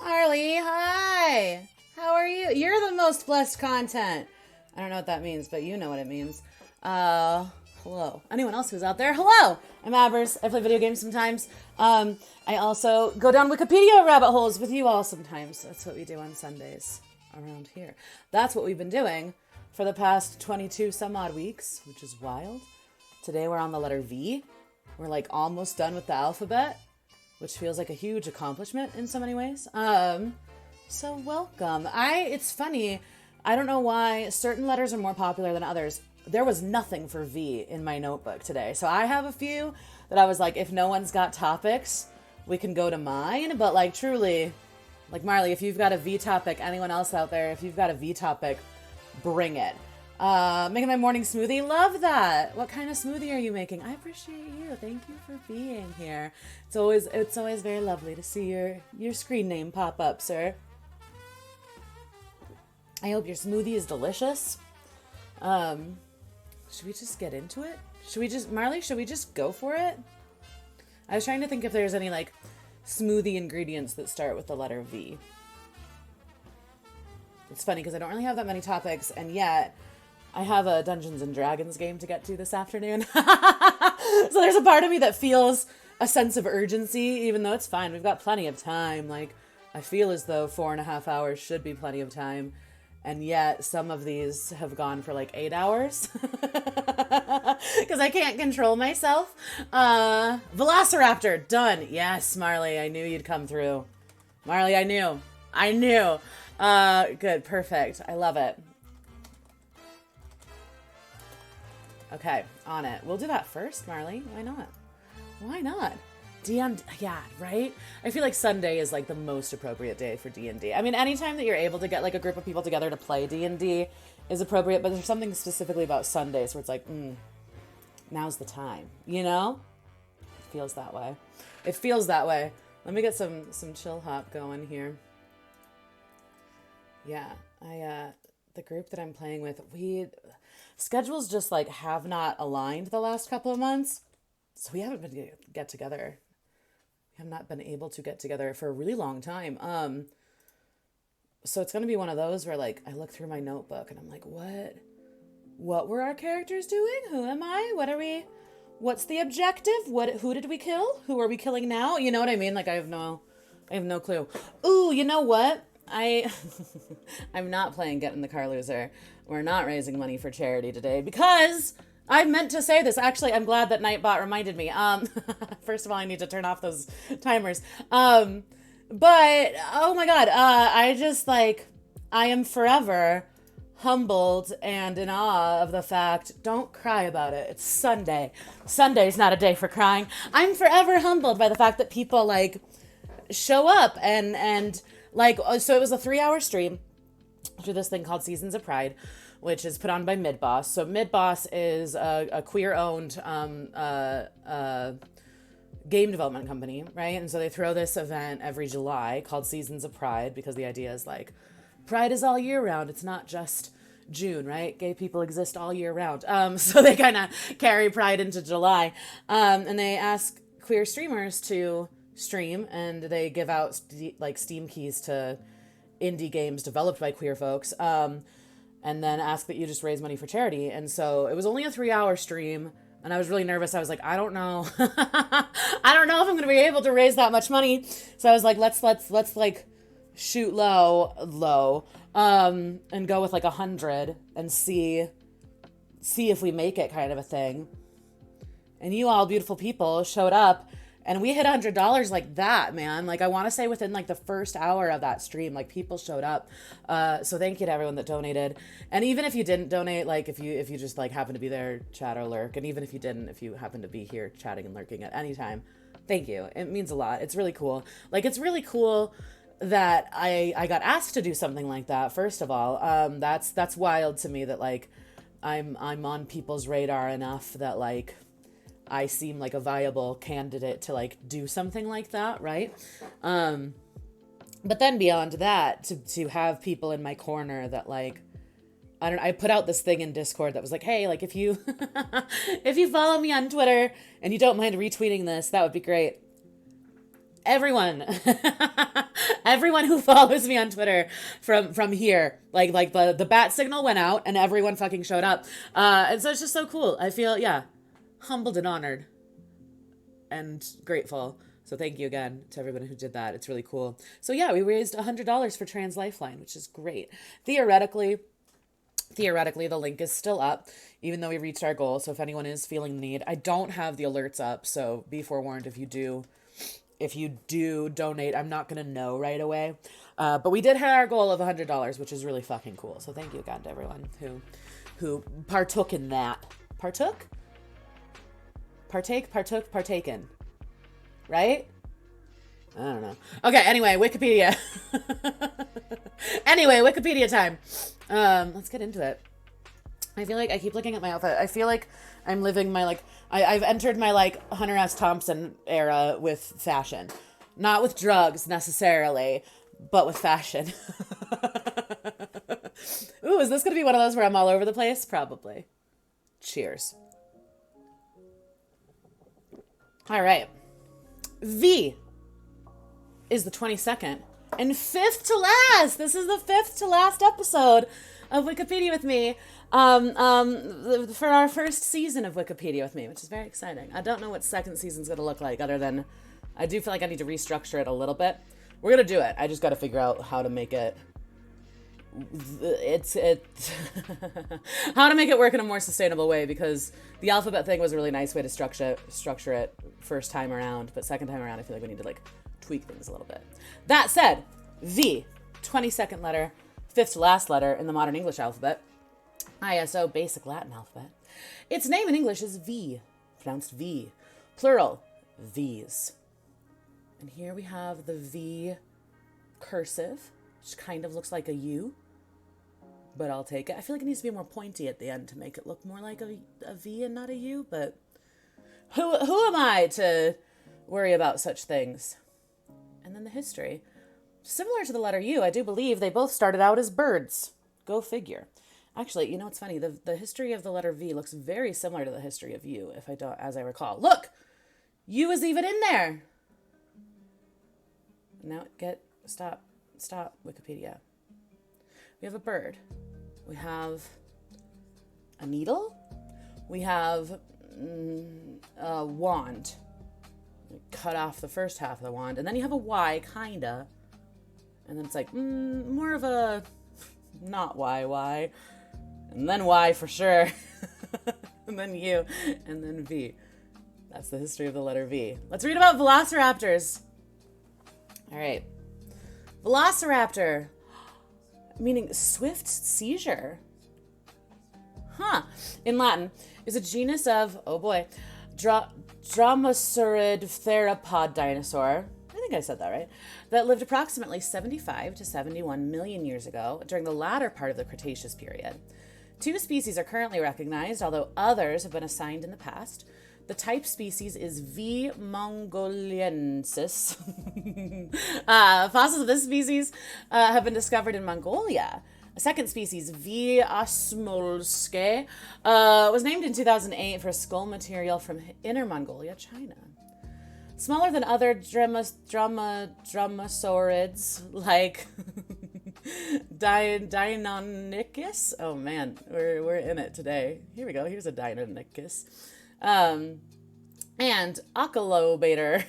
Harley, hi. How are you? You're the most blessed content. I don't know what that means, but you know what it means. Hello. Anyone else who's out there? Hello. I'm Abers. I play video games sometimes. I also go down Wikipedia rabbit holes with you all sometimes. That's what we do on Sundays around here. That's what we've been doing for the past 22 some odd weeks, which is wild. Today we're on the letter V. We're like almost done with the alphabet, which feels like a huge accomplishment in so many ways. So welcome. It's funny. I don't know why certain letters are more popular than others. There was nothing for V in my notebook today. So I have a few that I was like, if no one's got topics, we can go to mine. But like truly, like Marley, if you've got a V topic, anyone else out there, if you've got a V topic, bring it. Making my morning smoothie. Love that. What kind of smoothie are you making? I appreciate you. Thank you for being here. It's always very lovely to see your screen name pop up, sir. I hope your smoothie is delicious. Should we just get into it? Marley, should we just go for it? I was trying to think if there's any like smoothie ingredients that start with the letter V. It's funny because I don't really have that many topics, and yet I have a Dungeons and Dragons game to get to this afternoon. So there's a part of me that feels a sense of urgency, even though it's fine. We've got plenty of time. Like, I feel as though 4.5 hours should be plenty of time. And yet some of these have gone for like 8 hours because I can't control myself. Velociraptor, done. Yes, Marley, I knew you'd come through. Marley, I knew. Good, perfect. I love it. Okay, on it. We'll do that first, Marley. Why not? D&D, yeah, right? I feel like Sunday is like the most appropriate day for D&D. I mean, anytime that you're able to get like a group of people together to play D&D is appropriate, but there's something specifically about Sundays where it's like, now's the time, you know? It feels that way. Let me get some chill hop going here. Yeah, the group that I'm playing with, schedules just like have not aligned the last couple of months. So we haven't been get together. We have not been able to get together for a really long time. So it's going to be one of those where like I look through my notebook and I'm like, what were our characters doing? Who am I? What's the objective? Who did we kill? Who are we killing now? You know what I mean? Like I have no clue. Ooh, you know what? I'm not playing Get in the Car Loser. We're not raising money for charity today because I meant to say this. Actually, I'm glad that Nightbot reminded me. First of all, I need to turn off those timers. But, oh my God, I am forever humbled and in awe of the fact, don't cry about it. It's Sunday. Sunday's not a day for crying. I'm forever humbled by the fact that people like show up and like, so it was a 3-hour stream through this thing called Seasons of Pride, which is put on by Midboss. So Midboss is a queer-owned game development company, right? And so they throw this event every July called Seasons of Pride because the idea is like, Pride is all year round. It's not just June, right? Gay people exist all year round. So they kind of carry Pride into July. And they ask queer streamers to stream, and they give out Steam keys to indie games developed by queer folks. And then ask that you just raise money for charity. And so it was only a 3-hour stream, and I was really nervous. I was like, I don't know. I don't know if I'm going to be able to raise that much money. So I was like, let's like shoot low, and go with like 100 and see if we make it kind of a thing. And you all beautiful people showed up. And we hit $100 like that, man. Like, I want to say within, like, the first hour of that stream, like, people showed up. So thank you to everyone that donated. And even if you didn't donate, like, if you just, like, happen to be there, chat or lurk. And even if you didn't, if you happen to be here chatting and lurking at any time, thank you. It means a lot. It's really cool. Like, it's really cool that I got asked to do something like that, first of all. That's wild to me that, like, I'm on people's radar enough that, like, I seem like a viable candidate to like do something like that, right? But then beyond that, to have people in my corner that like, I put out this thing in Discord that was like, hey, like if you if you follow me on Twitter and you don't mind retweeting this, that would be great. everyone, everyone who follows me on Twitter from here, like the bat signal went out and everyone fucking showed up. And so it's just so cool. I feel, yeah, humbled and honored and grateful. So thank you again to everyone who did that. It's really cool. So yeah, we raised $100 for Trans Lifeline, which is great. Theoretically, the link is still up, even though we reached our goal. So if anyone is feeling the need, I don't have the alerts up. So be forewarned if you do donate, I'm not going to know right away. But we did hit our goal of $100, which is really fucking cool. So thank you again to everyone who partook in that. Partaken. Right? I don't know. Okay, anyway, Wikipedia. Wikipedia time. Let's get into it. I feel like I keep looking at my outfit. I feel like I'm living my, I've entered my, Hunter S. Thompson era with fashion. Not with drugs, necessarily, but with fashion. Ooh, is this going to be one of those where I'm all over the place? Probably. Cheers. All right. V is the 22nd and fifth to last. This is the fifth to last episode of Wikipedia with me. For our first season of Wikipedia with me, which is very exciting. I don't know what second season's going to look like, other than I do feel like I need to restructure it a little bit. We're going to do it. I just got to figure out how to make it how to make it work in a more sustainable way, because the alphabet thing was a really nice way to structure it first time around, but second time around I feel like we need to tweak things a little bit. That said, V, 22nd letter, fifth to last letter in the modern English alphabet, ISO basic Latin alphabet. Its name in English is V, pronounced V, plural V's. And here we have the V cursive, which kind of looks like a U, but I'll take it. I feel like it needs to be more pointy at the end to make it look more like a V and not a U, but who am I to worry about such things? And then the history. Similar to the letter U, I do believe they both started out as birds. Go figure. Actually, you know what's funny? The history of the letter V looks very similar to the history of U, as I recall. Look! U is even in there! Now stop, Wikipedia. We have a bird. We have a needle. We have a wand. We cut off the first half of the wand. And then you have a Y, kinda. And then it's more of a not Y. And then Y for sure. And then U. And then V. That's the history of the letter V. Let's read about velociraptors. All right. Velociraptor, meaning swift seizure. In Latin, is a genus of, oh boy, Dromaeosaurid theropod dinosaur. I think I said that right. That lived approximately 75 to 71 million years ago during the latter part of the Cretaceous period. 2 species are currently recognized, although others have been assigned in the past. The type species is V. mongoliensis. Fossils of this species have been discovered in Mongolia. A second species, V. osmolske, was named in 2008 for skull material from Inner Mongolia, China. Smaller than other dromaeosaurids like Deinonychus. Oh man, we're in it today. Here we go. Here's a Deinonychus. And Ocholobator.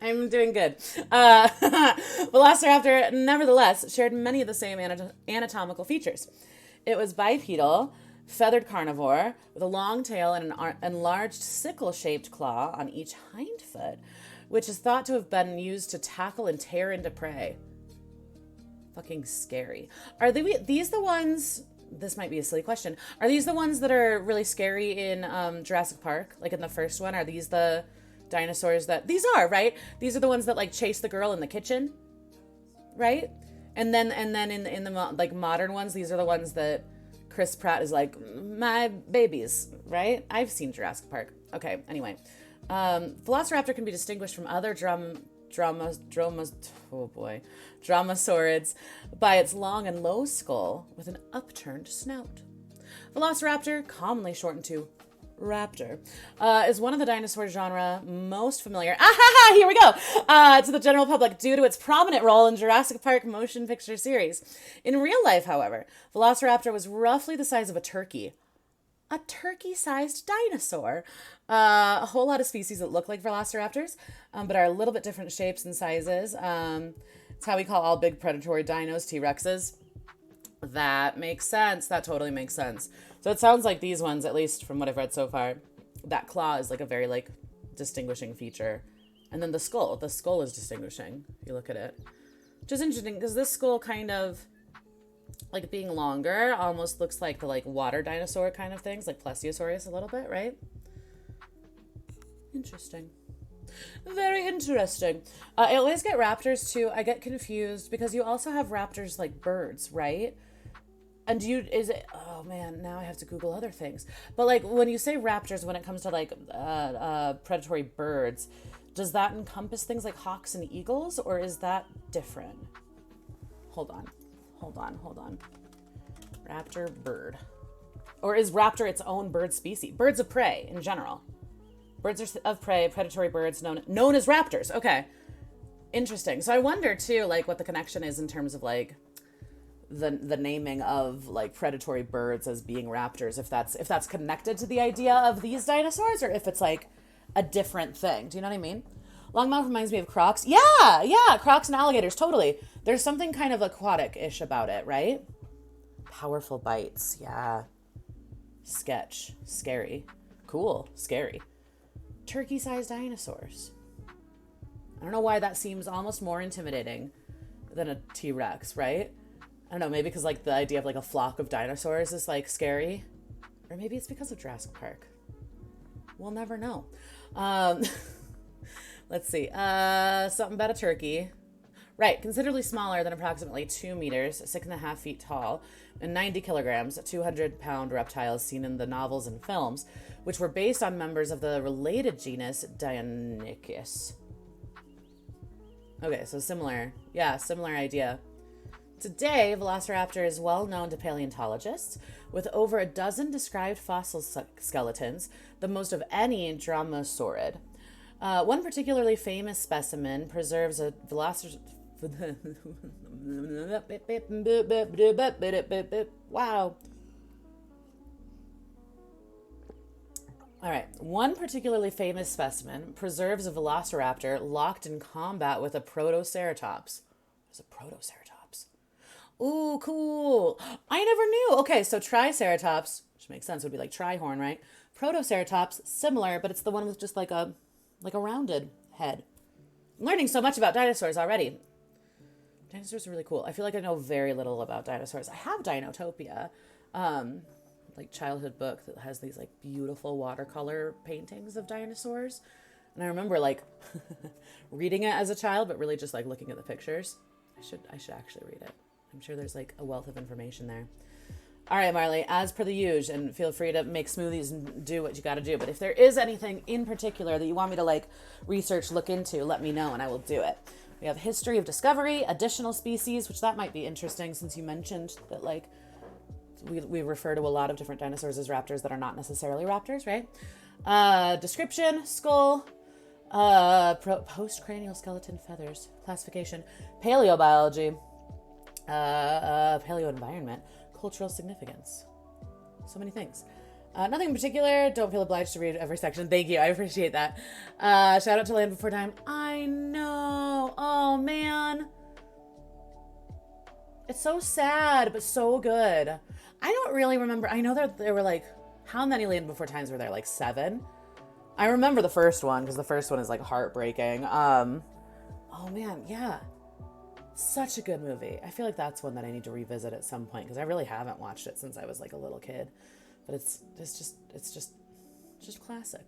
I'm doing good. Velociraptor, nevertheless, shared many of the same anatomical features. It was bipedal, feathered carnivore, with a long tail and an enlarged sickle-shaped claw on each hind foot, which is thought to have been used to tackle and tear into prey. Fucking scary. Are these the ones... This might be a silly question. Are these the ones that are really scary in Jurassic Park? Like in the first one? Are these the dinosaurs that... These are, right? These are the ones that chase the girl in the kitchen? Right? And then in the modern ones, these are the ones that Chris Pratt is like, my babies, right? I've seen Jurassic Park. Okay, anyway. Velociraptor can be distinguished from other dromaeosaurids by its long and low skull with an upturned snout. Velociraptor, commonly shortened to Raptor is one of the dinosaur genre most familiar. Here we go. To the general public due to its prominent role in Jurassic Park motion picture series. In real life, however, Velociraptor was roughly the size of a turkey. A turkey-sized dinosaur. A whole lot of species that look like velociraptors, but are a little bit different shapes and sizes. It's how we call all big predatory dinos T-Rexes. That makes sense. That totally makes sense. So it sounds like these ones, at least from what I've read so far, that claw is like a very like distinguishing feature. And then the skull is distinguishing. If you look at it. Which is interesting because this skull kind of, like being longer, almost looks like the like water dinosaur kind of things, like Plesiosaurus a little bit, right? Interesting. Very interesting. I always get raptors too. I get confused because you also have raptors like birds, right? And oh man, now I have to Google other things. But like when you say raptors, when it comes to like predatory birds, does that encompass things like hawks and eagles, or is that different? Hold on. Raptor bird. Or is raptor its own bird species? Birds of prey in general. Birds of prey, predatory birds known as raptors. Okay. Interesting. So I wonder too, like what the connection is in terms of like the naming of like predatory birds as being raptors, if that's connected to the idea of these dinosaurs, or if it's like a different thing. Do you know what I mean? Longmouth reminds me of crocs. Yeah, crocs and alligators, totally. There's something kind of aquatic-ish about it, right? Powerful bites, yeah. Sketch, scary. Cool, scary. Turkey-sized dinosaurs. I don't know why that seems almost more intimidating than a T-Rex, right? I don't know, maybe because like the idea of like a flock of dinosaurs is like scary. Or maybe it's because of Jurassic Park. We'll never know. Let's see. Something about a turkey. Right, considerably smaller than approximately 2 meters, 6.5 feet tall, and 90 kilograms, 200-pound reptiles seen in the novels and films, which were based on members of the related genus Deinonychus. Okay, so similar idea. Today, Velociraptor is well known to paleontologists, with over a dozen described fossil skeletons, the most of any dromosaurid. One particularly famous specimen preserves a Wow. All right. One particularly famous specimen preserves a velociraptor locked in combat with a protoceratops. There's a protoceratops. Ooh, cool. I never knew. Okay, so triceratops, which makes sense, would be like trihorn, right? Protoceratops, similar, but it's the one with just like a rounded head. I'm learning so much about dinosaurs already. Dinosaurs are really cool. I feel like I know very little about dinosaurs. I have Dinotopia, like childhood book that has these like beautiful watercolor paintings of dinosaurs. And I remember like reading it as a child, but really just like looking at the pictures. I should actually read it. I'm sure there's like a wealth of information there. All right, Marley, as per the usual, and feel free to make smoothies and do what you got to do. But if there is anything in particular that you want me to like research, look into, let me know and I will do it. We have history of discovery, additional species, which that might be interesting since you mentioned that like we refer to a lot of different dinosaurs as raptors that are not necessarily raptors, right? Description, skull, postcranial skeleton feathers, classification, paleobiology, paleoenvironment, cultural significance. So many things. Nothing in particular. Don't feel obliged to read every section. Thank you. I appreciate that. Shout out to Land Before Time. I know. Oh, man. It's so sad, but so good. I don't really remember. I know that there were like, how many Land Before Times were there? Like 7? I remember the first one because the first one is like heartbreaking. Oh, man. Yeah. Such a good movie. I feel like that's one that I need to revisit at some point because I really haven't watched it since I was like a little kid. But it's just classic.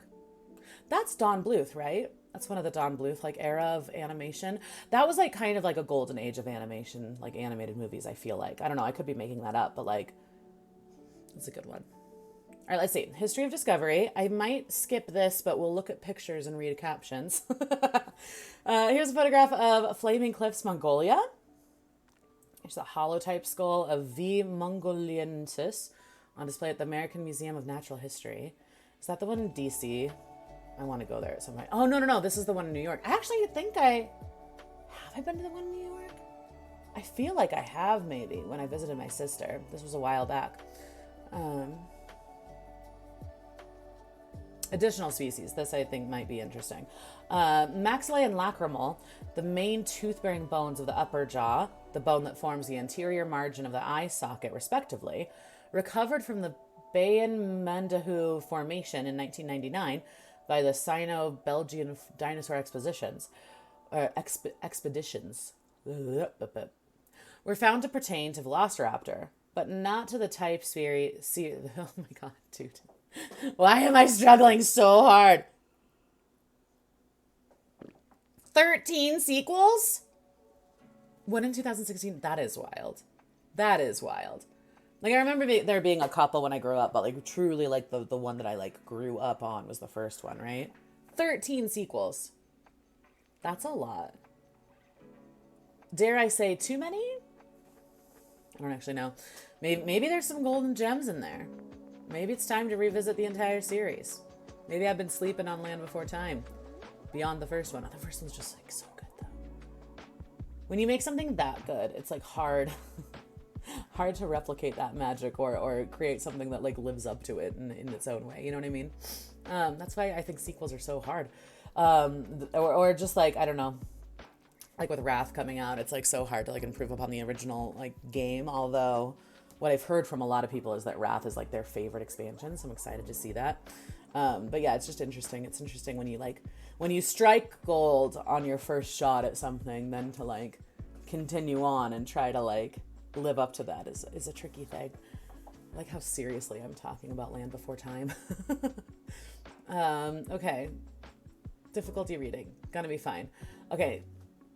That's Don Bluth, right? That's one of the Don Bluth like era of animation. That was like kind of like a golden age of animation, like animated movies, I feel like. I don't know, I could be making that up, but like it's a good one. All right, let's see. History of Discovery. I might skip this, but we'll look at pictures and read captions. Here's a photograph of Flaming Cliffs, Mongolia. Here's a holotype skull of V. mongoliensis on display at the American Museum of Natural History. Is that the one in DC? I want to go there at some point. Oh, no. This is the one in New York. I actually think have I been to the one in New York? I feel like I have, maybe, when I visited my sister. This was a while back. Additional species. This, I think, might be interesting. Maxillae and lacrimal, the main tooth-bearing bones of the upper jaw, the bone that forms the anterior margin of the eye socket, respectively, recovered from the Bayan-Mandahu Formation in 1999 by the Sino-Belgian dinosaur expeditions, were found to pertain to Velociraptor, but not to the type series. Oh my god, dude. Why am I struggling so hard? 13 sequels? One in 2016? That is wild. That is wild. Like, I remember there being a couple when I grew up, but like truly like the one that I like grew up on was the first one, right? 13 sequels. That's a lot. Dare I say too many? I don't actually know. Maybe there's some golden gems in there. Maybe it's time to revisit the entire series. Maybe I've been sleeping on Land Before Time beyond the first one. The first one's just like so good though. When you make something that good, it's like hard to replicate that magic or create something that like lives up to it in its own way. You know what I mean? That's why I think sequels are so hard. Or just like, I don't know, like with Wrath coming out, it's like so hard to like improve upon the original like game. Although what I've heard from a lot of people is that Wrath is like their favorite expansion. So I'm excited to see that. But yeah, it's just interesting. It's interesting when you strike gold on your first shot at something, then to like continue on and try to like live up to that is a tricky thing. I like how seriously I'm talking about Land Before Time. Okay. Difficulty reading. Gonna be fine. Okay.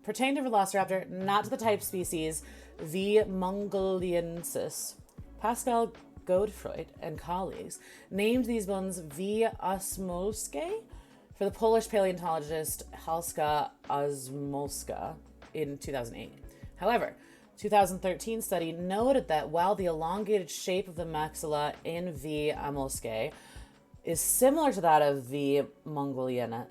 Pertain to Velociraptor, not to the type species V. mongoliensis. Pascal Godefroy and colleagues named these bones V. osmolske for the Polish paleontologist Halska Osmolska in 2008. However, 2013 study noted that while the elongated shape of the maxilla in V. amolske is similar to that of V. mongoliensis,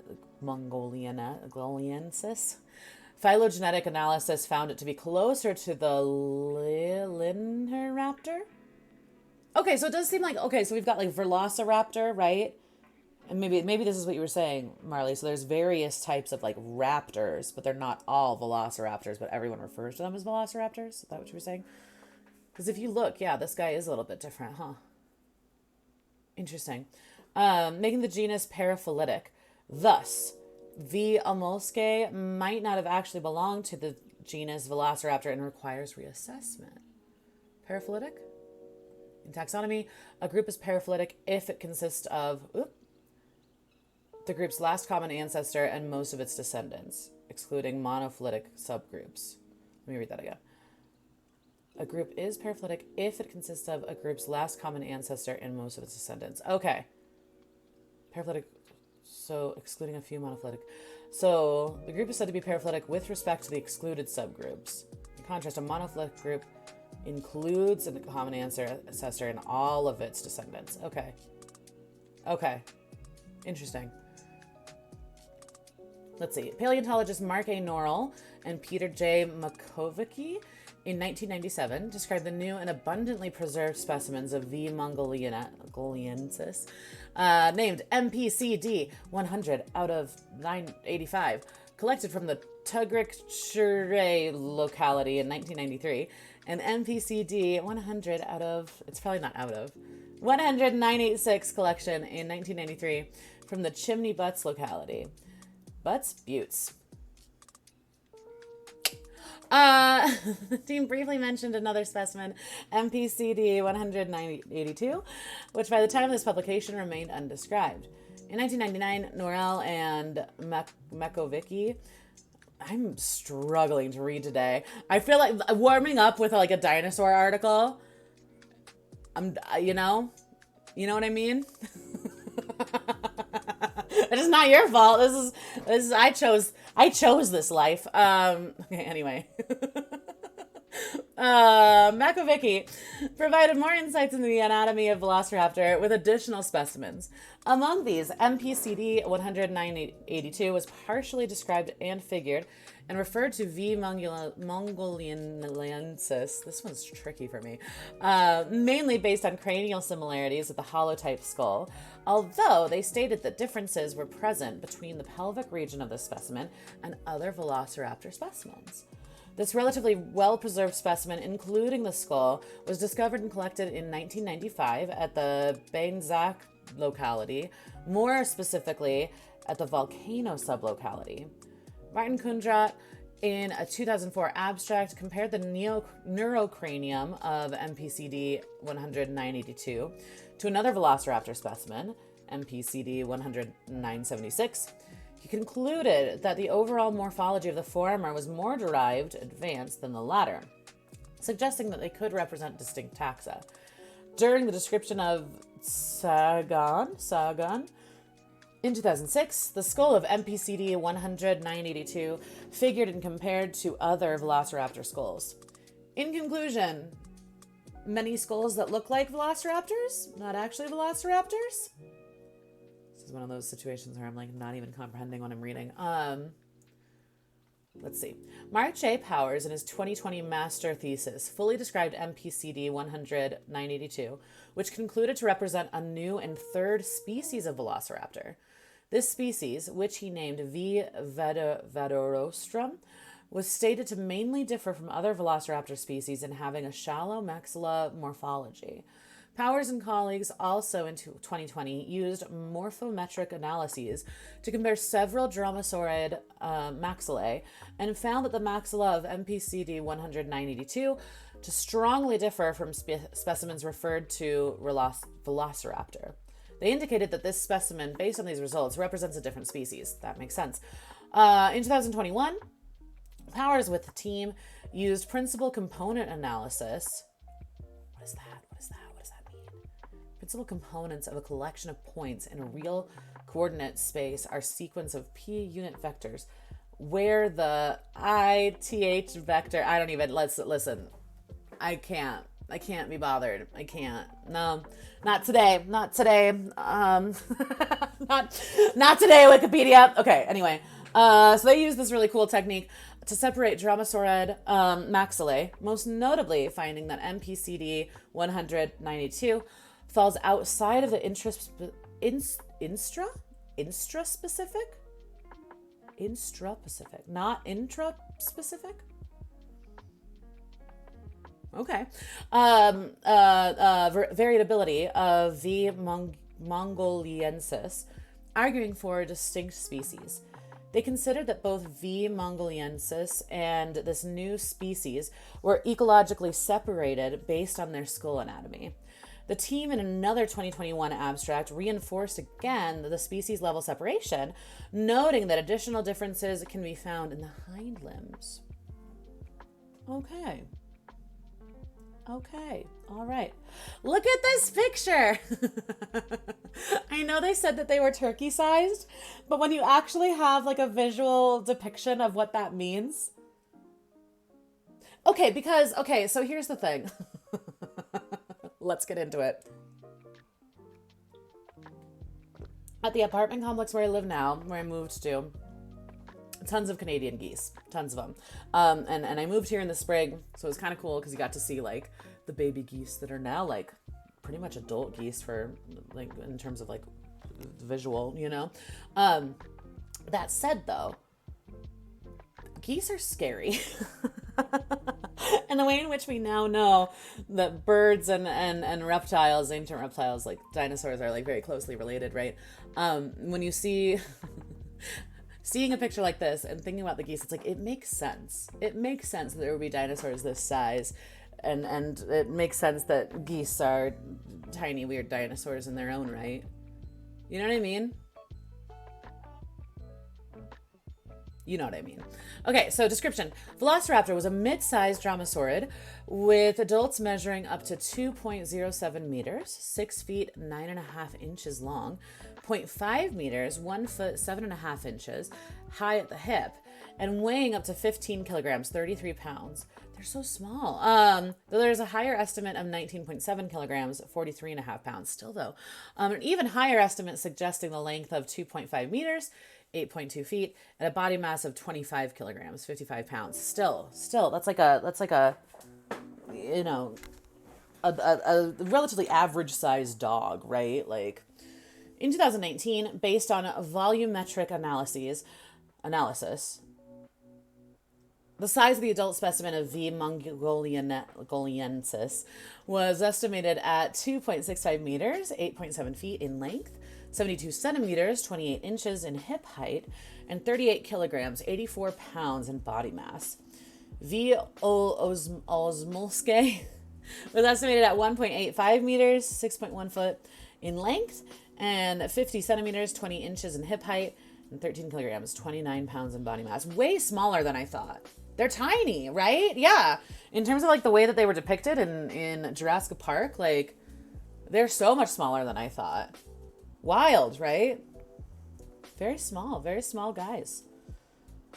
phylogenetic analysis found it to be closer to the Linheraptor. Okay, so it does seem like, okay, so we've got like Velociraptor, right? And maybe this is what you were saying, Marley. So there's various types of like raptors, but they're not all Velociraptors, but everyone refers to them as Velociraptors. Is that what you were saying? Because if you look, yeah, this guy is a little bit different, huh? Interesting. Making the genus paraphyletic. Thus, V. amolske might not have actually belonged to the genus Velociraptor and requires reassessment. Paraphyletic? In taxonomy, a group is paraphyletic if it consists of the group's last common ancestor and most of its descendants, excluding monophyletic subgroups. Let me read that again. A group is paraphyletic if it consists of a group's last common ancestor and most of its descendants. Okay. Paraphyletic, so excluding a few monophyletic. So the group is said to be paraphyletic with respect to the excluded subgroups. In contrast, a monophyletic group includes a common ancestor and all of its descendants. Okay. Interesting. Let's see. Paleontologists Mark A. Norrell and Peter J. Makovicki in 1997 described the new and abundantly preserved specimens of V. mongoliensis, named MPCD 100 out of 985, collected from the Tugrik locality in 1993, and MPCD 100 out of, it's probably not out of, 10986 collection in 1993 from the Chimney Butts locality. Buttes? The team briefly mentioned another specimen, MPCD 182, which by the time of this publication remained undescribed. In 1999, Norrell and Makovicki, I'm struggling to read today. I feel like warming up with like a dinosaur article. You know what I mean? It is not your fault. This is I chose this life. Okay, anyway. Makovicki provided more insights into the anatomy of Velociraptor with additional specimens. Among these, MPCD 10982 was partially described and figured and referred to V. mongoliensis. This one's tricky for me. Mainly based on cranial similarities with the holotype skull, although they stated that differences were present between the pelvic region of the specimen and other Velociraptor specimens. This relatively well-preserved specimen, including the skull, was discovered and collected in 1995 at the Bainzak locality, more specifically at the Volcano sublocality. Martin Kundrat, in a 2004 abstract, compared the neurocranium of MPCD 10982 to another Velociraptor specimen, MPCD 10976. He concluded that the overall morphology of the former was more derived, advanced than the latter, suggesting that they could represent distinct taxa. During the description of Sagan, in 2006, the skull of MPCD 10982 figured and compared to other Velociraptor skulls. In conclusion, many skulls that look like Velociraptors, not actually Velociraptors. This is one of those situations where I'm like not even comprehending what I'm reading. Let's see. Mark J. Powers, in his 2020 master thesis, fully described MPCD 10982, which concluded to represent a new and third species of Velociraptor. This species, which he named V. vadorostrum, was stated to mainly differ from other Velociraptor species in having a shallow maxilla morphology. Powers and colleagues also in 2020 used morphometric analyses to compare several dromosaurid maxillae and found that the maxilla of MPCD 10982 to strongly differ from specimens referred to Velociraptor. They indicated that this specimen, based on these results, represents a different species. That makes sense. In 2021, Powers with the team used principal component analysis. What is that? Principal components of a collection of points in a real coordinate space are sequence of p unit vectors where the ith vector, I don't even, listen, I can't be bothered. I can't. No, not today. Not today. Not today, Wikipedia. Okay, anyway. So they use this really cool technique to separate dromosaurid maxillae, most notably finding that MPCD 192 falls outside of the intraspecific, not intraspecific. Okay. Variability of V. mongoliensis, arguing for a distinct species. They considered that both V. mongoliensis and this new species were ecologically separated based on their skull anatomy. The team in another 2021 abstract reinforced again the species level separation, noting that additional differences can be found in the hind limbs. Okay. All right. Look at this picture. I know they said that they were turkey sized, but when you actually have like a visual depiction of what that means. Okay, so here's the thing. Let's get into it. At the apartment complex where I live now, where I moved to, tons of Canadian geese, tons of them. And I moved here in the spring, so it was kind of cool because you got to see like the baby geese that are now like pretty much adult geese for like in terms of like visual, you know. That said, though, geese are scary. And the way in which we now know that birds and reptiles, ancient reptiles like dinosaurs, are like very closely related, right? When you see seeing a picture like this and thinking about the geese, it's like it makes sense. It makes sense that there would be dinosaurs this size, and it makes sense that geese are tiny weird dinosaurs in their own right. You know what I mean? You know what I mean. Okay, so description. Velociraptor was a mid-sized dromosaurid with adults measuring up to 2.07 meters, 6 feet 9.5 inches long, 0.5 meters, 1 foot 7.5 inches high at the hip, and weighing up to 15 kilograms, 33 pounds. They're so small. Though there's a higher estimate of 19.7 kilograms, 43 and a half pounds still though. An even higher estimate suggesting the length of 2.5 meters, 8.2 feet, and a body mass of 25 kilograms, 55 pounds. Still, that's like a, you know, a relatively average sized dog, right? Like in 2019, based on volumetric analysis, the size of the adult specimen of V. mongoliensis was estimated at 2.65 meters, 8.7 feet in length, 72 centimeters, 28 inches in hip height, and 38 kilograms, 84 pounds in body mass. V. Osmolske was estimated at 1.85 meters, 6.1 foot in length, and 50 centimeters, 20 inches in hip height, and 13 kilograms, 29 pounds in body mass. Way smaller than I thought. They're tiny, right? Yeah. In terms of like the way that they were depicted in Jurassic Park, like they're so much smaller than I thought. Wild, right? Very small guys.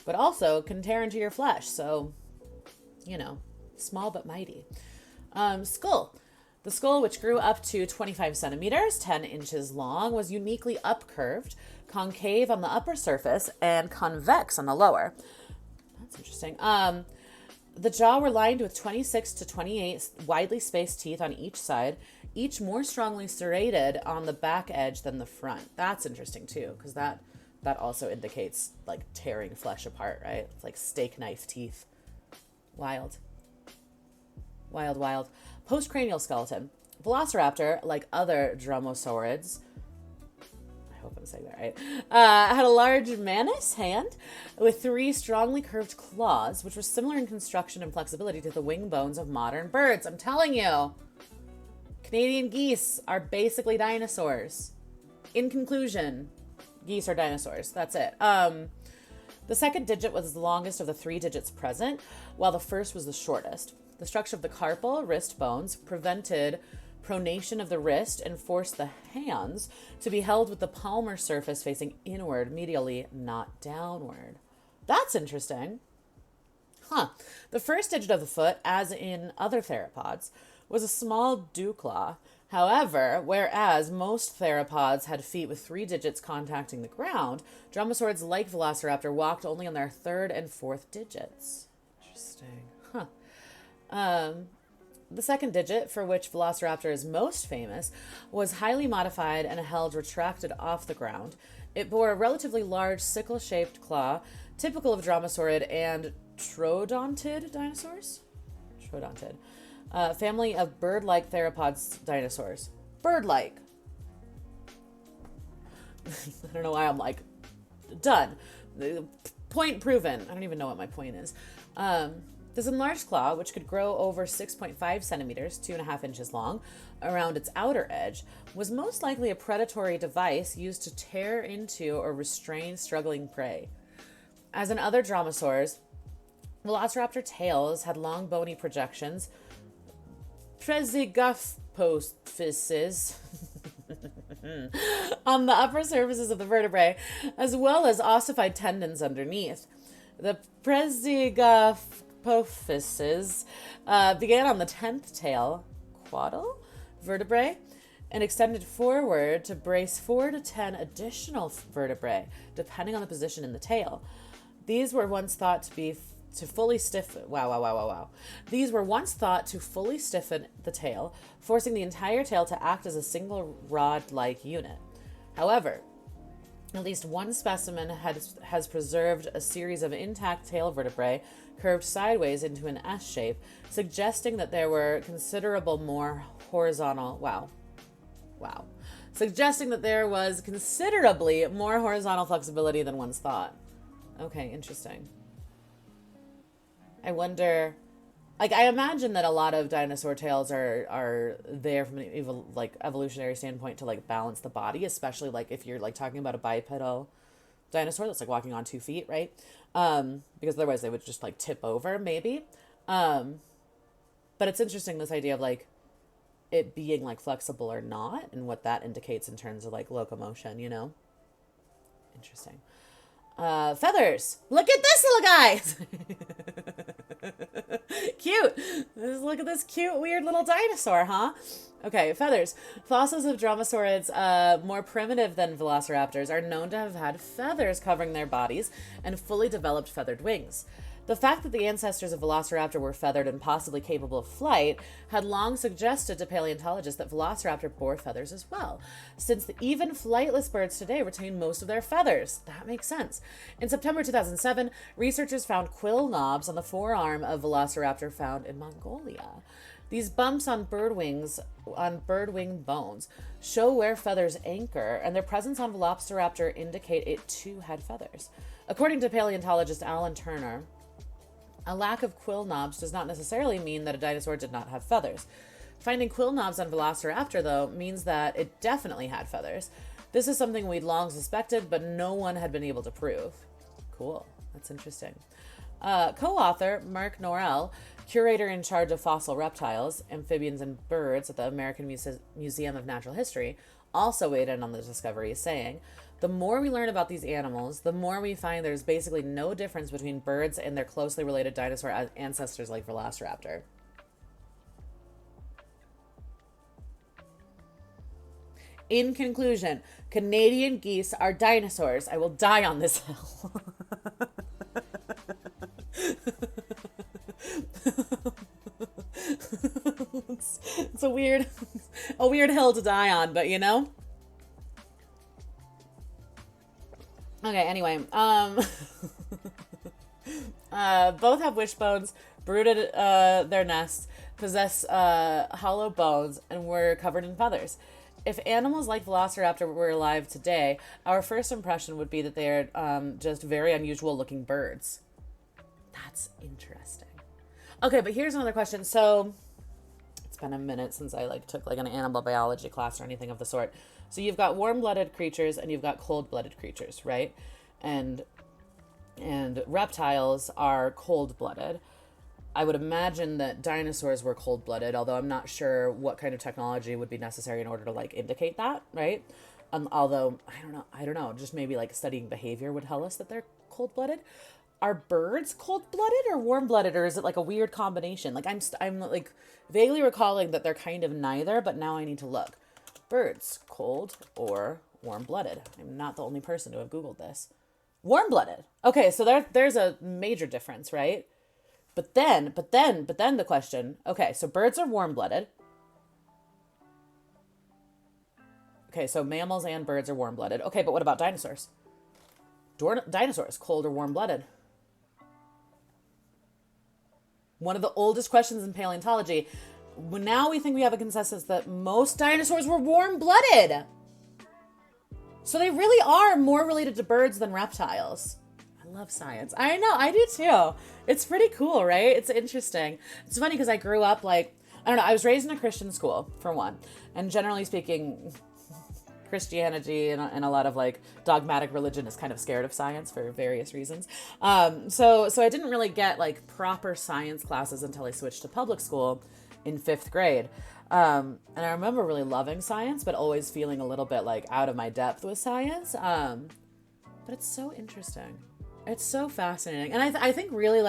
But also can tear into your flesh. So, you know, small but mighty. Skull. The skull, which grew up to 25 centimeters, 10 inches long, was uniquely upcurved, concave on the upper surface, and convex on the lower. That's interesting. The jaw were lined with 26 to 28 widely spaced teeth on each side, each more strongly serrated on the back edge than the front. That's interesting too, because that also indicates like tearing flesh apart, right? It's like steak knife teeth. Wild. Postcranial skeleton. Velociraptor, like other dromaeosaurids, I hope I'm saying that right, had a large manus hand with 3 strongly curved claws, which were similar in construction and flexibility to the wing bones of modern birds. I'm telling you, Canadian geese are basically dinosaurs. In conclusion, geese are dinosaurs. That's it. The second digit was the longest of the 3 digits present, while the first was the shortest. The structure of the carpal wrist bones prevented pronation of the wrist and forced the hands to be held with the palmar surface facing inward, medially, not downward. That's interesting. The first digit of the foot, as in other theropods, was a small dew claw. However, whereas most theropods had feet with 3 digits contacting the ground, dromaeosaurids like Velociraptor walked only on their 3rd and 4th digits. Interesting. The second digit, for which Velociraptor is most famous, was highly modified and held retracted off the ground. It bore a relatively large sickle-shaped claw, typical of Dromaeosaurid and troodontid dinosaurs? Troodontid. Family of bird-like theropods dinosaurs. Bird-like. I don't know why I'm like, done. Point proven. I don't even know what my point is. This enlarged claw, which could grow over 6.5 centimeters, 2.5 inches long, around its outer edge, was most likely a predatory device used to tear into or restrain struggling prey. As in other dromaeosaurs, Velociraptor tails had long bony projections, presigopophyses, on the upper surfaces of the vertebrae, as well as ossified tendons underneath. The presigopophyses began on the 10th tail, caudal, vertebrae, and extended forward to brace 4 to 10 additional vertebrae, depending on the position in the tail. These were once thought to fully stiffen. These were once thought to fully stiffen the tail, forcing the entire tail to act as a single rod-like unit. However, at least one specimen has preserved a series of intact tail vertebrae curved sideways into an S shape, suggesting that there were considerable more horizontal. Suggesting that there was considerably more horizontal flexibility than once thought. Okay, interesting. I wonder, like, I imagine that a lot of dinosaur tails are there from an evolutionary standpoint to like balance the body, especially like if you're like talking about a bipedal dinosaur that's like walking on 2 feet, right? Because otherwise they would just like tip over maybe. But it's interesting, this idea of like it being like flexible or not and what that indicates in terms of like locomotion, you know? Interesting. Feathers. Look at this little guy. Cute. Look at this cute, weird little dinosaur, huh? Okay, feathers. Fossils of dromaeosaurids, more primitive than velociraptors, are known to have had feathers covering their bodies and fully developed feathered wings. The fact that the ancestors of Velociraptor were feathered and possibly capable of flight had long suggested to paleontologists that Velociraptor bore feathers as well, since even flightless birds today retain most of their feathers. That makes sense. In September 2007, researchers found quill knobs on the forearm of Velociraptor found in Mongolia. These bumps on bird wing bones show where feathers anchor, and their presence on Velociraptor indicate it too had feathers. According to paleontologist Alan Turner, a lack of quill knobs does not necessarily mean that a dinosaur did not have feathers. Finding quill knobs on Velociraptor, though, means that it definitely had feathers. This is something we'd long suspected, but no one had been able to prove. Cool. That's interesting. Co-author Mark Norrell, curator in charge of fossil reptiles, amphibians, and birds at the American Museum of Natural History, also weighed in on the discovery, saying, "The more we learn about these animals, the more we find there's basically no difference between birds and their closely related dinosaur ancestors like Velociraptor." In conclusion, Canadian geese are dinosaurs. I will die on this hill. It's a weird hill to die on, but you know. Okay, anyway, both have wishbones, brooded their nests, possess hollow bones, and were covered in feathers. If animals like Velociraptor were alive today, our first impression would be that they are just very unusual looking birds. That's interesting. Okay, but here's another question. So it's been a minute since I took an animal biology class or anything of the sort. So you've got warm-blooded creatures and you've got cold-blooded creatures, right? And reptiles are cold-blooded. I would imagine that dinosaurs were cold-blooded, although I'm not sure what kind of technology would be necessary in order to indicate that, right? Although I don't know, just maybe studying behavior would tell us that they're cold-blooded. Are birds cold-blooded or warm-blooded, or is it a weird combination? I'm vaguely recalling that they're kind of neither, but now I need to look. Birds, cold or warm-blooded? I'm not the only person to have Googled this. Warm-blooded. Okay, so there's a major difference, right? But then the question, okay, so birds are warm-blooded. Okay, so mammals and birds are warm-blooded. Okay, but what about dinosaurs? Dinosaurs, cold or warm-blooded? One of the oldest questions in paleontology. Now we think we have a consensus that most dinosaurs were warm-blooded. So they really are more related to birds than reptiles. I love science. I know, I do too. It's pretty cool, right? It's interesting. It's funny because I grew up I don't know, I was raised in a Christian school, for one. And generally speaking, Christianity and a lot of dogmatic religion is kind of scared of science for various reasons. So I didn't really get proper science classes until I switched to public school in 5th grade. And I remember really loving science, but always feeling a little bit out of my depth with science. But it's so interesting. It's so fascinating. And I think really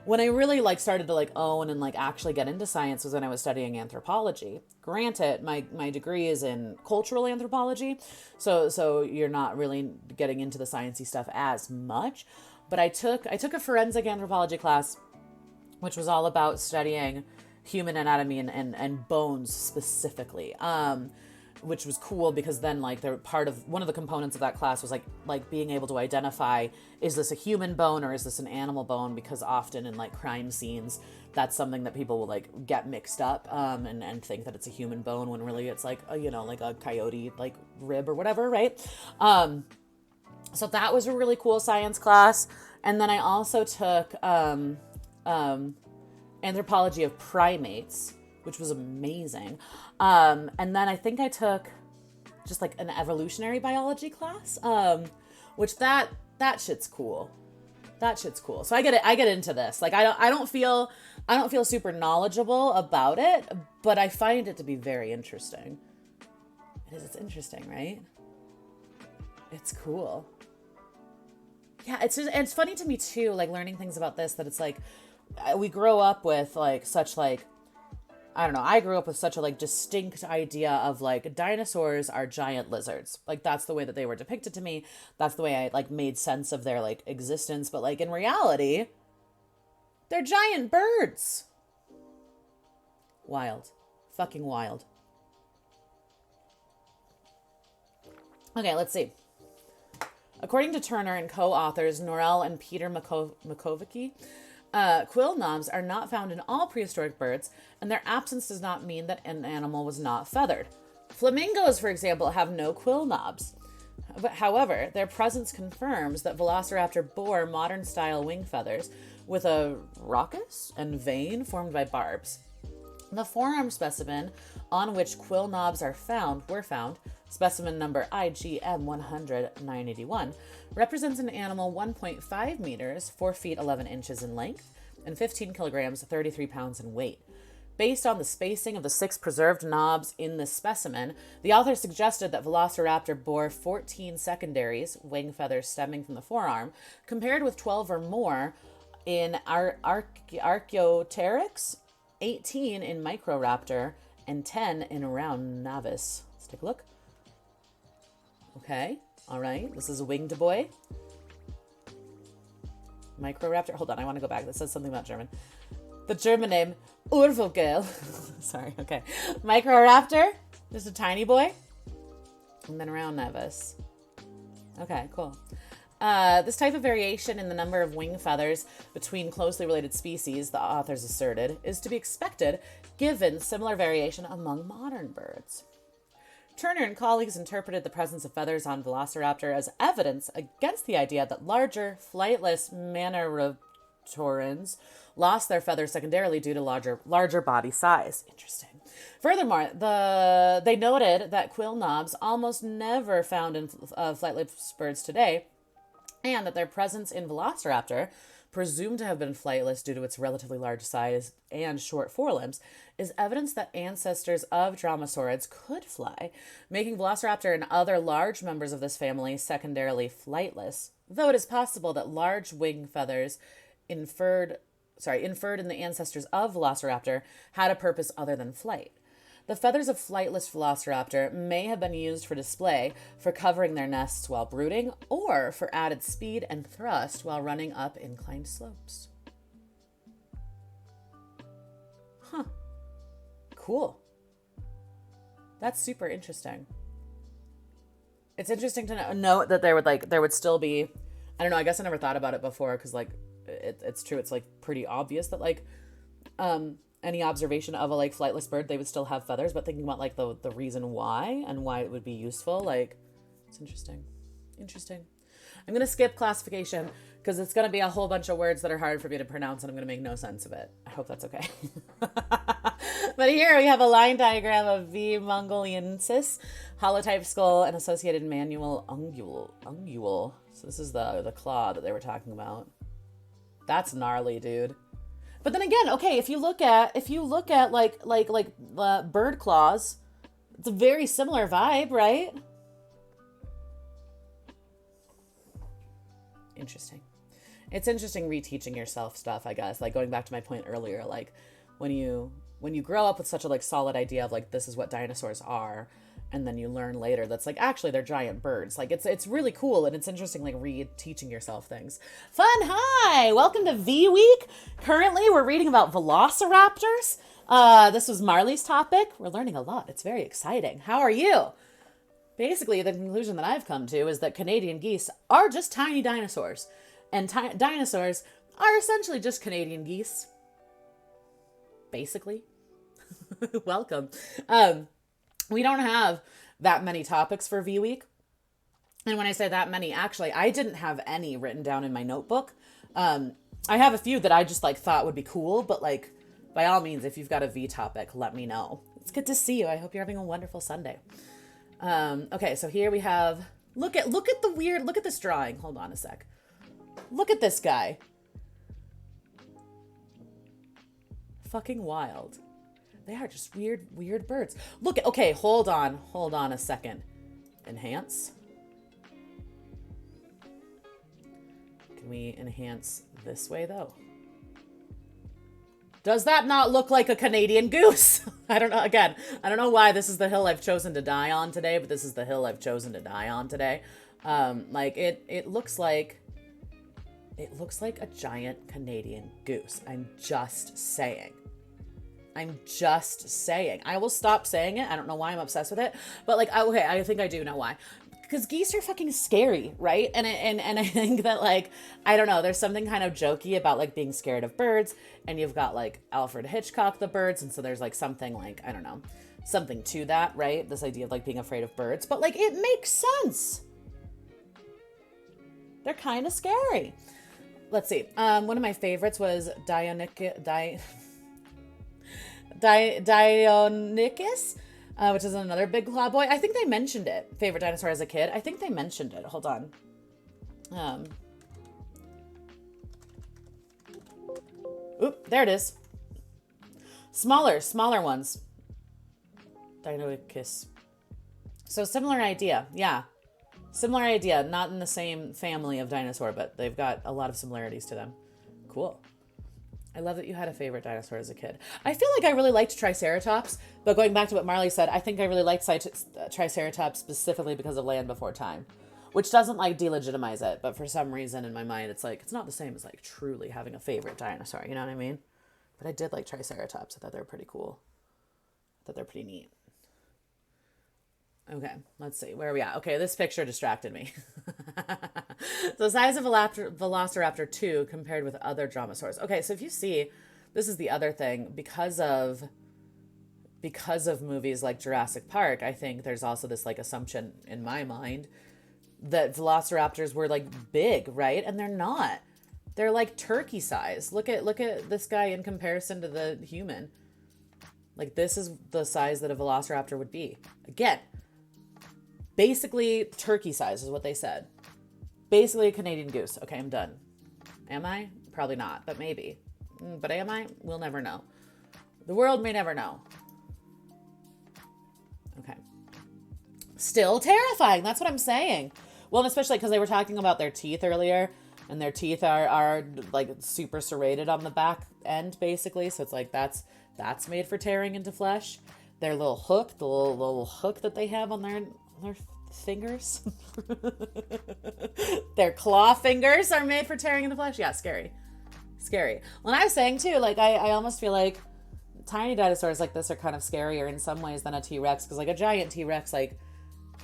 when I really started to own and actually get into science was when I was studying anthropology. Granted, my degree is in cultural anthropology, so you're not really getting into the sciencey stuff as much. But I took a forensic anthropology class, which was all about studying human anatomy and bones specifically. Which was cool because then they're one of the components of that class was being able to identify, is this a human bone or is this an animal bone? Because often in crime scenes, that's something that people will get mixed up and think that it's a human bone when really it's a coyote rib or whatever, right? So that was a really cool science class. And then I also took anthropology of primates, which was amazing. And then I think I took just an evolutionary biology class, which that shit's cool. That shit's cool. So I get into this. I don't feel super knowledgeable about it, but I find it to be very interesting. It's interesting, right? It's cool. Yeah, it's funny to me too, like learning things about this, that it's like we grow up with like such like, I don't know, I grew up with such a like distinct idea of like dinosaurs are giant lizards. Like that's the way that they were depicted to me. That's the way I like made sense of their like existence. But like in reality, they're giant birds. Wild. Fucking wild. Okay, let's see. According to Turner and co-authors Norell and Peter Makovicky, quill knobs are not found in all prehistoric birds, and their absence does not mean that an animal was not feathered. Flamingos, for example, have no quill knobs. But however, their presence confirms that Velociraptor bore modern-style wing feathers with a rachis and vein formed by barbs. The forearm specimen on which quill knobs were found, specimen number IGM 100-981, represents an animal 1.5 meters, 4 feet 11 inches in length, and 15 kilograms, 33 pounds in weight. Based on the spacing of the 6 preserved knobs in this specimen, the author suggested that Velociraptor bore 14 secondaries, wing feathers stemming from the forearm, compared with 12 or more in Archaeopteryx, 18 in Microraptor, and 10 in Navis. Let's take a look. Okay, all right. This is a winged boy. Microraptor. Hold on, I want to go back. This says something about German. The German name, Urvogel. Sorry, okay. Microraptor, just a tiny boy. And then Navis. Okay, cool. This type of variation in the number of wing feathers between closely related species, the authors asserted, is to be expected given similar variation among modern birds. Turner and colleagues interpreted the presence of feathers on Velociraptor as evidence against the idea that larger, flightless Maniraptorans lost their feathers secondarily due to larger body size. Interesting. Furthermore, they noted that quill knobs almost never found in flightless birds today, and that their presence in Velociraptor, presumed to have been flightless due to its relatively large size and short forelimbs, is evidence that ancestors of dromaeosaurids could fly, making Velociraptor and other large members of this family secondarily flightless, though it is possible that large wing feathers inferred in the ancestors of Velociraptor had a purpose other than flight. The feathers of flightless Velociraptor may have been used for display, for covering their nests while brooding, or for added speed and thrust while running up inclined slopes. Huh. Cool. That's super interesting. It's interesting to note that there would still be, I don't know, I guess I never thought about it before, because like it's true, it's like pretty obvious that like any observation of a like flightless bird, they would still have feathers, but thinking about like the reason why and why it would be useful, like it's interesting. I'm gonna skip classification because it's gonna be a whole bunch of words that are hard for me to pronounce and I'm gonna make no sense of it. I hope that's okay. But here we have a line diagram of V. mongoliensis, holotype skull, and associated manual ungule. So this is the claw that they were talking about. That's gnarly, dude. But then again, okay, if you look at like bird claws, it's a very similar vibe, right? Interesting. It's interesting reteaching yourself stuff, I guess. Like going back to my point earlier, like when you grow up with such a like solid idea of like this is what dinosaurs are, and then you learn later that's like actually they're giant birds. Like it's really cool, and it's interesting like re-teaching yourself things. Fun. Hi, welcome to V Week. Currently we're reading about velociraptors. This was Marley's topic. We're learning a lot. It's very exciting. How are you? Basically, the conclusion that I've come to is that Canadian geese are just tiny dinosaurs, and dinosaurs are essentially just Canadian geese. Basically. Welcome. We don't have that many topics for V Week. And when I say that many, actually, I didn't have any written down in my notebook. I have a few that I just like thought would be cool, but like by all means, if you've got a V topic, let me know. It's good to see you. I hope you're having a wonderful Sunday. Okay, so here we have, look at this drawing. Hold on a sec. Look at this guy. Fucking wild. They are just weird birds. Look, okay, hold on a second. Enhance. Can we enhance this way though? Does that not look like a Canadian goose? I don't know. Again, I don't know why this is the hill I've chosen to die on today, but this is the hill I've chosen to die on today. Like it looks like a giant Canadian goose. I'm just saying. I will stop saying it. I don't know why I'm obsessed with it, but like, okay, I think I do know why. Because geese are fucking scary, right? And I think that, like, I don't know, there's something kind of jokey about like being scared of birds, and you've got like Alfred Hitchcock, the birds, and so there's like something like, I don't know, something to that, right? This idea of like being afraid of birds, but like it makes sense. They're kind of scary. Let's see. One of my favorites was Deinonychus, which is another big claw boy. I think they mentioned it. Favorite dinosaur as a kid. I think they mentioned it. Hold on. Oop, there it is. Smaller ones. Deinonychus. So similar idea. Yeah. Similar idea. Not in the same family of dinosaur, but they've got a lot of similarities to them. Cool. I love that you had a favorite dinosaur as a kid. I feel like I really liked Triceratops, but going back to what Marley said, I think I really liked Triceratops specifically because of Land Before Time, which doesn't like delegitimize it, but for some reason in my mind, it's like, it's not the same as like truly having a favorite dinosaur, you know what I mean? But I did like Triceratops. I thought they were pretty cool. I thought they're pretty neat. Okay, let's see. Where are we at? Okay, this picture distracted me. The size of Velociraptor 2 compared with other dromaeosaurs. Okay, so if you see, this is the other thing. Because of movies like Jurassic Park, I think there's also this like assumption in my mind that velociraptors were like big, right? And they're not. They're like turkey size. Look at this guy in comparison to the human. Like this is the size that a velociraptor would be. Again, basically turkey size is what they said. Basically a Canadian goose. Okay, I'm done. Am I? Probably not, but maybe. But am I? We'll never know. The world may never know. Okay. Still terrifying. That's what I'm saying. Well, and especially because they were talking about their teeth earlier, and their teeth are like super serrated on the back end, basically. So it's like that's made for tearing into flesh. Their little hook, the little hook that they have on their fingers. Their claw fingers are made for tearing into flesh. Yeah, scary. Well, and I was saying too, like I almost feel like tiny dinosaurs like this are kind of scarier in some ways than a T-Rex, because like a giant T-Rex, like,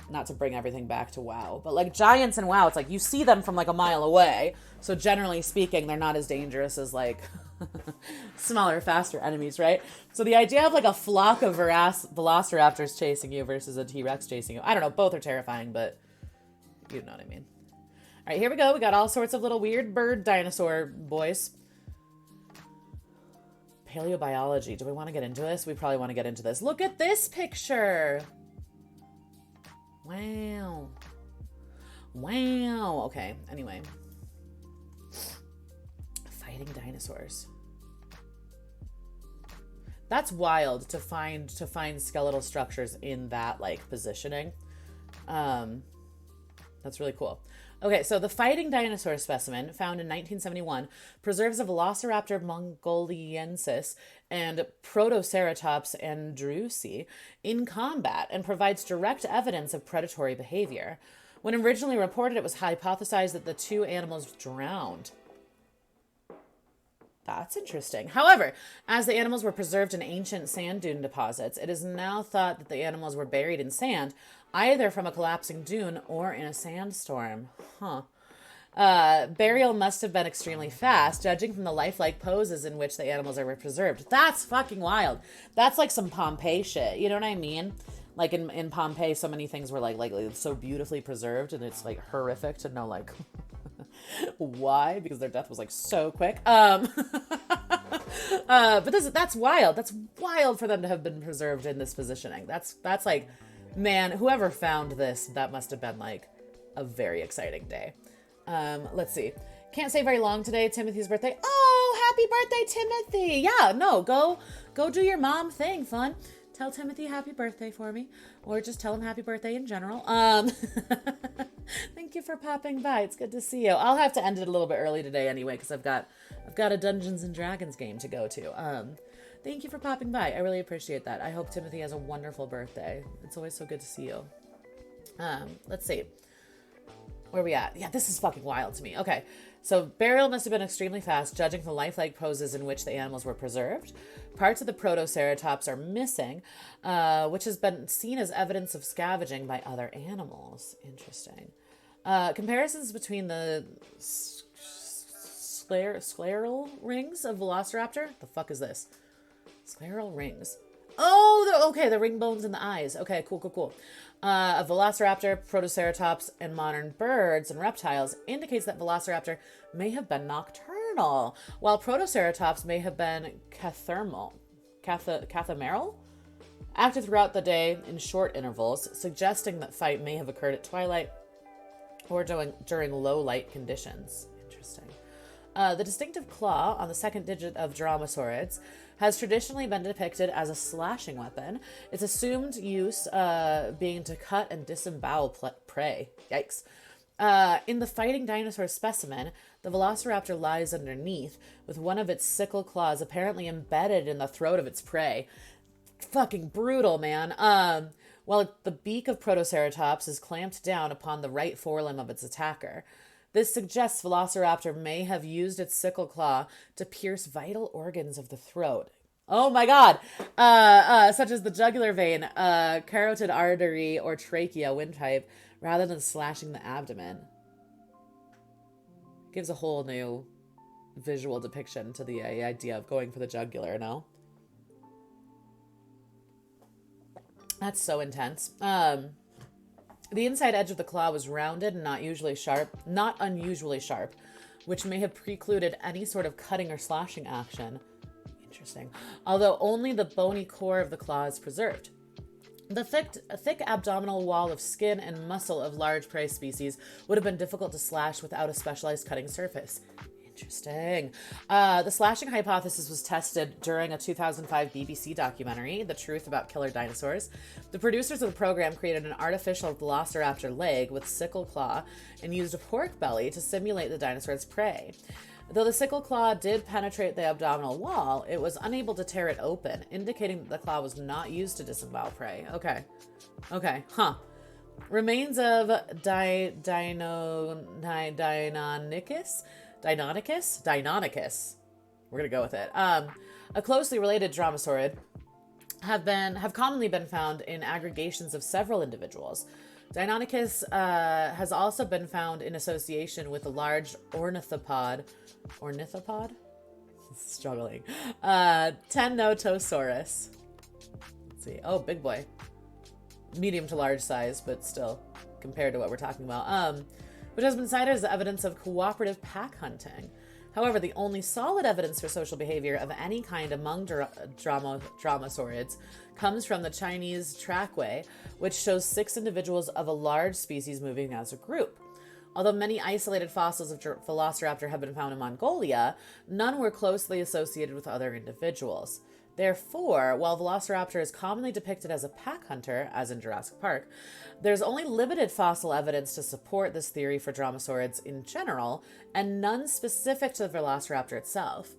not to bring everything back to WoW, but like giants in WoW, it's like you see them from like a mile away. So generally speaking, they're not as dangerous as like smaller, faster enemies, right? So the idea of like a flock of velociraptors chasing you versus a T-Rex chasing you, I don't know, both are terrifying, but you know what I mean. All right, here we go. We got all sorts of little weird bird dinosaur boys. Paleobiology. Do we want to get into this? We probably want to get into this. Look at this picture. Wow. Okay, anyway. Fighting dinosaurs. That's wild to find skeletal structures in that like positioning. That's really cool. Okay, so the fighting dinosaur specimen found in 1971 preserves a Velociraptor mongoliensis and Protoceratops andrewsi in combat and provides direct evidence of predatory behavior. When originally reported, it was hypothesized that the two animals drowned. That's interesting. However, as the animals were preserved in ancient sand dune deposits, it is now thought that the animals were buried in sand, either from a collapsing dune or in a sandstorm. Burial must have been extremely fast, judging from the lifelike poses in which the animals are preserved. That's fucking wild. That's like some Pompeii shit. You know what I mean? Like in Pompeii, so many things were like so beautifully preserved, and it's like horrific to know like why, because their death was like so quick. But that's wild. That's wild for them to have been preserved in this positioning. That's like, man, whoever found this, that must have been like a very exciting day. Let's see. Can't say very long today. Timothy's birthday. Oh, happy birthday, Timothy. Yeah, no, go do your mom thing. Fun. Tell Timothy happy birthday for me, or just tell him happy birthday in general. Thank you for popping by. It's good to see you. I'll have to end it a little bit early today anyway because I've got a Dungeons and Dragons game to go to. Thank you for popping by. I really appreciate that. I hope Timothy has a wonderful birthday. It's always so good to see you. Let's see. Where are we at? Yeah, this is fucking wild to me. Okay. So burial must have been extremely fast, judging from the lifelike poses in which the animals were preserved. Parts of the protoceratops are missing, which has been seen as evidence of scavenging by other animals. Interesting. Comparisons between the scleral rings of Velociraptor. The fuck is this? Scleral rings. Oh, okay, the ring bones in the eyes. Okay, cool. A Velociraptor, Protoceratops, and modern birds and reptiles indicates that Velociraptor may have been nocturnal, while Protoceratops may have been cathermal, active throughout the day in short intervals, suggesting that fight may have occurred at twilight or during low light conditions. Interesting. The distinctive claw on the second digit of dromaeosaurids has traditionally been depicted as a slashing weapon. Its assumed use being to cut and disembowel prey. Yikes. In the fighting dinosaur specimen, the Velociraptor lies underneath, with one of its sickle claws apparently embedded in the throat of its prey. Fucking brutal, man. While the beak of Protoceratops is clamped down upon the right forelimb of its attacker. This suggests Velociraptor may have used its sickle claw to pierce vital organs of the throat. Oh my god! Such as the jugular vein, carotid artery, or trachea windpipe, rather than slashing the abdomen. Gives a whole new visual depiction to the idea of going for the jugular, no? That's so intense. The inside edge of the claw was rounded and not unusually sharp, which may have precluded any sort of cutting or slashing action. Interesting. Although only the bony core of the claw is preserved. The thick abdominal wall of skin and muscle of large prey species would have been difficult to slash without a specialized cutting surface. Interesting. The slashing hypothesis was tested during a 2005 BBC documentary, The Truth About Killer Dinosaurs. The producers of the program created an artificial velociraptor leg with sickle claw and used a pork belly to simulate the dinosaur's prey. Though the sickle claw did penetrate the abdominal wall, it was unable to tear it open, indicating that the claw was not used to disembowel prey. Okay, huh. Remains of Deinonychus. We're gonna go with it. A closely related dromaeosaurid have commonly been found in aggregations of several individuals. Deinonychus has also been found in association with a large ornithopod. Struggling. Tennotosaurus. Let's see. Oh, big boy. Medium to large size, but still compared to what we're talking about. Which has been cited as evidence of cooperative pack hunting. However, the only solid evidence for social behavior of any kind among dromaeosaurids comes from the Chinese trackway, which shows 6 individuals of a large species moving as a group. Although many isolated fossils of Velociraptor have been found in Mongolia, none were closely associated with other individuals. Therefore, while Velociraptor is commonly depicted as a pack hunter, as in Jurassic Park, there's only limited fossil evidence to support this theory for dromaeosaurids in general, and none specific to the Velociraptor itself.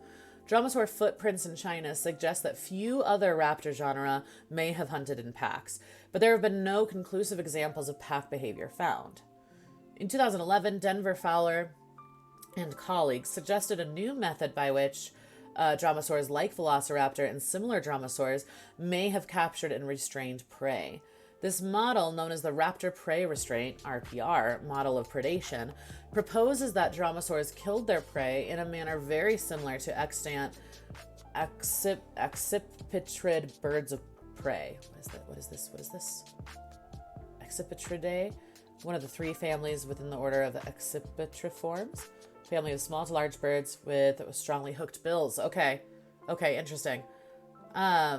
Dromaeosaur footprints in China suggest that few other raptor genera may have hunted in packs, but there have been no conclusive examples of pack behavior found. In 2011, Denver Fowler and colleagues suggested a new method by which dromaeosaurs like Velociraptor and similar dromaeosaurs may have captured and restrained prey. This model, known as the Raptor Prey Restraint, RPR, model of predation, proposes that dromaeosaurs killed their prey in a manner very similar to extant accipitrid birds of prey. What is this? Accipitridae, one of the 3 families within the order of the accipitriforms. Family of small to large birds with strongly hooked bills. Okay, interesting. By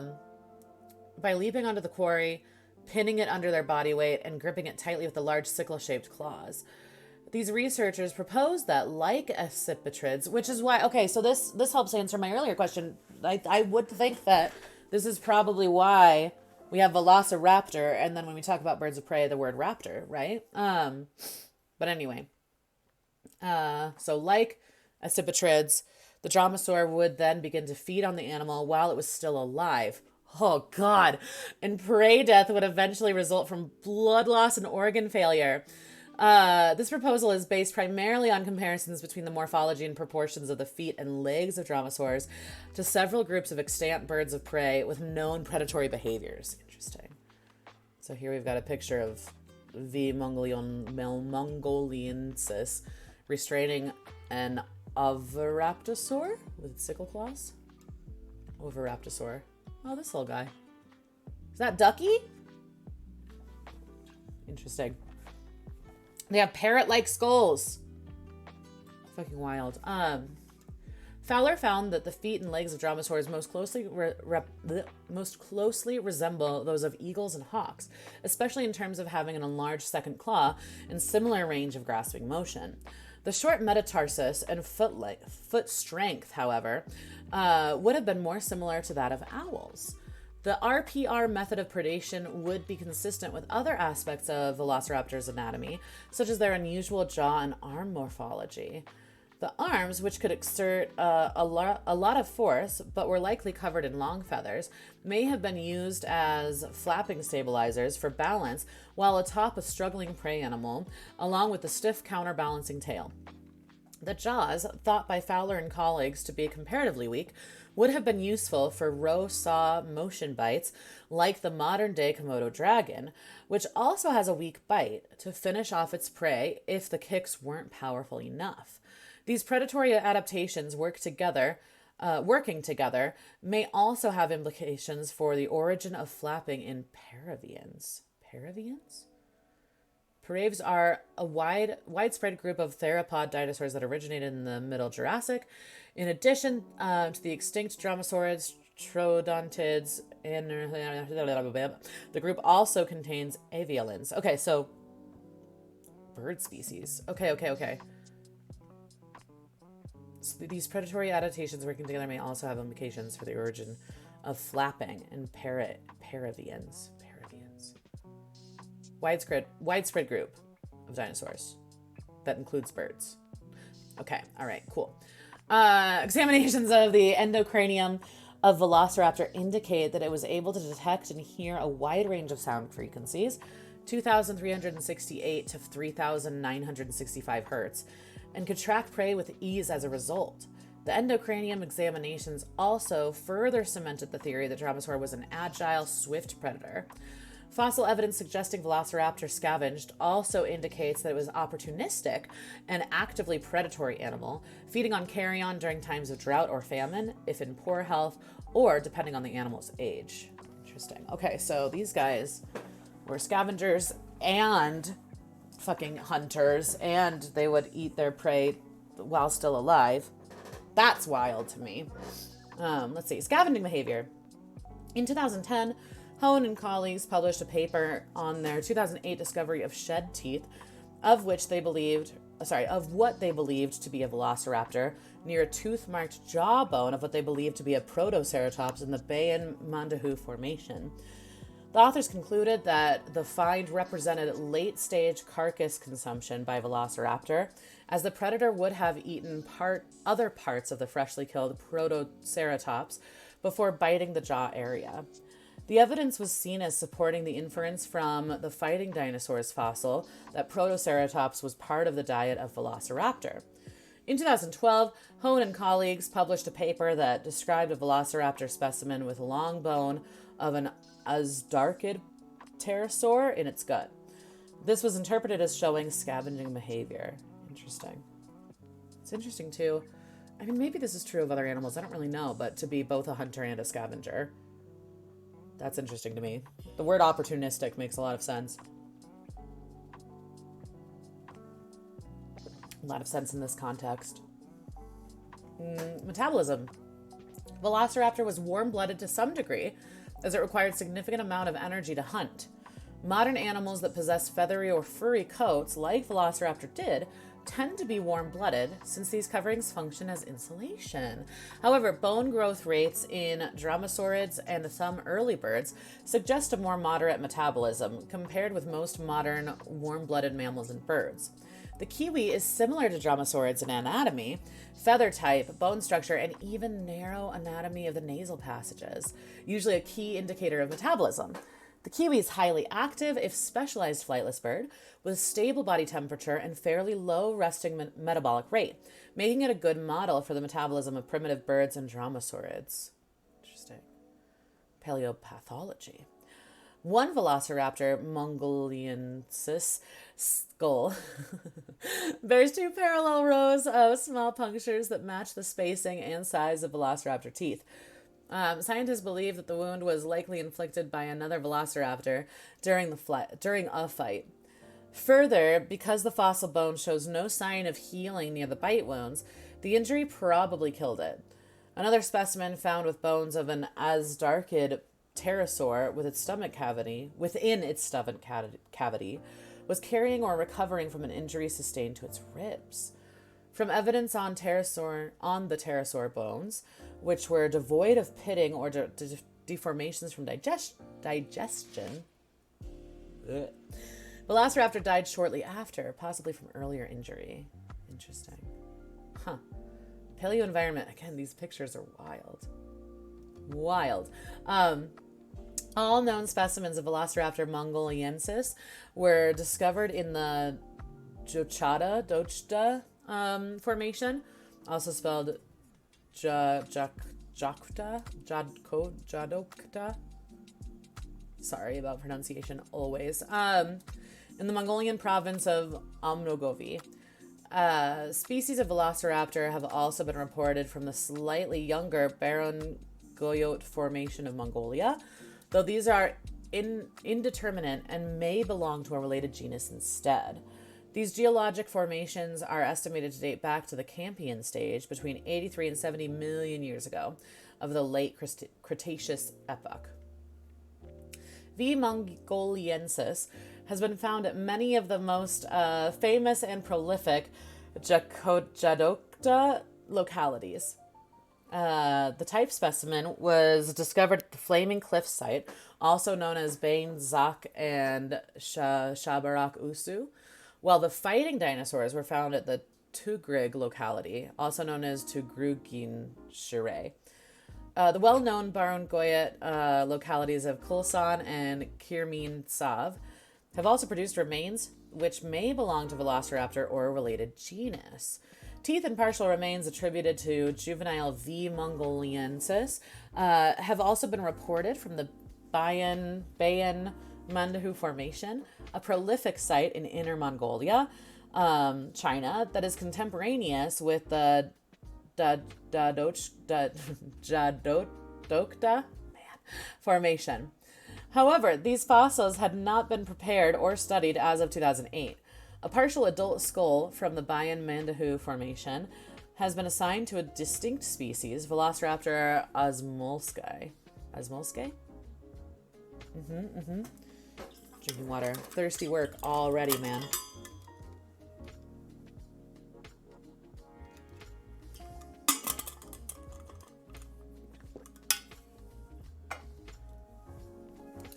leaping onto the quarry, pinning it under their body weight, and gripping it tightly with the large sickle-shaped claws. These researchers propose that, like accipitrids, which is why... Okay, so this helps answer my earlier question. I would think that this is probably why we have Velociraptor, and then when we talk about birds of prey, the word raptor, right? But anyway, so like accipitrids, the dromaeosaur would then begin to feed on the animal while it was still alive. Oh, God. And prey death would eventually result from blood loss and organ failure. This proposal is based primarily on comparisons between the morphology and proportions of the feet and legs of dromaeosaurs to several groups of extant birds of prey with known predatory behaviors. Interesting. So here we've got a picture of V. mongoliensis restraining an oviraptorosaur with sickle claws. Oviraptorosaur. Oh, this little guy. Is that Ducky? Interesting. They have parrot-like skulls. Fucking wild. Fowler found that the feet and legs of dromaeosaurs most closely resemble those of eagles and hawks, especially in terms of having an enlarged second claw and similar range of grasping motion. The short metatarsus and foot strength, however, would have been more similar to that of owls. The RPR method of predation would be consistent with other aspects of velociraptors' anatomy, such as their unusual jaw and arm morphology. The arms, which could exert a lot of force, but were likely covered in long feathers, may have been used as flapping stabilizers for balance while atop a struggling prey animal, along with the stiff counterbalancing tail. The jaws, thought by Fowler and colleagues to be comparatively weak, would have been useful for row-saw motion bites like the modern-day Komodo dragon, which also has a weak bite to finish off its prey if the kicks weren't powerful enough. These predatory adaptations working together may also have implications for the origin of flapping in paravians. Paravians? Paraves are a widespread group of theropod dinosaurs that originated in the Middle Jurassic. In addition to the extinct dromaeosaurids, troodontids, and the group also contains avialins. Okay, so bird species. Okay. So these predatory adaptations working together may also have implications for the origin of flapping and paravians. Widespread group of dinosaurs that includes birds. Okay, all right, cool. Examinations of the endocranium of Velociraptor indicate that it was able to detect and hear a wide range of sound frequencies, 2,368 to 3,965 hertz, and could track prey with ease as a result. The endocranium examinations also further cemented the theory that Dromaeosaur was an agile, swift predator. Fossil evidence suggesting Velociraptor scavenged also indicates that it was opportunistic and actively predatory animal, feeding on carrion during times of drought or famine, if in poor health, or depending on the animal's age. Interesting. Okay, so these guys were scavengers and fucking hunters, and they would eat their prey while still alive. That's wild to me. Let's see. Scavenging behavior. In 2010, Hone and colleagues published a paper on their 2008 discovery of shed teeth, of what they believed to be a velociraptor, near a tooth-marked jawbone of what they believed to be a protoceratops in the Bayan-Mandahu Formation. The authors concluded that the find represented late-stage carcass consumption by Velociraptor, as the predator would have eaten other parts of the freshly killed protoceratops before biting the jaw area. The evidence was seen as supporting the inference from the fighting dinosaurs fossil that Protoceratops was part of the diet of Velociraptor. In 2012, Hone and colleagues published a paper that described a Velociraptor specimen with a long bone of an Azhdarchid pterosaur in its gut. This was interpreted as showing scavenging behavior. Interesting. It's interesting, too. I mean, maybe this is true of other animals. I don't really know, but to be both a hunter and a scavenger. That's interesting to me. The word opportunistic makes a lot of sense. A lot of sense in this context. Metabolism. Velociraptor was warm-blooded to some degree, as it required significant amount of energy to hunt. Modern animals that possess feathery or furry coats, like Velociraptor did, tend to be warm-blooded since these coverings function as insulation. However, bone growth rates in dromaeosaurids and some early birds suggest a more moderate metabolism compared with most modern warm-blooded mammals and birds. The kiwi is similar to dromaeosaurids in anatomy, feather type, bone structure, and even narrow anatomy of the nasal passages, usually a key indicator of metabolism. The kiwi is highly active, if specialized flightless bird, with stable body temperature and fairly low resting metabolic rate, making it a good model for the metabolism of primitive birds and dromaeosaurids. Interesting. Paleopathology. One velociraptor, mongoliensis, skull bears two parallel rows of small punctures that match the spacing and size of velociraptor teeth. Scientists believe that the wound was likely inflicted by another velociraptor during a fight. Further, because the fossil bone shows no sign of healing near the bite wounds, the injury probably killed it. Another specimen found with bones of an Azhdarchid pterosaur within its stomach cavity, was carrying or recovering from an injury sustained to its ribs. From evidence on the pterosaur bones, which were devoid of pitting or deformations from digestion, Velociraptor died shortly after, possibly from earlier injury. Interesting. Huh. Paleo environment. Again, these pictures are wild. Wild. All known specimens of Velociraptor mongoliensis were discovered in the Dochta formation, also spelled Jadokta. Sorry about pronunciation, always. In the Mongolian province of Omnogovi. Species of Velociraptor have also been reported from the slightly younger Baron Goyot formation of Mongolia, though these are indeterminate and may belong to a related genus instead. These geologic formations are estimated to date back to the Cambrian stage between 83 and 70 million years ago of the late Cretaceous epoch. V. mongoliensis has been found at many of the most famous and prolific Jadokta localities. The type specimen was discovered at the Flaming Cliff site, also known as Bain Zak and Shabarak Usu, while the fighting dinosaurs were found at the Tugrig locality, also known as Tugrugin Shire. The well-known Barungoyet localities of Kulsan and Kirmin Sav have also produced remains which may belong to Velociraptor or a related genus. Teeth and partial remains attributed to juvenile V. mongoliensis have also been reported from the Bayan Mandahu Formation, a prolific site in Inner Mongolia, China, that is contemporaneous with the Jadokta Formation. However, these fossils had not been prepared or studied as of 2008. A partial adult skull from the Bayan Mandahu Formation has been assigned to a distinct species, Velociraptor osmolsky. Osmolsky? Drinking water. Thirsty work already, man.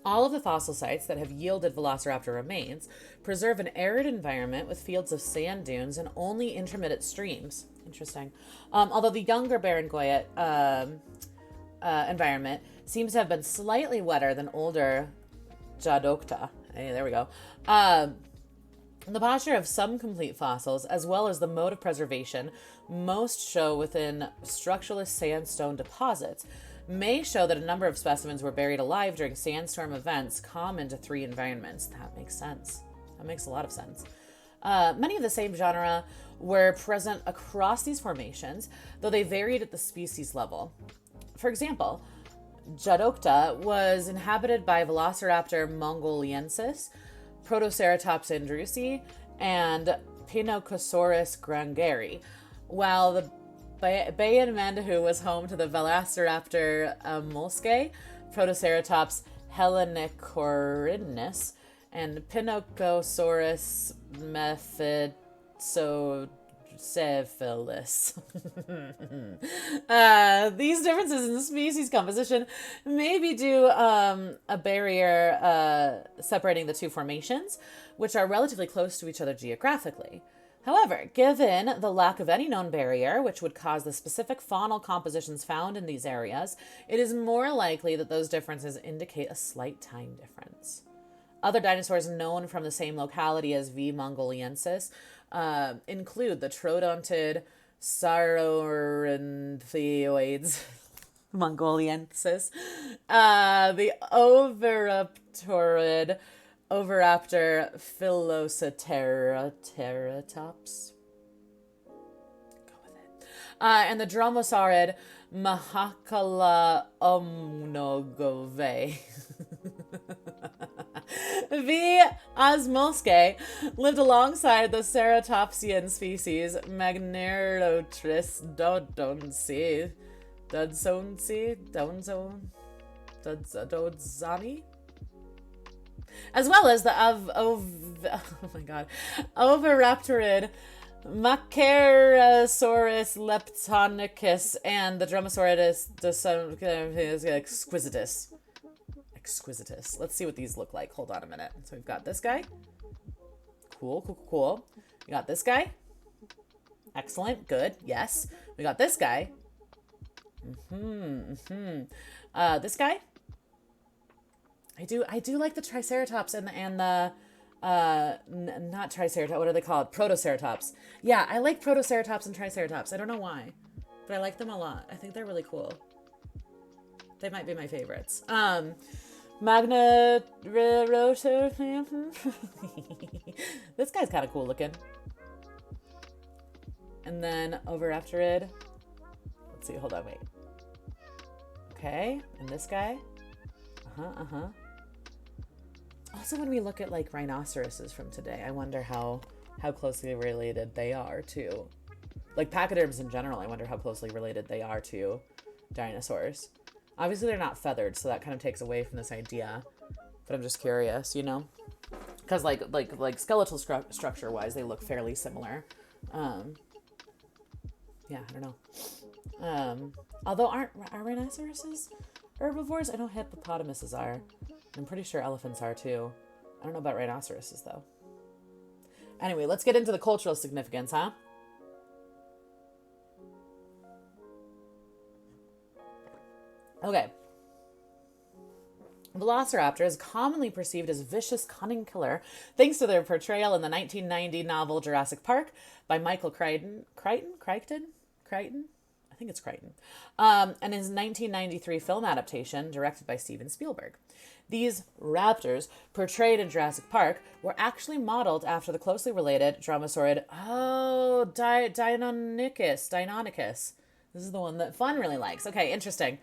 All of the fossil sites that have yielded Velociraptor remains preserve an arid environment with fields of sand dunes and only intermittent streams. Interesting. Although the younger Barungoyet environment seems to have been slightly wetter than older Jadokta. Hey, there we go. The posture of some complete fossils, as well as the mode of preservation, most show within structureless sandstone deposits, may show that a number of specimens were buried alive during sandstorm events common to three environments. That makes sense. That makes a lot of sense. Many of the same genre were present across these formations, though they varied at the species level. For example, Jadokta was inhabited by Velociraptor mongoliensis, Protoceratops andrewsi, and Pinocosaurus grangeri, while the Bayan Mandahu was home to the Velociraptor molsky, Protoceratops helenicorinus, and Pinocosaurus mephistocephalus. These differences in the species composition may be due a barrier separating the two formations, which are relatively close to each other geographically. However, given the lack of any known barrier, which would cause the specific faunal compositions found in these areas, it is more likely that those differences indicate a slight time difference. Other dinosaurs known from the same locality as V. mongoliensis include the troodontid sauroenthyoids mongoliensis, the oviraptor philoceteratops, go with it, and the dromosaurid Mahakala omnogove. V. osmolske lived alongside the ceratopsian species Magnerodotris Dodzani, as well as the oviraptorid Macerasaurus leptonicus and the Dromaeosaurus exquisitus. Let's see what these look like. Hold on a minute. So we've got this guy. Cool. We got this guy. Excellent. Good. Yes. We got this guy. This guy. I do like the Triceratops and the not Triceratops. What are they called? Protoceratops. Yeah, I like Protoceratops and Triceratops. I don't know why, but I like them a lot. I think they're really cool. They might be my favorites. Magna Roto. This guy's kind of cool looking. And then Oviraptorid. Let's see. Hold on. Wait. Okay. And this guy. Also, when we look at like rhinoceroses from today, I wonder how closely related they are to, like pachyderms in general. I wonder how closely related they are to dinosaurs. Obviously, they're not feathered, so that kind of takes away from this idea. But I'm just curious, you know, because like skeletal structure-wise, they look fairly similar. Yeah, I don't know. Although are rhinoceroses herbivores? I know hippopotamuses are. I'm pretty sure elephants are too. I don't know about rhinoceroses though. Anyway, let's get into the cultural significance, huh? Okay. Velociraptor is commonly perceived as vicious, cunning killer thanks to their portrayal in the 1990 novel Jurassic Park by Michael Crichton? I think it's Crichton. And his 1993 film adaptation directed by Steven Spielberg. These raptors, portrayed in Jurassic Park, were actually modeled after the closely related Dromaeosaurid, Deinonychus. This is the one that Fun really likes. Okay, interesting.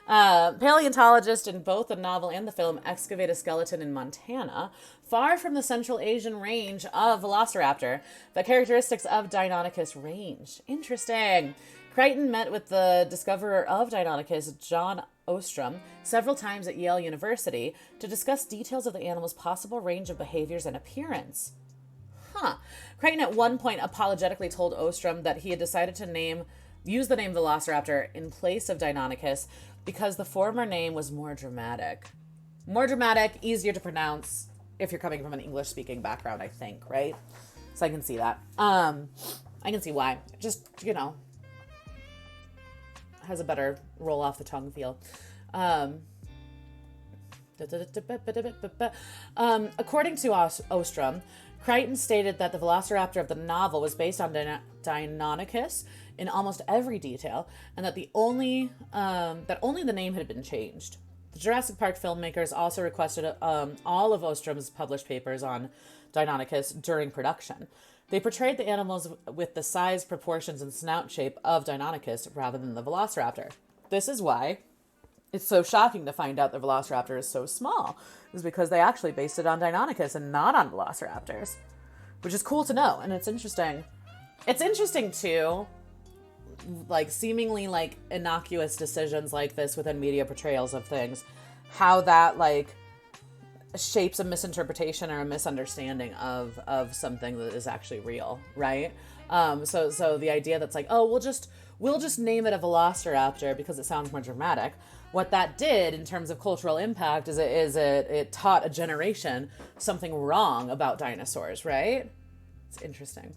Paleontologists in both the novel and the film excavate a skeleton in Montana, far from the Central Asian range of Velociraptor, but characteristics of Deinonychus range. Interesting. Crichton met with the discoverer of Deinonychus, John Ostrom, several times at Yale University to discuss details of the animal's possible range of behaviors and appearance. Crichton at one point apologetically told Ostrom that he had decided to use the name Velociraptor in place of Deinonychus because the former name was more dramatic. More dramatic, easier to pronounce if you're coming from an English-speaking background, I think, right? So I can see that. I can see why. Just, you know, has a better roll off the tongue feel. According to Ostrom, Crichton stated that the Velociraptor of the novel was based on Deinonychus in almost every detail, and that only the name had been changed. The Jurassic Park filmmakers also requested all of Ostrom's published papers on Deinonychus during production. They portrayed the animals with the size, proportions, and snout shape of Deinonychus rather than the Velociraptor. This is why it's so shocking to find out the Velociraptor is so small, is because they actually based it on Deinonychus and not on Velociraptors, which is cool to know. And it's interesting. It's interesting too, like seemingly like innocuous decisions like this within media portrayals of things, how that like shapes a misinterpretation or a misunderstanding of something that is actually real, right? So the idea that's like, oh, we'll just name it a Velociraptor because it sounds more dramatic. What that did in terms of cultural impact is it taught a generation something wrong about dinosaurs, right? It's interesting.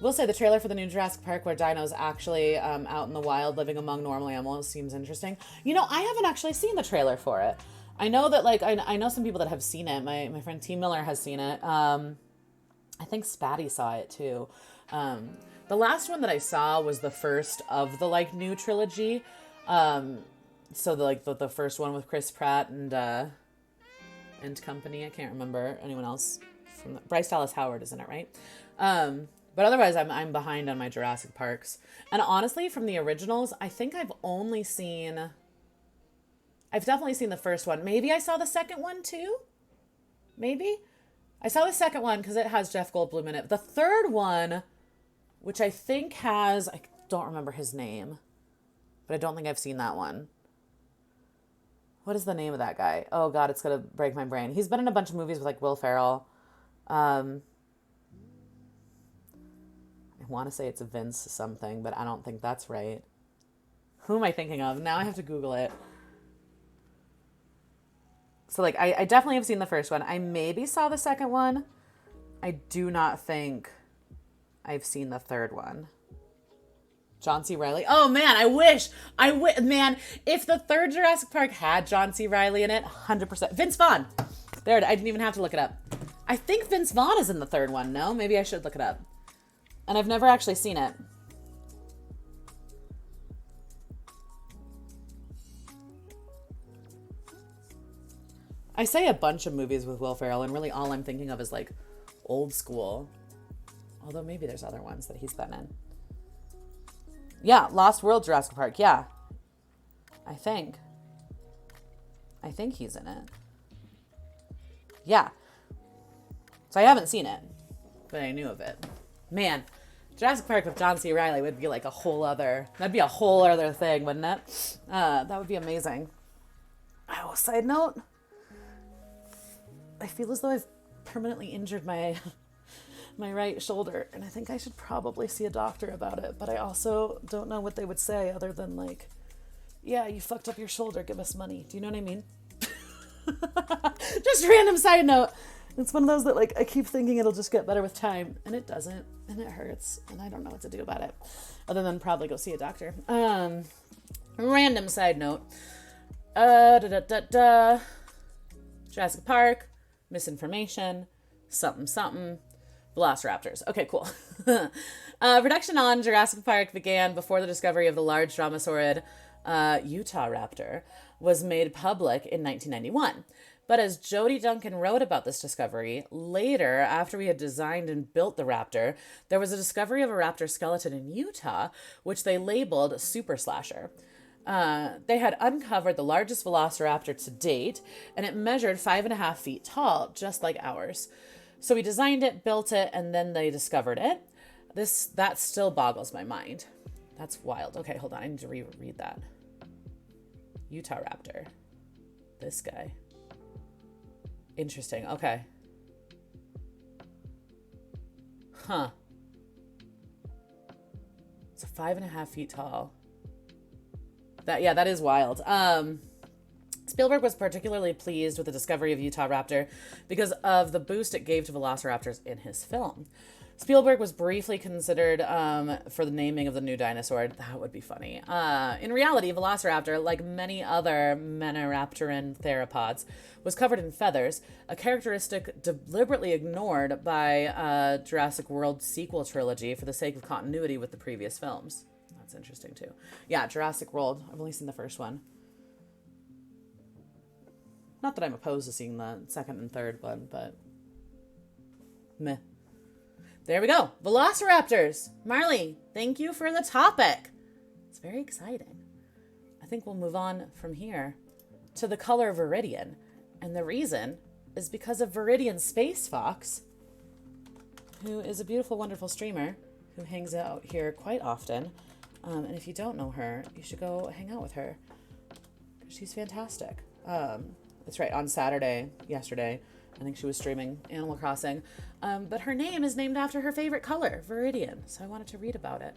We'll say the trailer for the new Jurassic Park where dinos actually out in the wild living among normal animals seems interesting. You know, I haven't actually seen the trailer for it. I know that, like, I know some people that have seen it. My friend T. Miller has seen it. I think Spatty saw it too. The last one that I saw was the first of the, like, new trilogy. So the first one with Chris Pratt and company. I can't remember anyone else from Bryce Dallas Howard is in it, right? But otherwise, I'm behind on my Jurassic Parks. And honestly, from the originals, I think I've definitely seen the first one. Maybe I saw the second one too. Maybe I saw the second one because it has Jeff Goldblum in it. The third one, which I don't remember his name, but I don't think I've seen that one. What is the name of that guy? Oh God, it's gonna break my brain. He's been in a bunch of movies with, like, Will Ferrell. I want to say it's Vince something, but I don't think that's right. Who am I thinking of? Now I have to Google it. So, like, I definitely have seen the first one. I maybe saw the second one. I do not think I've seen the third one. John C. Reilly. Oh, man, I wish. Man, if the third Jurassic Park had John C. Reilly in it, 100%. Vince Vaughn. There, I didn't even have to look it up. I think Vince Vaughn is in the third one. No? Maybe I should look it up. And I've never actually seen it. I say a bunch of movies with Will Ferrell, and really all I'm thinking of is, like, old school. Although maybe there's other ones that he's been in. Yeah, Lost World Jurassic Park, yeah. I think he's in it. Yeah. So I haven't seen it, but I knew of it. Man, Jurassic Park with John C. Reilly would be like that'd be a whole other thing, wouldn't it? That would be amazing. Oh, side note, I feel as though I've permanently injured my right shoulder, and I think I should probably see a doctor about it, but I also don't know what they would say other than, like, yeah, you fucked up your shoulder, give us money. Do you know what I mean? Just random side note. It's one of those that, like, I keep thinking it'll just get better with time, and it doesn't, and it hurts, and I don't know what to do about it, other than probably go see a doctor. Random side note. Jurassic Park, misinformation, something, Velociraptors. Okay, cool. Production on Jurassic Park began before the discovery of the large dromasaurid Utah raptor was made public in 1991. But as Jody Duncan wrote about this discovery, later, after we had designed and built the raptor, there was a discovery of a raptor skeleton in Utah, which they labeled Super Slasher. They had uncovered the largest velociraptor to date, and it measured 5.5 feet tall, just like ours. So we designed it, built it, and then they discovered it. That still boggles my mind. That's wild. Okay, hold on. I need to reread that. Utah raptor. This guy. Interesting. Okay. Huh. So 5.5 feet tall. That is wild. Spielberg was particularly pleased with the discovery of Utah raptor because of the boost it gave to velociraptors in his film. Spielberg was briefly considered for the naming of the new dinosaur. That would be funny. In reality, Velociraptor, like many other Menaraptoran theropods, was covered in feathers, a characteristic deliberately ignored by Jurassic World sequel trilogy for the sake of continuity with the previous films. That's interesting, too. Yeah, Jurassic World. I've only seen the first one. Not that I'm opposed to seeing the second and third one, but meh. There we go. Velociraptors. Marley, thank you for the topic. It's very exciting. I think we'll move on from here to the color Viridian. And the reason is because of Viridian Space Fox, who is a beautiful, wonderful streamer who hangs out here quite often. And if you don't know her, you should go hang out with her. She's fantastic. That's right. On Saturday, yesterday, I think she was streaming Animal Crossing. But her name is named after her favorite color, Viridian. So I wanted to read about it.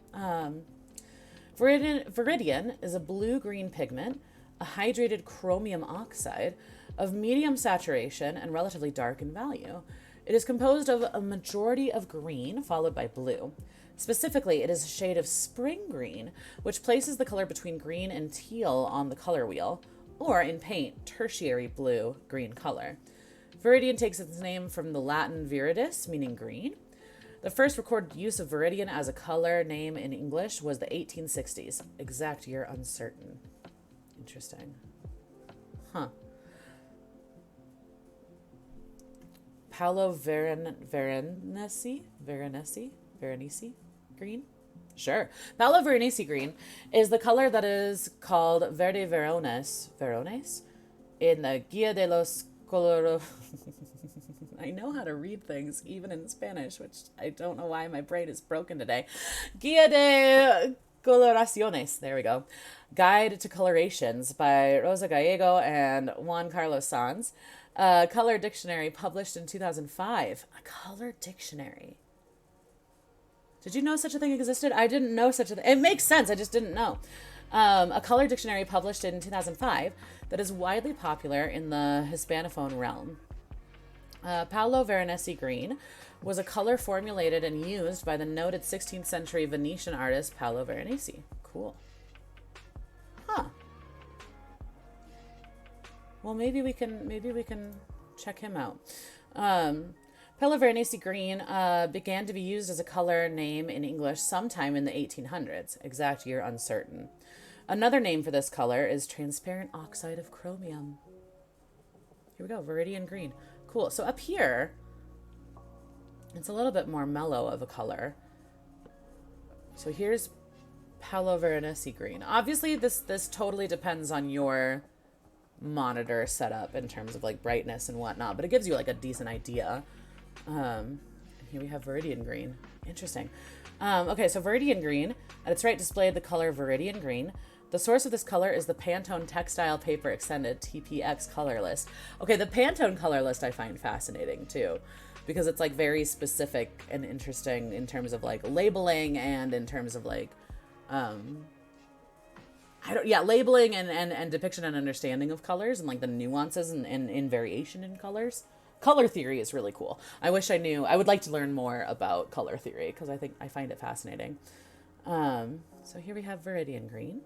Viridian is a blue-green pigment, a hydrated chromium oxide of medium saturation and relatively dark in value. It is composed of a majority of green, followed by blue. Specifically, it is a shade of spring green, which places the color between green and teal on the color wheel, or in paint, tertiary blue-green color. Viridian takes its name from the Latin viridis, meaning green. The first recorded use of viridian as a color name in English was the 1860s. Exact year uncertain. Interesting. Huh. Paolo Veronese green? Sure. Paolo Veronese green is the color that is called Verde Verones in the Guia de los Coloros. I know how to read things, even in Spanish, which I don't know why my brain is broken today. Guia de Coloraciones. There we go. Guide to Colorations by Rosa Gallego and Juan Carlos Sanz. A color dictionary published in 2005. A color dictionary. Did you know such a thing existed? I didn't know such a thing. It makes sense. I just didn't know. A color dictionary published in 2005 that is widely popular in the Hispanophone realm. Paolo Veronese green was a color formulated and used by the noted 16th century Venetian artist Paolo Veronese. Cool. Huh. Well, maybe we can check him out. Paolo Veronese green began to be used as a color name in English sometime in the 1800s. Exact year uncertain. Another name for this color is transparent oxide of chromium. Here we go, viridian green. Cool. So up here, it's a little bit more mellow of a color. So here's Paolo Veronese green. Obviously, this totally depends on your monitor setup in terms of like brightness and whatnot, but it gives you like a decent idea. Here we have viridian green. Interesting. Okay, so viridian green, at its right displayed the color viridian green. The source of this color is the Pantone Textile Paper Extended TPX color list. Okay, the Pantone color list I find fascinating too, because it's like very specific and interesting in terms of like labeling and in terms of like, labeling and depiction and understanding of colors and like the nuances and variation in colors. Color theory is really cool. I wish I knew. I would like to learn more about color theory because I find it fascinating. So here we have viridian green.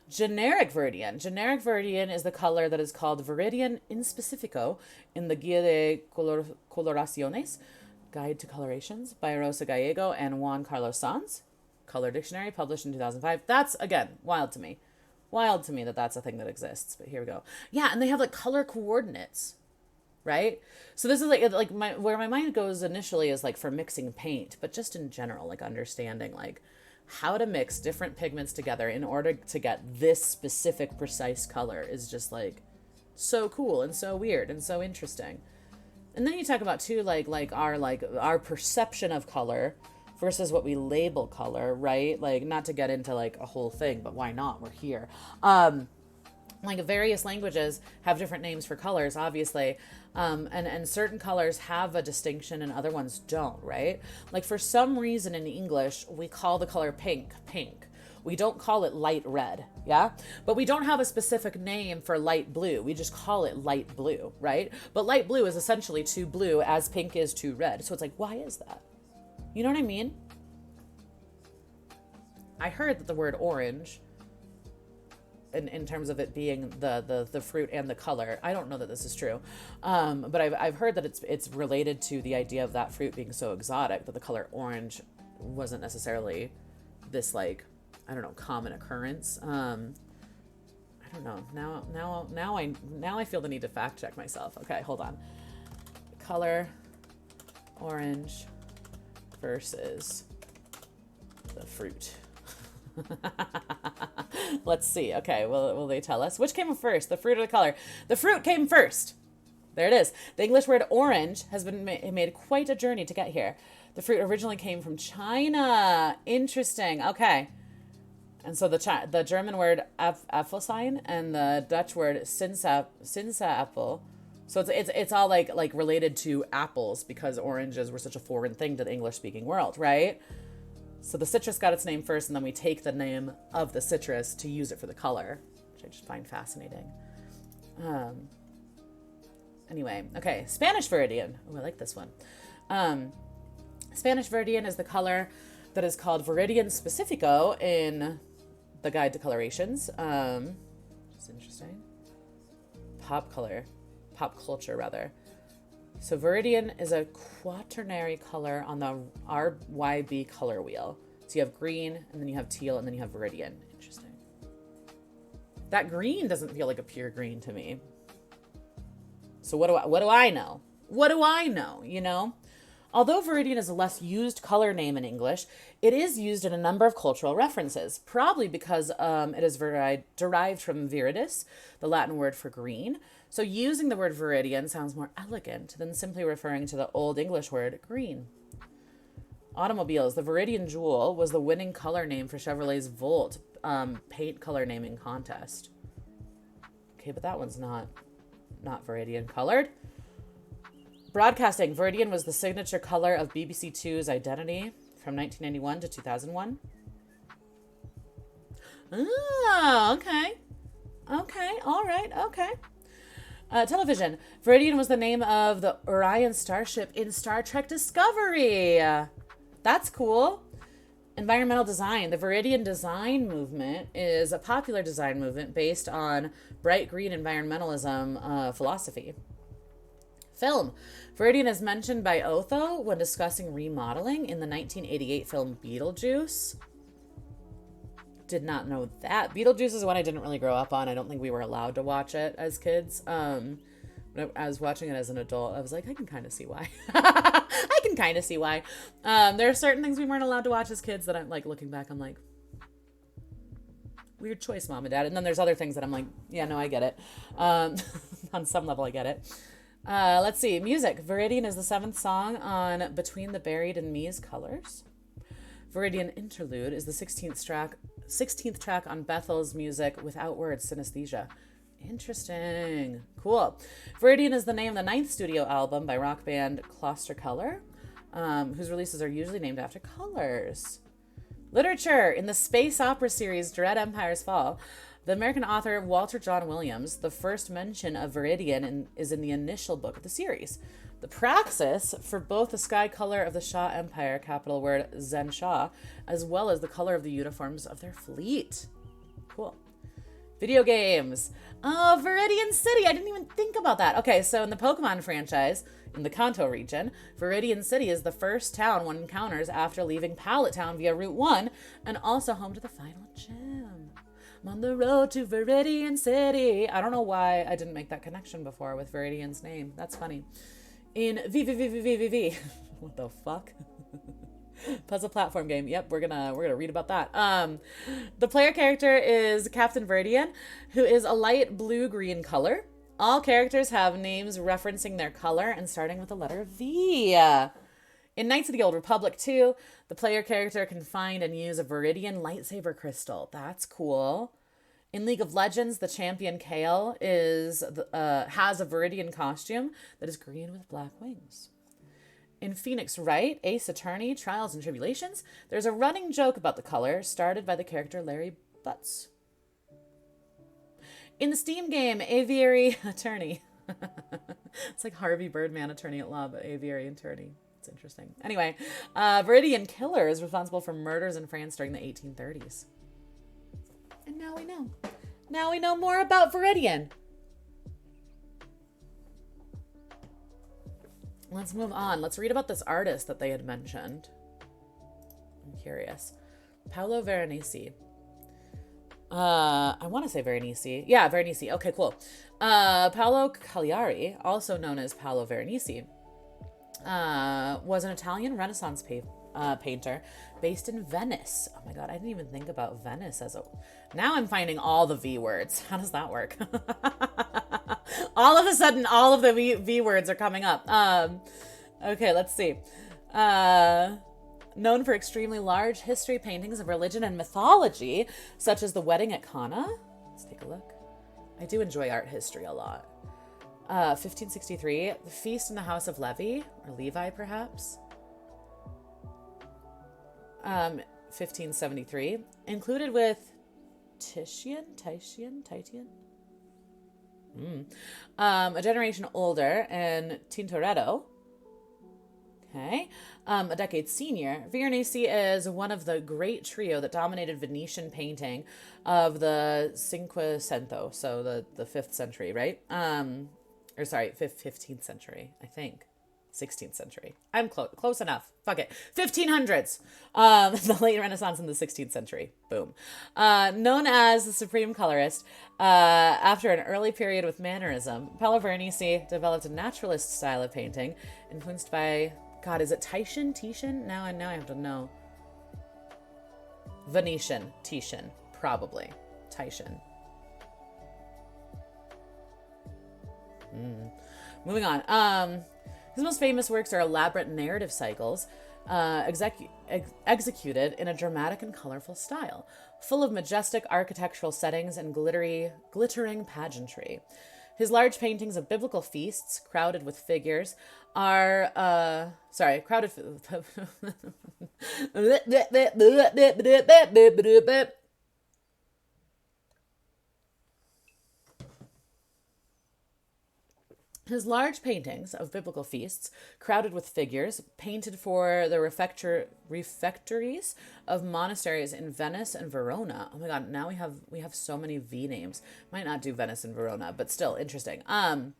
Generic viridian. Generic viridian is the color that is called viridian inspecifico in the Guia de Coloraciones, Guide to Colorations by Rosa Gallego and Juan Carlos Sanz. Color dictionary published in 2005. That's, again, wild to me. Wild to me that that's a thing that exists. But here we go. Yeah, and they have like color coordinates, right? So this is like where my mind goes initially is like for mixing paint, but just in general, like understanding like how to mix different pigments together in order to get this specific precise color is just like so cool and so weird and so interesting. And then you talk about too like our perception of color versus what we label color, right? Like not to get into like a whole thing, but why not? We're here. Like various languages have different names for colors, obviously. And certain colors have a distinction and other ones don't, right? Like for some reason in English, we call the color pink. We don't call it light red, yeah? But we don't have a specific name for light blue. We just call it light blue, right? But light blue is essentially to blue as pink is to red. So it's like, why is that? You know what I mean? I heard that the word orange, in terms of it being the fruit and the color, I don't know that this is true, but I've heard that it's related to the idea of that fruit being so exotic that the color orange wasn't necessarily this like, I don't know, common occurrence. I don't know. Now I feel the need to fact check myself. Okay, hold on. Color orange versus the fruit. Let's see. Okay, will they tell us? Which came first, the fruit or the color? The fruit came first. There it is. The English word orange has been made quite a journey to get here. The fruit originally came from China. Interesting. Okay. And so the German word Apfelsein and the Dutch word Sinaasappel. So it's all like related to apples because oranges were such a foreign thing to the English speaking world, right? So the citrus got its name first, and then we take the name of the citrus to use it for the color, which I just find fascinating. Anyway, okay, Spanish viridian. Oh, I like this one. Spanish viridian is the color that is called viridian specifico in the Guide to Colorations. It's interesting. Pop culture rather. So viridian is a quaternary color on the RYB color wheel. So you have green, and then you have teal, and then you have viridian. Interesting. That green doesn't feel like a pure green to me. So what do I know? What do I know, you know? Although viridian is a less used color name in English, it is used in a number of cultural references, probably because it is derived from viridis, the Latin word for green. So using the word viridian sounds more elegant than simply referring to the Old English word green. Automobiles. The Viridian Jewel was the winning color name for Chevrolet's Volt paint color naming contest. Okay, but that one's not viridian colored. Broadcasting. Viridian was the signature color of BBC Two's Identity from 1991 to 2001. Oh, okay. Okay, all right, okay. Television. Viridian was the name of the Orion starship in Star Trek Discovery. That's cool. Environmental design. The Viridian design movement is a popular design movement based on bright green environmentalism philosophy. Film. Viridian is mentioned by Otho when discussing remodeling in the 1988 film Beetlejuice. Did not know that. Beetlejuice is one I didn't really grow up on. I don't think we were allowed to watch it as kids. When I was watching it as an adult, I was like, I can kind of see why. I can kind of see why. There are certain things we weren't allowed to watch as kids that I'm like, looking back, I'm like, weird choice, mom and dad. And then there's other things that I'm like, yeah, no, I get it. On some level, I get it. Let's see. Music. Viridian is the 7th song on Between the Buried and Me's Colors. Viridian Interlude is the 16th track on Bethel's music Without Words, Synesthesia. Interesting. Cool. Viridian is the name of the 9th studio album by rock band Kloster Color, whose releases are usually named after colors. Literature. In the space opera series Dread Empire's Fall, the American author Walter John Williams, the first mention of Viridian is in the initial book of the series. The praxis for both the sky color of the Shah Empire, capital word Zen Shah, as well as the color of the uniforms of their fleet. Cool. Video games. Oh, Viridian City. I didn't even think about that. Okay, so in the Pokemon franchise, in the Kanto region, Viridian City is the first town one encounters after leaving Pallet Town via Route 1, and also home to the final gym. I'm on the road to Viridian City. I don't know why I didn't make that connection before with Viridian's name. That's funny. In VVVVVVV. What the fuck? Puzzle platform game. Yep, we're gonna read about that. The player character is Captain Viridian, who is a light blue-green color. All characters have names referencing their color and starting with the letter V. In Knights of the Old Republic 2, the player character can find and use a Viridian lightsaber crystal. That's cool. In League of Legends, the champion Kayle has a Viridian costume that is green with black wings. In Phoenix Wright, Ace Attorney, Trials and Tribulations, there's a running joke about the color started by the character Larry Butts. In the Steam game, Aviary Attorney. It's like Harvey Birdman, Attorney at Law, but Aviary Attorney. It's interesting. Anyway, Viridian Killer is responsible for murders in France during the 1830s. And now we know. Now we know more about Viridian. Let's move on. Let's read about this artist that they had mentioned. I'm curious. Paolo Veronese. I want to say Veronese. Yeah, Veronese. Okay, cool. Paolo Cagliari, also known as Paolo Veronese, was an Italian Renaissance painter based in Venice. Oh my God, I didn't even think about Venice as a... Now I'm finding all the V words. How does that work? All of a sudden, all of the V words are coming up. Okay, let's see. Known for extremely large history paintings of religion and mythology, such as The Wedding at Cana. Let's take a look. I do enjoy art history a lot. 1563, The Feast in the House of Levi, or Levi perhaps. 1573, included with Titian. A generation older, and Tintoretto. Okay. A decade senior, Veronese is one of the great trio that dominated Venetian painting of the Cinquecento, so the 5th century, right? Or sorry, 15th century, I think. 16th century. I'm close enough. Fuck it. 1500s. The late Renaissance and the 16th century. Boom. Known as the supreme colorist, after an early period with Mannerism, Paolo Veronese developed a naturalist style of painting influenced by, God, is it Titian? Now I have to know. Venetian. Titian. Probably. Titian. Moving on. His most famous works are elaborate narrative cycles, executed in a dramatic and colorful style, full of majestic architectural settings and glittering pageantry. His large paintings of biblical feasts, crowded with figures, are crowded. His large paintings of biblical feasts, crowded with figures, painted for the refectories of monasteries in Venice and Verona. Oh my God! Now we have so many V names. Might not do Venice and Verona, but still interesting. Are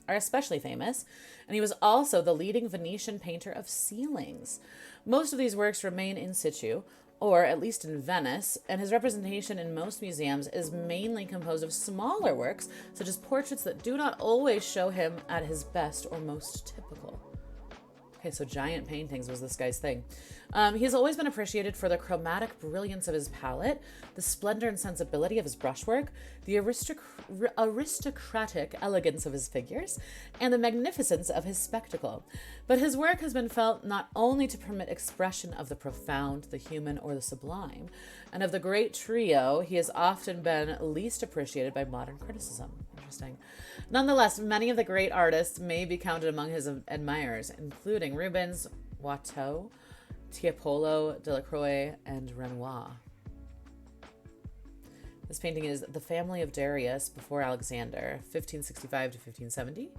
especially famous, and he was also the leading Venetian painter of ceilings. Most of these works remain in situ, or at least in Venice, and his representation in most museums is mainly composed of smaller works, such as portraits that do not always show him at his best or most typical. Okay, so giant paintings was this guy's thing. He has always been appreciated for the chromatic brilliance of his palette, the splendor and sensibility of his brushwork, the aristocratic elegance of his figures, and the magnificence of his spectacle. But his work has been felt not only to permit expression of the profound, the human, or the sublime, and of the great trio, he has often been least appreciated by modern criticism. Interesting. Nonetheless, many of the great artists may be counted among his admirers, including Rubens, Watteau, Tiepolo, Delacroix, and Renoir. This painting is The Family of Darius before Alexander, 1565 to 1570.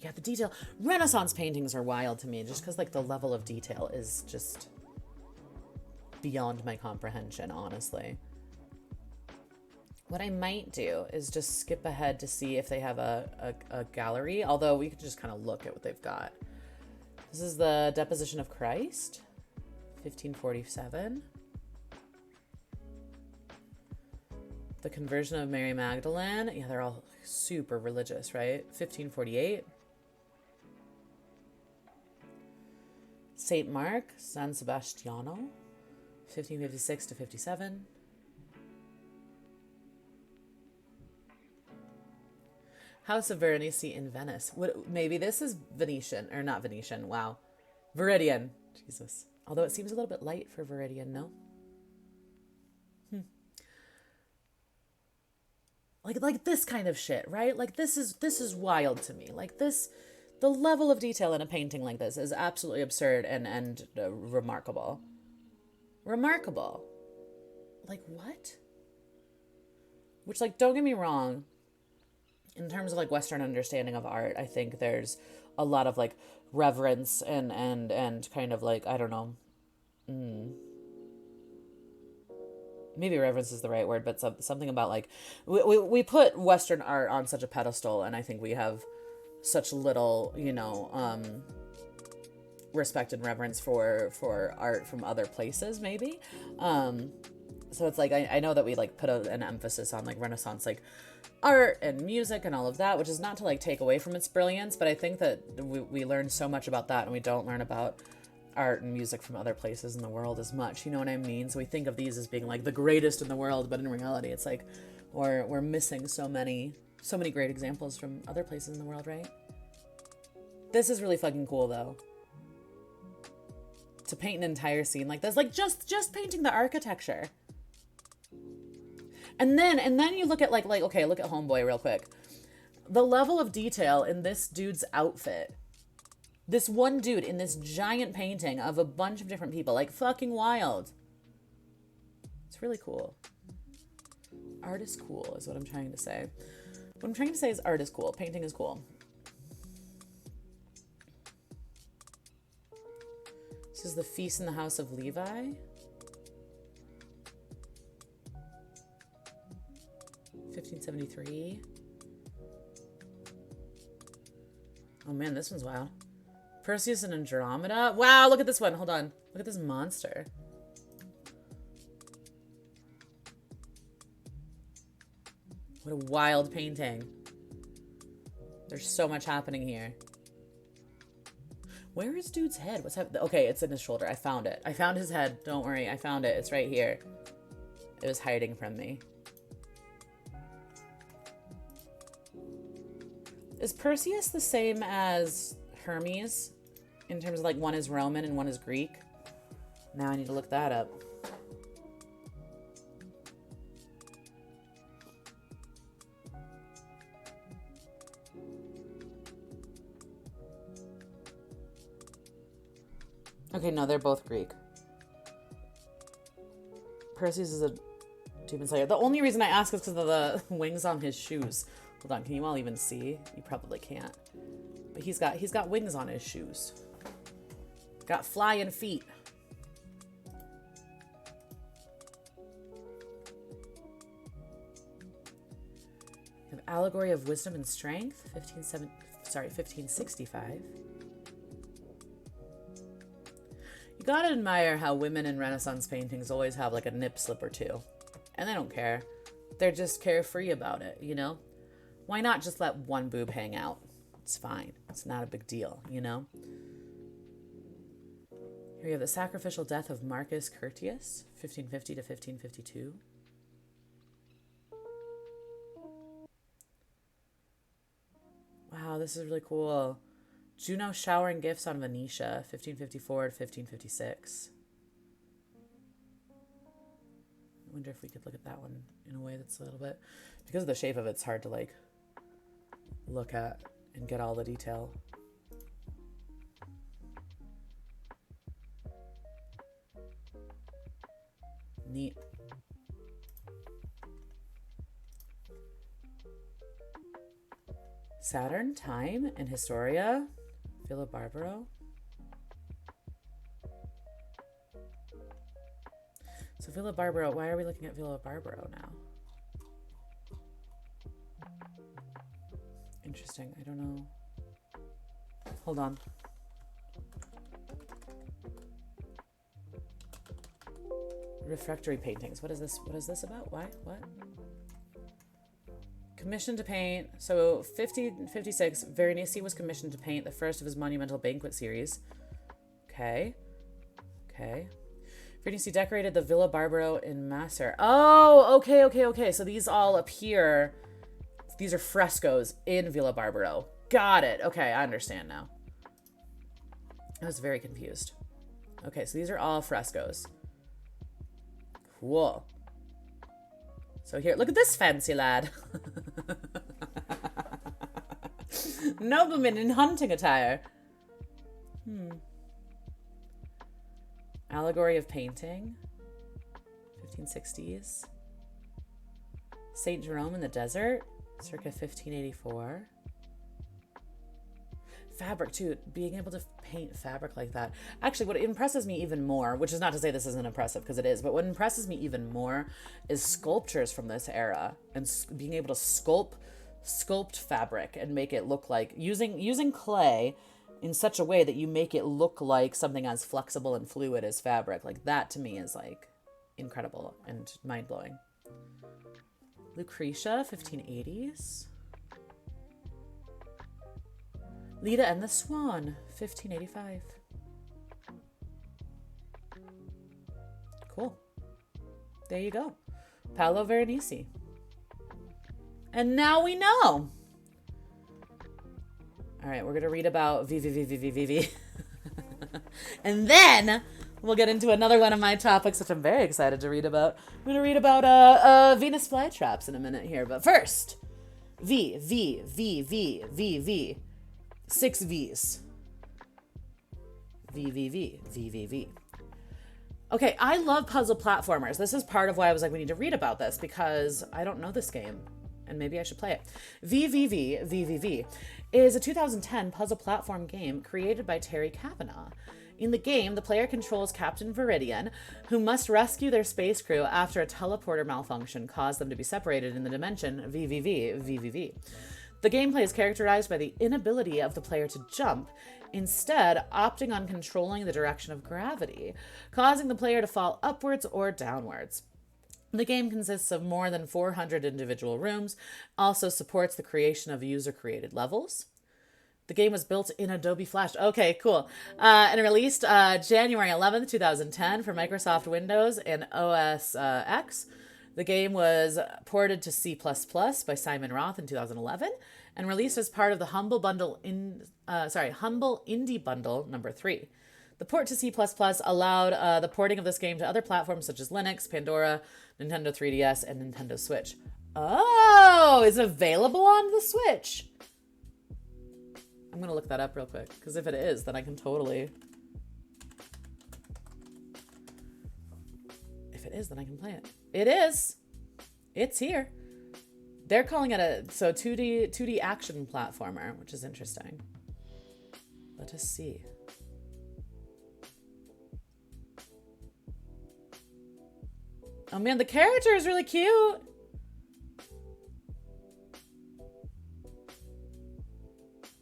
Yeah, the detail. Renaissance paintings are wild to me just because like the level of detail is just beyond my comprehension, honestly. What I might do is just skip ahead to see if they have a gallery, although we could just kind of look at what they've got. This is the Deposition of Christ, 1547. The Conversion of Mary Magdalene. Yeah, they're all super religious, right? 1548. Saint Mark, San Sebastiano, 1556 to 57. House of Veronese in Venice. Maybe this is Venetian, or not Venetian, wow. Viridian, Jesus. Although it seems a little bit light for Viridian, no? Like this kind of shit, right? Like this is wild to me. Like this, the level of detail in a painting like this is absolutely absurd and remarkable. Remarkable. Like what? Which, like, don't get me wrong, in terms of like Western understanding of art, I think there's a lot of like reverence and kind of like, I don't know, maybe reverence is the right word, but something about like we put Western art on such a pedestal, and I think we have such little, respect and reverence for art from other places, maybe. So it's like I know that we like put an emphasis on like Renaissance like art and music and all of that, which is not to like take away from its brilliance, but I think that we learn so much about that, and we don't learn about art and music from other places in the world as much, you know what I mean? So we think of these as being like the greatest in the world, but in reality it's like we're missing so many great examples from other places in the world, right? This is really fucking cool though, to paint an entire scene like this, like just painting the architecture. And then you look at like okay, look at Homeboy real quick. The level of detail in this dude's outfit. This one dude in this giant painting of a bunch of different people, like fucking wild. It's really cool. Art is cool is what I'm trying to say. What I'm trying to say is art is cool. Painting is cool. is the feast in the house of Levi. 1573. Oh man, this one's wild. Perseus and Andromeda. Wow, look at this one. Hold on. Look at this monster. What a wild painting. There's so much happening here. Where is dude's head? What's happening? Okay, it's in his shoulder. I found it. I found his head. Don't worry. I found it. It's right here. It was hiding from me. Is Perseus the same as Hermes? In terms of like one is Roman and one is Greek? Now I need to look that up. Okay, no, they're both Greek. Perseus is a demon slayer. The only reason I ask is because of the wings on his shoes. Hold on, can you all even see? You probably can't. But he's got wings on his shoes. Got flying feet. An allegory of wisdom and strength, 1565. You gotta admire how women in Renaissance paintings always have like a nip slip or two. And they don't care. They're just carefree about it, you know? Why not just let one boob hang out? It's fine. It's not a big deal, you know? Here you have the sacrificial death of Marcus Curtius, 1550 to 1552. Wow, this is really cool. Juno showering gifts on Venetia, 1554 to 1556. I wonder if we could look at that one in a way that's a little bit... Because of the shape of it, it's hard to, like, look at and get all the detail. Neat. Saturn, Time, and Historia. Villa Barbaro. So Villa Barbaro, why are we looking at Villa Barbaro now? Interesting, I don't know. Hold on. Refractory paintings. What is this? What is this about? Why? What? Commissioned to paint. So 1556, Veronese was commissioned to paint the first of his monumental banquet series. Okay. Okay. Veronese decorated the Villa Barbaro in Macer. Oh, okay. So these all appear. These are frescoes in Villa Barbaro. Got it. Okay, I understand now. I was very confused. Okay, so these are all frescoes. Cool. So here, look at this fancy lad. Nobleman in hunting attire. Allegory of painting. 1560s. Saint Jerome in the desert. Circa 1584. Fabric too, being able to paint fabric like that. Actually, what impresses me even more, which is not to say this isn't impressive because it is, but what impresses me even more is sculptures from this era and being able to sculpt fabric and make it look like using clay in such a way that you make it look like something as flexible and fluid as fabric. Like that to me is like incredible and mind-blowing. Lucretia, 1580s. Leda and the Swan, 1585. Cool. There you go. Paolo Veronese. And now we know. All right, we're going to read about VV. And then we'll get into another one of my topics, which I'm very excited to read about. I'm going to read about Venus flytraps in a minute here. But first, V. 6 V's. V. Okay, I love puzzle platformers. This is part of why I was like, we need to read about this because I don't know this game and maybe I should play it. VVV is a 2010 puzzle platform game created by Terry Kavanagh. In the game, the player controls Captain Viridian, who must rescue their space crew after a teleporter malfunction caused them to be separated in the dimension VVV. The gameplay is characterized by the inability of the player to jump, instead opting on controlling the direction of gravity, causing the player to fall upwards or downwards. The game consists of more than 400 individual rooms, also supports the creation of user-created levels. The game was built in Adobe Flash. Okay, cool. And released January 11th, 2010 for Microsoft Windows and OS X. The game was ported to C++ by Simon Roth in 2011 and released as part of the Humble Indie Bundle number 3. The port to C++ allowed the porting of this game to other platforms such as Linux, Pandora, Nintendo 3DS, and Nintendo Switch. Oh, it's available on the Switch. I'm going to look that up real quick, because if it is, then I can totally... If it is, then I can play it. It is. It's here. They're calling it a 2D action platformer, which is interesting. Let us see. Oh man, the character is really cute.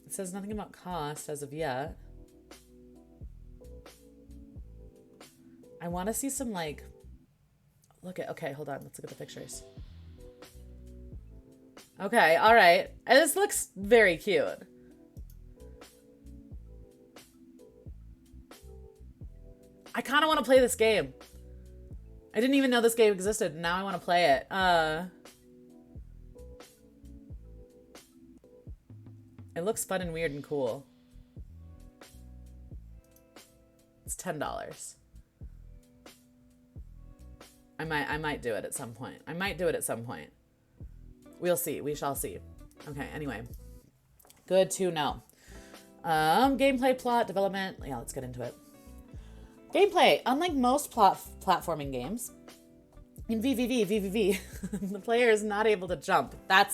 It says nothing about cost as of yet. I want to see some like... Okay, hold on. Let's look at the pictures. Okay, all right. This looks very cute. I kind of want to play this game. I didn't even know this game existed, and now I want to play it. It looks fun and weird and cool. It's $10. I might do it at some point. We'll see. We shall see. Okay, anyway. Good to know. Gameplay, plot, development. Yeah, let's get into it. Gameplay. Unlike most platforming games, in VVV, the player is not able to jump. That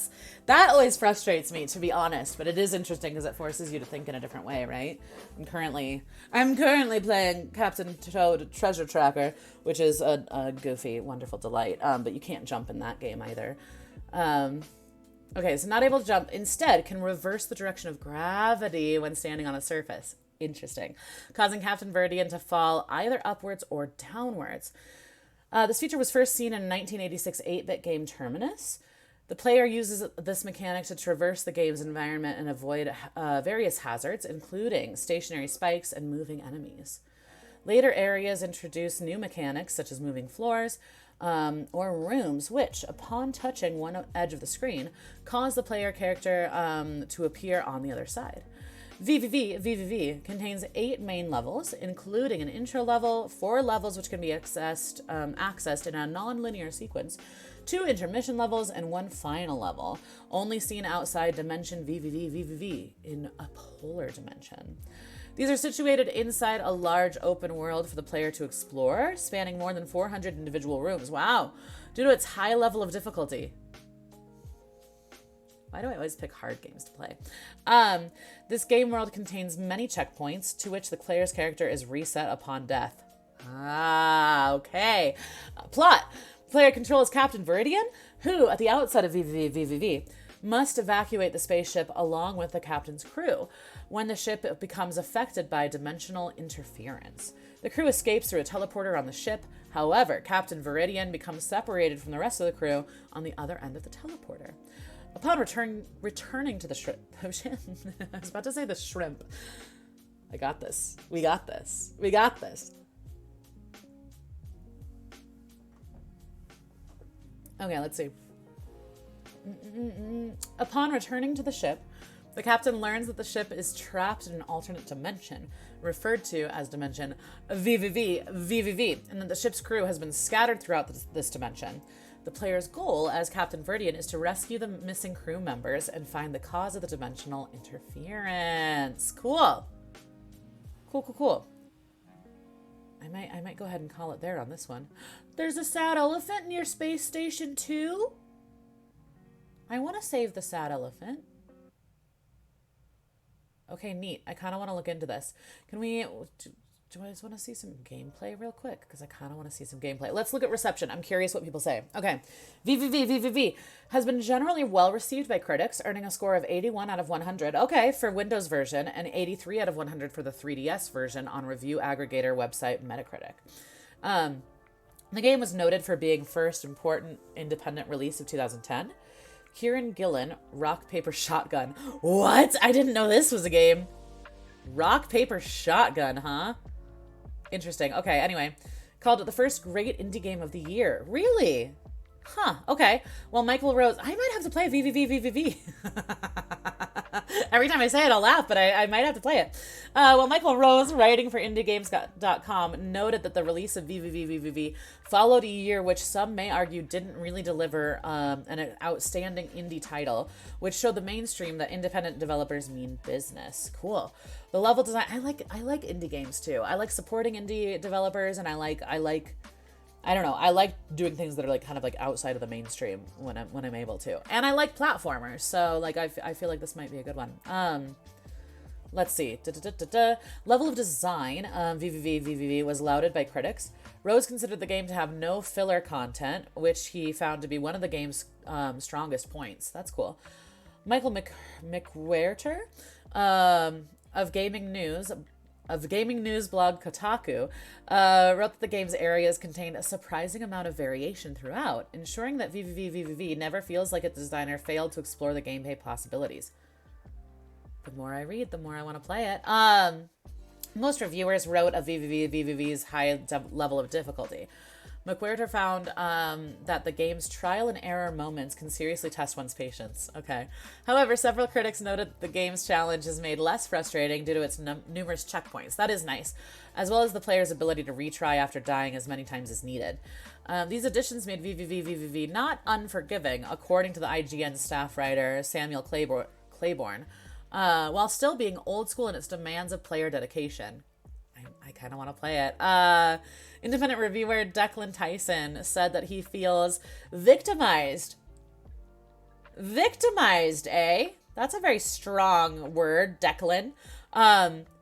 always frustrates me, to be honest, but it is interesting because it forces you to think in a different way, right? I'm currently playing Captain Toad Treasure Tracker, which is a goofy, wonderful delight, but you can't jump in that game either. Okay, so not able to jump. Instead, can reverse the direction of gravity when standing on a surface. Interesting. Causing Captain Viridian to fall either upwards or downwards. This feature was first seen in 1986 8-bit game Terminus. The player uses this mechanic to traverse the game's environment and avoid various hazards, including stationary spikes and moving enemies. Later areas introduce new mechanics, such as moving floors or rooms, which, upon touching one edge of the screen, cause the player character to appear on the other side. VVV contains 8 main levels, including an intro level, 4 levels which can be accessed in a non-linear sequence, 2 intermission levels, and 1 final level, only seen outside dimension VVV in a polar dimension. These are situated inside a large open world for the player to explore, spanning more than 400 individual rooms. Wow! Due to its high level of difficulty. Why do I always pick hard games to play? This game world contains many checkpoints to which the player's character is reset upon death. Okay. Plot. Player controls Captain Viridian, who, at the outset of VVV, must evacuate the spaceship along with the captain's crew when the ship becomes affected by dimensional interference. The crew escapes through a teleporter on the ship. However, Captain Viridian becomes separated from the rest of the crew on the other end of the teleporter. Upon returning to the shrimp... I was about to say the shrimp. I got this. We got this. Okay, let's see. Upon returning to the ship, the captain learns that the ship is trapped in an alternate dimension, referred to as dimension VVV, and that the ship's crew has been scattered throughout this dimension. The player's goal as Captain Viridian is to rescue the missing crew members and find the cause of the dimensional interference. Cool. I might go ahead and call it there on this one. There's a sad elephant near Space Station 2. I want to save the sad elephant. Okay, neat. I kind of want to look into this. Can we... Do I just want to see some gameplay real quick? Because I kind of want to see some gameplay. Let's look at reception. I'm curious what people say. Okay. VVV has been generally well received by critics, earning a score of 81 out of 100. Okay, for Windows version, and 83 out of 100 for the 3DS version on review aggregator website Metacritic. The game was noted for being first important independent release of 2010. Kieran Gillen, Rock, Paper, Shotgun. What? I didn't know this was a game. Rock, Paper, Shotgun, huh? Interesting. Okay, anyway. Called it the first great indie game of the year. Really? Huh, okay. Well, Michael Rose... I might have to play VVV. Every time I say it, I'll laugh, but I might have to play it. Well, Michael Rose, writing for IndieGames.com, noted that the release of VVV followed a year which some may argue didn't really deliver an outstanding indie title, which showed the mainstream that independent developers mean business. Cool. The level design... I like indie games, too. I like supporting indie developers, and I like I don't know. I like doing things that are like kind of like outside of the mainstream when I'm able to. And I like platformers, so like I feel like this might be a good one. Let's see. Level of design, VVV was lauded by critics. Rose considered the game to have no filler content, which he found to be one of the game's strongest points. That's cool. Michael McWherter of Gaming News blog Kotaku, wrote that the game's areas contained a surprising amount of variation throughout, ensuring that VVV never feels like its designer failed to explore the gameplay possibilities. The more I read, the more I want to play it. Most reviewers wrote of VVV's high level of difficulty. McWherter found that the game's trial and error moments can seriously test one's patience. Okay. However, several critics noted that the game's challenge is made less frustrating due to its numerous checkpoints. That is nice, as well as the player's ability to retry after dying as many times as needed. These additions made VVV not unforgiving, according to the IGN staff writer Samuel Claiborne, while still being old school in its demands of player dedication. I kind of want to play it. Independent reviewer Declan Tyson said that he feels victimized. Victimized, eh? That's a very strong word, Declan.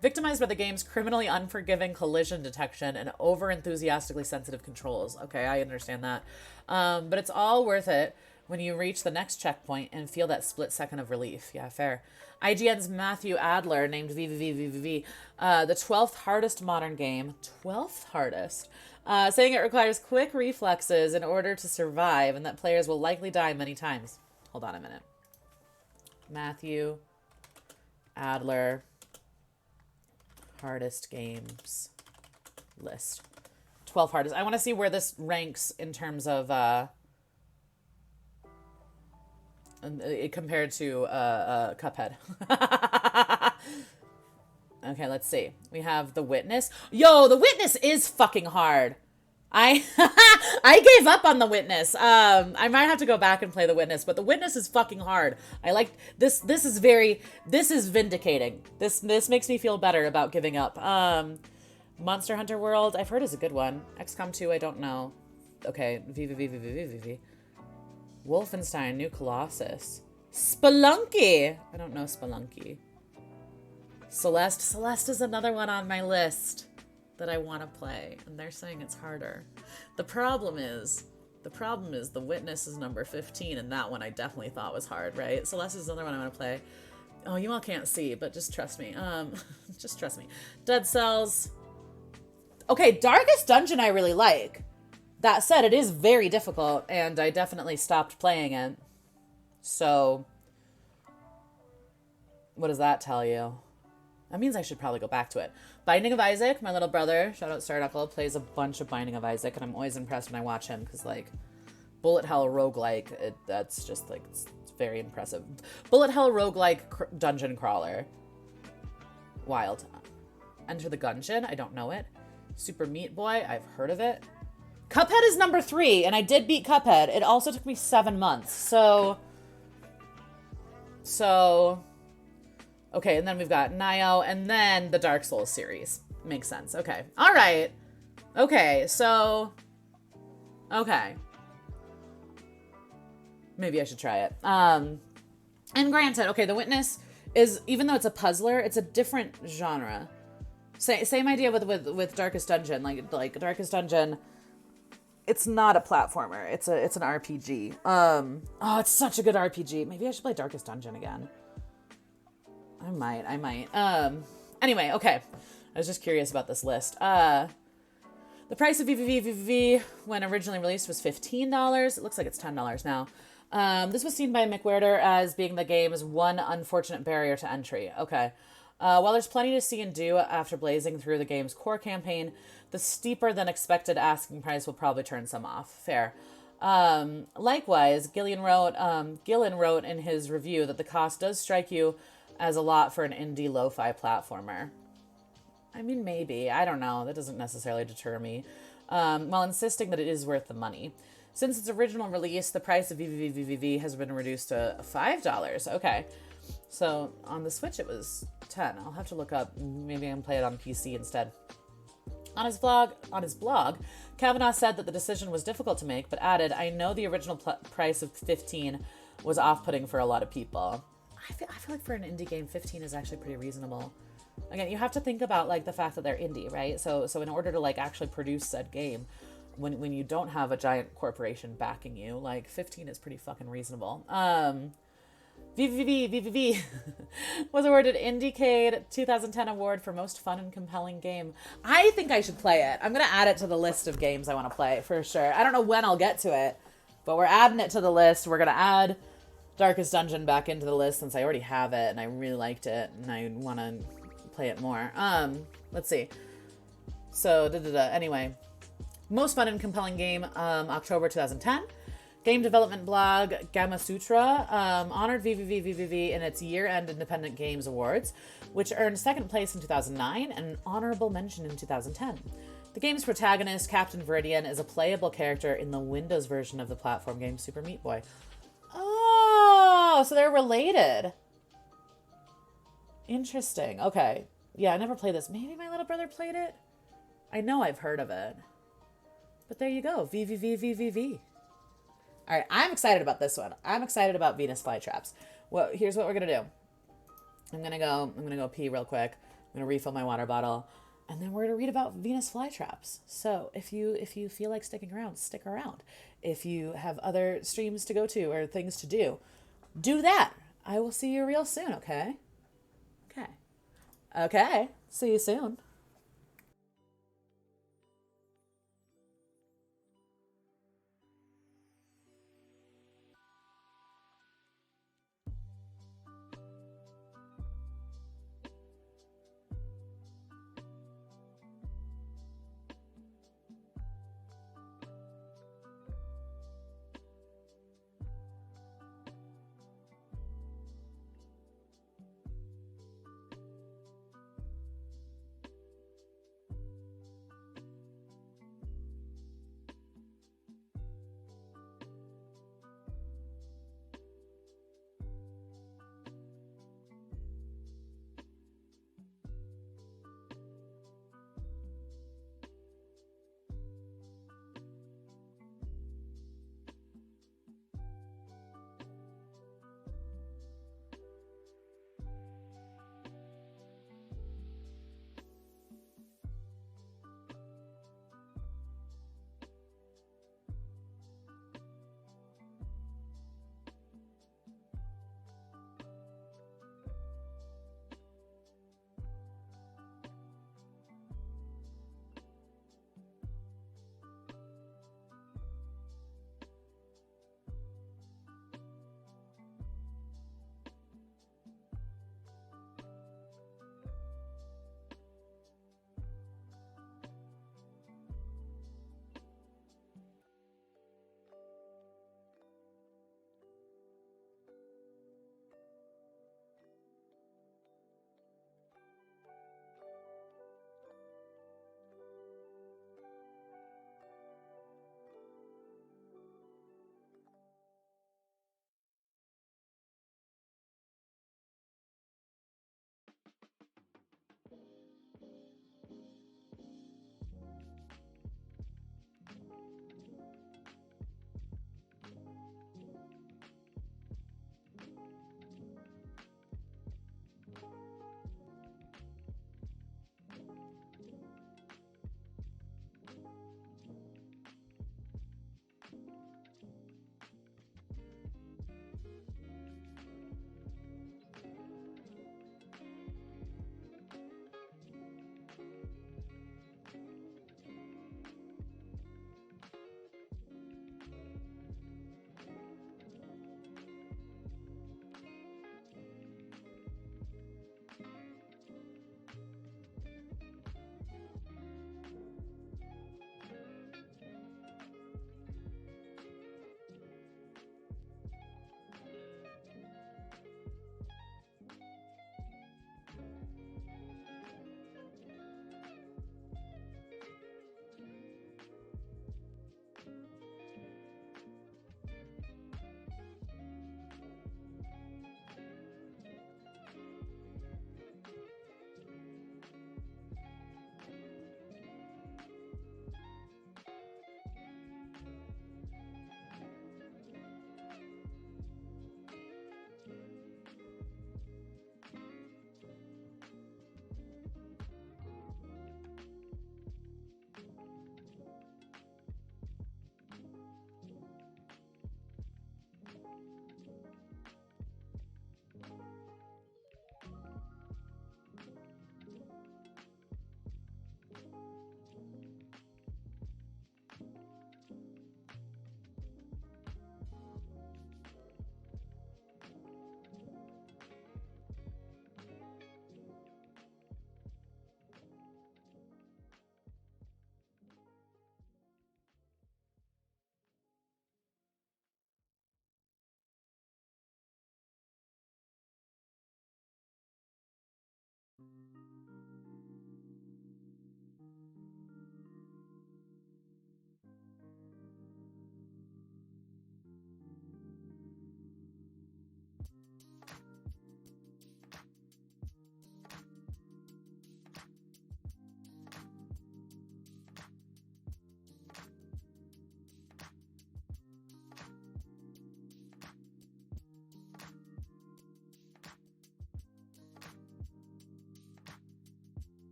Victimized by the game's criminally unforgiving collision detection and over-enthusiastically sensitive controls. Okay, I understand that. But it's all worth it when you reach the next checkpoint and feel that split second of relief. Yeah, fair. IGN's Matthew Adler named VVV the 12th hardest modern game. 12th hardest. Saying it requires quick reflexes in order to survive and that players will likely die many times. Hold on a minute. Matthew Adler hardest games list. 12 hardest. I want to see where this ranks in terms of compared to Cuphead. Okay, let's see. We have The Witness. Yo, The Witness is fucking hard. I gave up on The Witness. I might have to go back and play The Witness, but The Witness is fucking hard. I like this. This is vindicating. This makes me feel better about giving up. Monster Hunter World, I've heard is a good one. XCOM 2, I don't know. Okay, VVV. Wolfenstein, New Colossus. Spelunky! I don't know Spelunky. Celeste is another one on my list that I want to play, and they're saying it's harder. The problem is The Witness is number 15, and that one I definitely thought was hard, right? Celeste is another one I want to play. Oh, you all can't see, but just trust me. Just trust me. Dead Cells. Okay, Darkest Dungeon I really like. That said, it is very difficult, and I definitely stopped playing it. So, what does that tell you? That means I should probably go back to it. Binding of Isaac, my little brother, shout out Starduckle, plays a bunch of Binding of Isaac, and I'm always impressed when I watch him, because, like, Bullet Hell roguelike, that's just, like, it's very impressive. Bullet Hell roguelike dungeon crawler. Wild. Enter the Gungeon, I don't know it. Super Meat Boy, I've heard of it. Cuphead is number 3, and I did beat Cuphead. It also took me 7 months, so... Okay, and then we've got Nioh, and then the Dark Souls series. Makes sense. Okay. All right. Okay, so... Okay. Maybe I should try it. And granted, okay, The Witness is, even though it's a puzzler, it's a different genre. Same idea with Darkest Dungeon. Like Darkest Dungeon, it's not a platformer. It's an RPG. Oh, it's such a good RPG. Maybe I should play Darkest Dungeon again. I might. Anyway, okay. I was just curious about this list. The price of VVV when originally released was $15. It looks like it's $10 now. This was seen by McWhirter as being the game's one unfortunate barrier to entry. Okay. While there's plenty to see and do after blazing through the game's core campaign, the steeper than expected asking price will probably turn some off. Fair. Likewise, Gillen wrote in his review that the cost does strike you as a lot for an indie lo-fi platformer. I mean, maybe. I don't know. That doesn't necessarily deter me. While insisting that it is worth the money. Since its original release, the price of VVVVV has been reduced to $5. Okay. So on the Switch, it was $10. I'll have to look up. Maybe I can play it on PC instead. On his blog, Kavanaugh said that the decision was difficult to make, but added, "I know the original price of $15 was off-putting for a lot of people." I feel like for an indie game, $15 is actually pretty reasonable. Again, you have to think about like the fact that they're indie, right? So in order to like actually produce said game, when you don't have a giant corporation backing you, like 15 is pretty fucking reasonable. VVV was awarded IndieCade 2010 award for most fun and compelling game. I think I should play it. I'm gonna add it to the list of games I want to play for sure. I don't know when I'll get to it, but we're adding it to the list. We're gonna add Darkest Dungeon back into the list since I already have it and I really liked it and I want to play it more. Let's see. So, anyway. Most fun and compelling game, October 2010. Game development blog Gamma Sutra honored VVV in its year-end Independent Games Awards, which earned second place in 2009 and an honorable mention in 2010. The game's protagonist, Captain Viridian, is a playable character in the Windows version of the platform game Super Meat Boy. Oh, so they're related. Interesting. Okay. Yeah, I never played this. Maybe my little brother played it? I know I've heard of it. But there you go. VVVVVV. All right, I'm excited about this one. I'm excited about Venus Flytraps. Well, here's what we're going to do. I'm going to go pee real quick. I'm going to refill my water bottle. And then we're going to read about Venus Flytraps. So if you feel like sticking around, stick around. If you have other streams to go to or things to do, do that. I will see you real soon, okay? Okay. See you soon.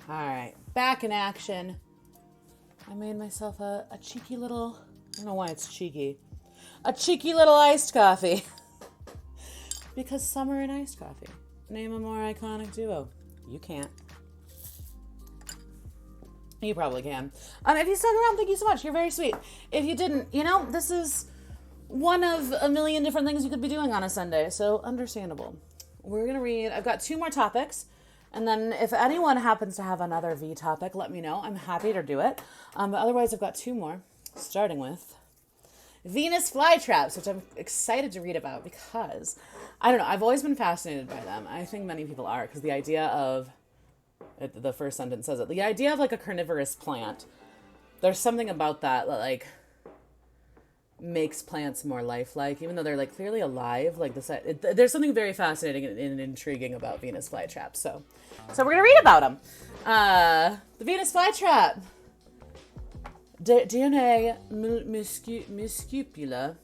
All right, back in action. I made myself a cheeky little, I don't know why it's cheeky, a cheeky little iced coffee. Because summer and iced coffee. Name a more iconic duo. You can't. You probably can. If you stuck around, thank you so much. You're very sweet. If you didn't, this is one of a million different things you could be doing on a Sunday, so understandable. We're going to read, I've got 2 more topics, and then if anyone happens to have another V topic, let me know. I'm happy to do it. But otherwise, I've got 2 more, starting with Venus flytraps, which I'm excited to read about because, I don't know, I've always been fascinated by them. I think many people are, because the idea of, the first sentence says it, the idea of like a carnivorous plant, there's something about that like makes plants more lifelike, even though they're like clearly alive. Like there's something very fascinating and intriguing about Venus flytraps. So we're gonna read about them. The Venus flytrap, Dionaea muscipula.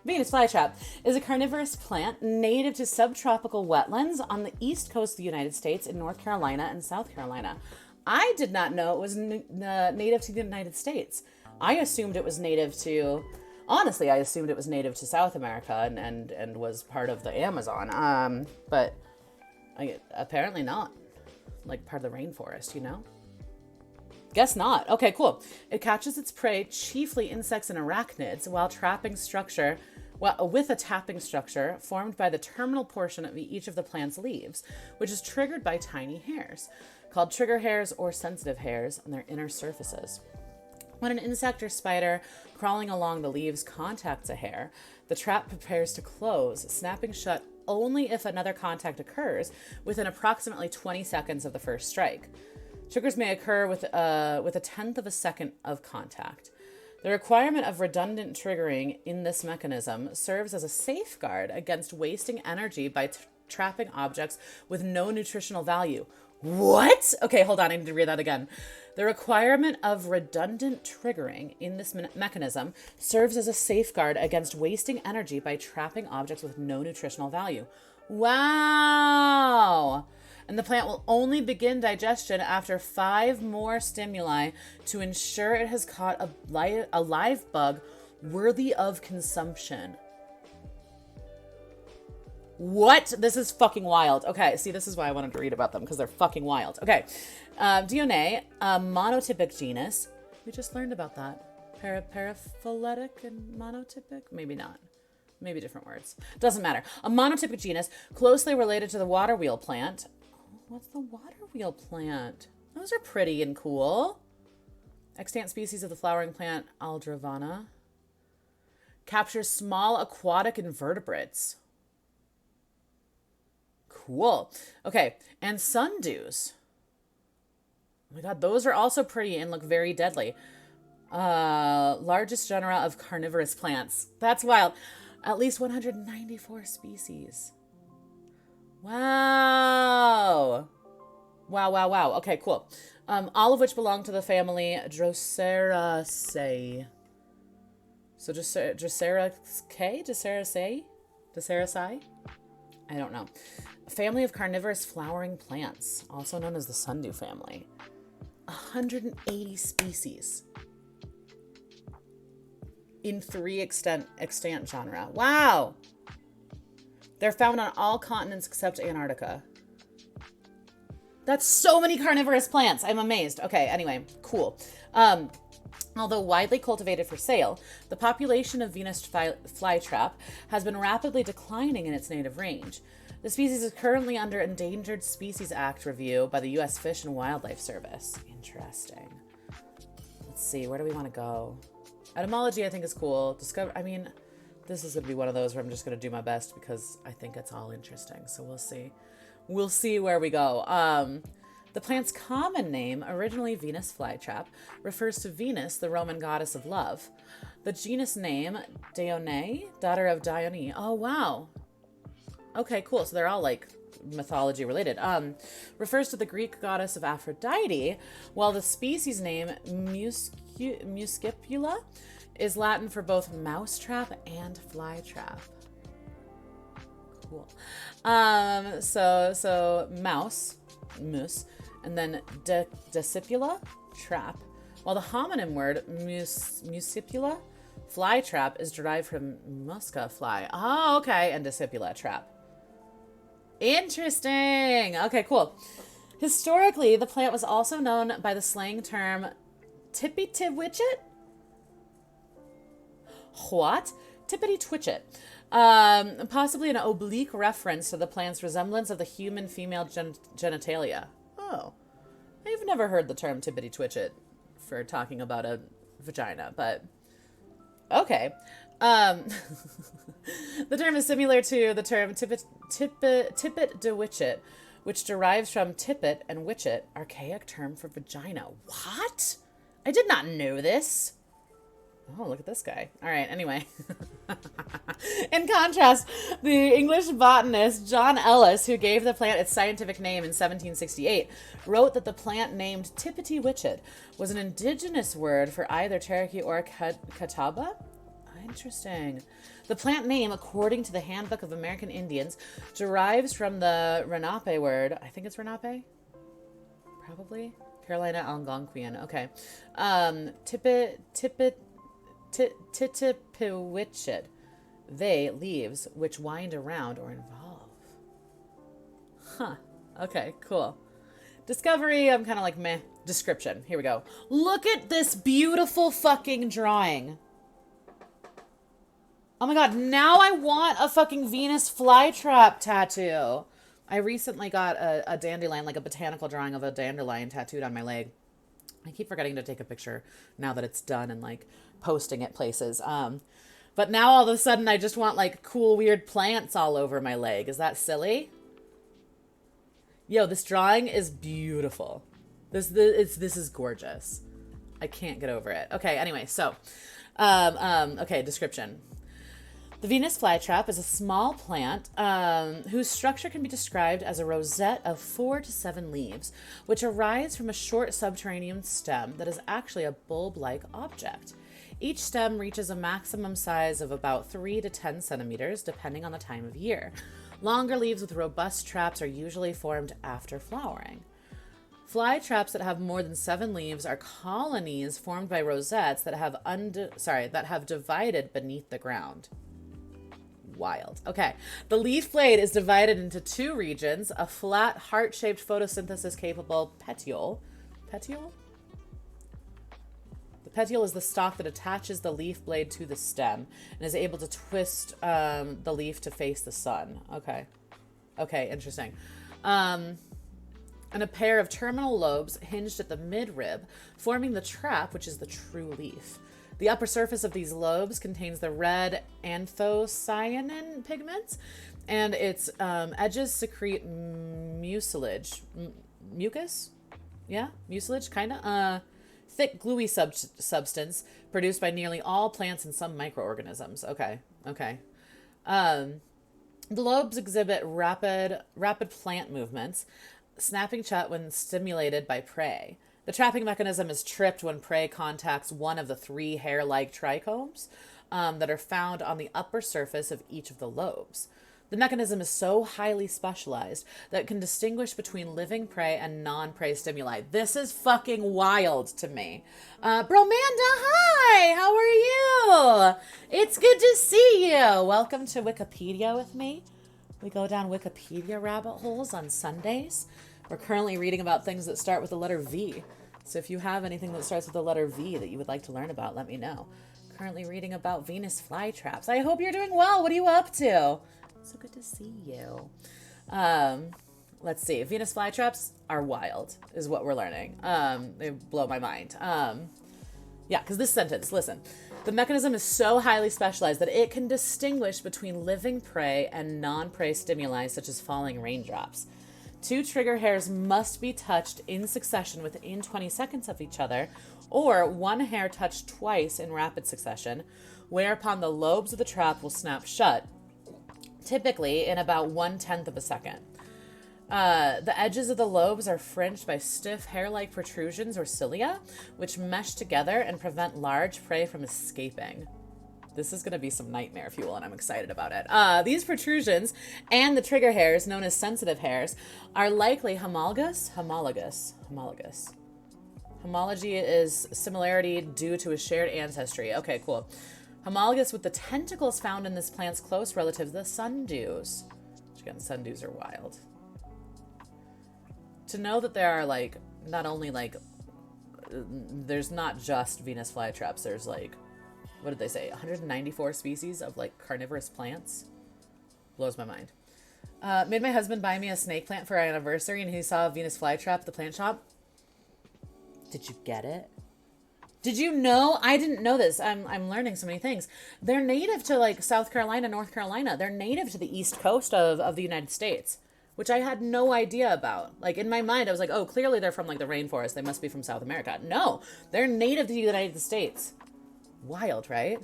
Venus flytrap is a carnivorous plant native to subtropical wetlands on the east coast of the United States in North Carolina and South Carolina. I did not know it was native to the United States. I assumed it was native to South America and was part of the Amazon. But apparently not. Like part of the rainforest, Guess not. Okay, cool. It catches its prey, chiefly insects and arachnids, with a tapping structure formed by the terminal portion of each of the plant's leaves, which is triggered by tiny hairs, called trigger hairs or sensitive hairs on their inner surfaces. When an insect or spider crawling along the leaves contacts a hair, the trap prepares to close, snapping shut only if another contact occurs within approximately 20 seconds of the first strike. Triggers may occur with a tenth of a second of contact. The requirement of redundant triggering in this mechanism serves as a safeguard against wasting energy by trapping objects with no nutritional value. What? Okay, hold on. I need to read that again. The requirement of redundant triggering in this mechanism serves as a safeguard against wasting energy by trapping objects with no nutritional value. Wow. And the plant will only begin digestion after 5 more stimuli to ensure it has caught a live bug worthy of consumption. What? This is fucking wild. Okay, see, this is why I wanted to read about them, because they're fucking wild. Okay, Dionaea, a monotypic genus. We just learned about that. Paraphyletic and monotypic? Maybe not. Maybe different words. Doesn't matter. A monotypic genus closely related to the water wheel plant. What's the water wheel plant? Those are pretty and cool. Extant species of the flowering plant Aldrovana. Captures small aquatic invertebrates. Cool. Okay, and sundews. Oh my god, those are also pretty and look very deadly. Largest genera of carnivorous plants. That's wild. At least 194 species. Wow. Wow. Okay, cool. All of which belong to the family Droseraceae. So Droseraceae? I don't know. A family of carnivorous flowering plants, also known as the sundew family. 180 species. In 3 extant genera. Wow. They're found on all continents except Antarctica. That's so many carnivorous plants. I'm amazed. Okay, anyway, cool. Although widely cultivated for sale, the population of Venus flytrap has been rapidly declining in its native range. The species is currently under Endangered Species Act review by the U.S. Fish and Wildlife Service. Interesting. Let's see, where do we want to go? Etymology, I think, is cool. This is going to be one of those where I'm just going to do my best because I think it's all interesting. So we'll see. We'll see where we go. The plant's common name, originally Venus flytrap, refers to Venus, the Roman goddess of love. The genus name, Dionaea, daughter of Dione. Oh, wow. Okay, cool. So they're all like mythology related. Refers to the Greek goddess of Aphrodite, while the species name Muscipula is Latin for both mousetrap and flytrap. Cool. So mouse, moose, and then discipula, trap. While the homonym word muscipula, fly trap, is derived from musca, fly. Oh, okay, and discipula, trap. Interesting. Okay, cool. Historically, the plant was also known by the slang term tippity-witchet. What? Tippity-twitchet. Possibly an oblique reference to the plant's resemblance of the human female genitalia. Oh. I've never heard the term tippity-twitchet for talking about a vagina, but okay. The term is similar to the term tippet-de-witchet, which derives from tippet and witchet, archaic term for vagina. What? I did not know this. Oh, look at this guy. All right, anyway. In contrast, the English botanist John Ellis, who gave the plant its scientific name in 1768, wrote that the plant named tippity-witchet was an indigenous word for either Cherokee or Catawba. Interesting. The plant name, according to the Handbook of American Indians, derives from the Lenape word. I think it's Lenape? Probably. Carolina Algonquian. Okay. Tippity-witchet. They, leaves, which wind around or involve. Huh. Okay, cool. Discovery, I'm kind of like meh. Description. Here we go. Look at this beautiful fucking drawing. Oh my god, now I want a fucking Venus flytrap tattoo. I recently got a dandelion, like a botanical drawing of a dandelion tattooed on my leg. I keep forgetting to take a picture now that it's done and like posting it places. But now all of a sudden I just want like cool weird plants all over my leg. Is that silly? Yo, this drawing is beautiful. This is gorgeous. I can't get over it. Okay, anyway, so okay, description. The Venus flytrap is a small plant whose structure can be described as a rosette of 4 to 7 leaves, which arise from a short subterranean stem that is actually a bulb-like object. Each stem reaches a maximum size of about 3 to 10 centimeters, depending on the time of year. Longer leaves with robust traps are usually formed after flowering. Fly traps that have more than 7 leaves are colonies formed by rosettes that have divided beneath the ground. Wild. Okay. The leaf blade is divided into 2 regions, a flat, heart-shaped photosynthesis-capable petiole. Petiole? The petiole is the stalk that attaches the leaf blade to the stem and is able to twist the leaf to face the sun. Okay. Okay, interesting. And a pair of terminal lobes hinged at the midrib, forming the trap, which is the true leaf. The upper surface of these lobes contains the red anthocyanin pigments, and its edges secrete mucilage. Mucus? Yeah? Mucilage, kind of? Thick, gluey substance produced by nearly all plants and some microorganisms. Okay, okay. The lobes exhibit rapid plant movements, snapping shut when stimulated by prey. The trapping mechanism is tripped when prey contacts one of the 3 hair-like trichomes that are found on the upper surface of each of the lobes. The mechanism is so highly specialized that it can distinguish between living prey and non-prey stimuli. This is fucking wild to me. Bromanda, hi! How are you? It's good to see you. Welcome to Wikipedia with me. We go down Wikipedia rabbit holes on Sundays. We're currently reading about things that start with the letter V. So if you have anything that starts with the letter V that you would like to learn about, let me know. Currently reading about Venus flytraps. I hope you're doing well. What are you up to? So good to see you. Let's see. Venus flytraps are wild, is what we're learning. They blow my mind. Yeah, because this sentence, listen. The mechanism is so highly specialized that it can distinguish between living prey and non-prey stimuli, such as falling raindrops. 2 trigger hairs must be touched in succession within 20 seconds of each other, or 1 hair touched twice in rapid succession, whereupon the lobes of the trap will snap shut, typically in about 1/10 of a second. The edges of the lobes are fringed by stiff hair-like protrusions or cilia, which mesh together and prevent large prey from escaping. This is going to be some nightmare fuel, and I'm excited about it. These protrusions and the trigger hairs, known as sensitive hairs, are likely homologous. Homology is similarity due to a shared ancestry. Okay, cool. Homologous with the tentacles found in this plant's close relative, the sundews. Which again, sundews are wild. To know that there are like, not only like, there's not just Venus flytraps, there's like, what did they say? 194 species of like carnivorous plants. Blows my mind. Made my husband buy me a snake plant for our anniversary, and he saw a Venus flytrap at the plant shop. Did you get it? Did you know? I didn't know this. I'm learning so many things. They're native to like South Carolina, North Carolina. They're native to the East Coast of the United States, which I had no idea about. Like in my mind, I was like, oh, clearly they're from like the rainforest. They must be from South America. No, they're native to the United States. Wild, right?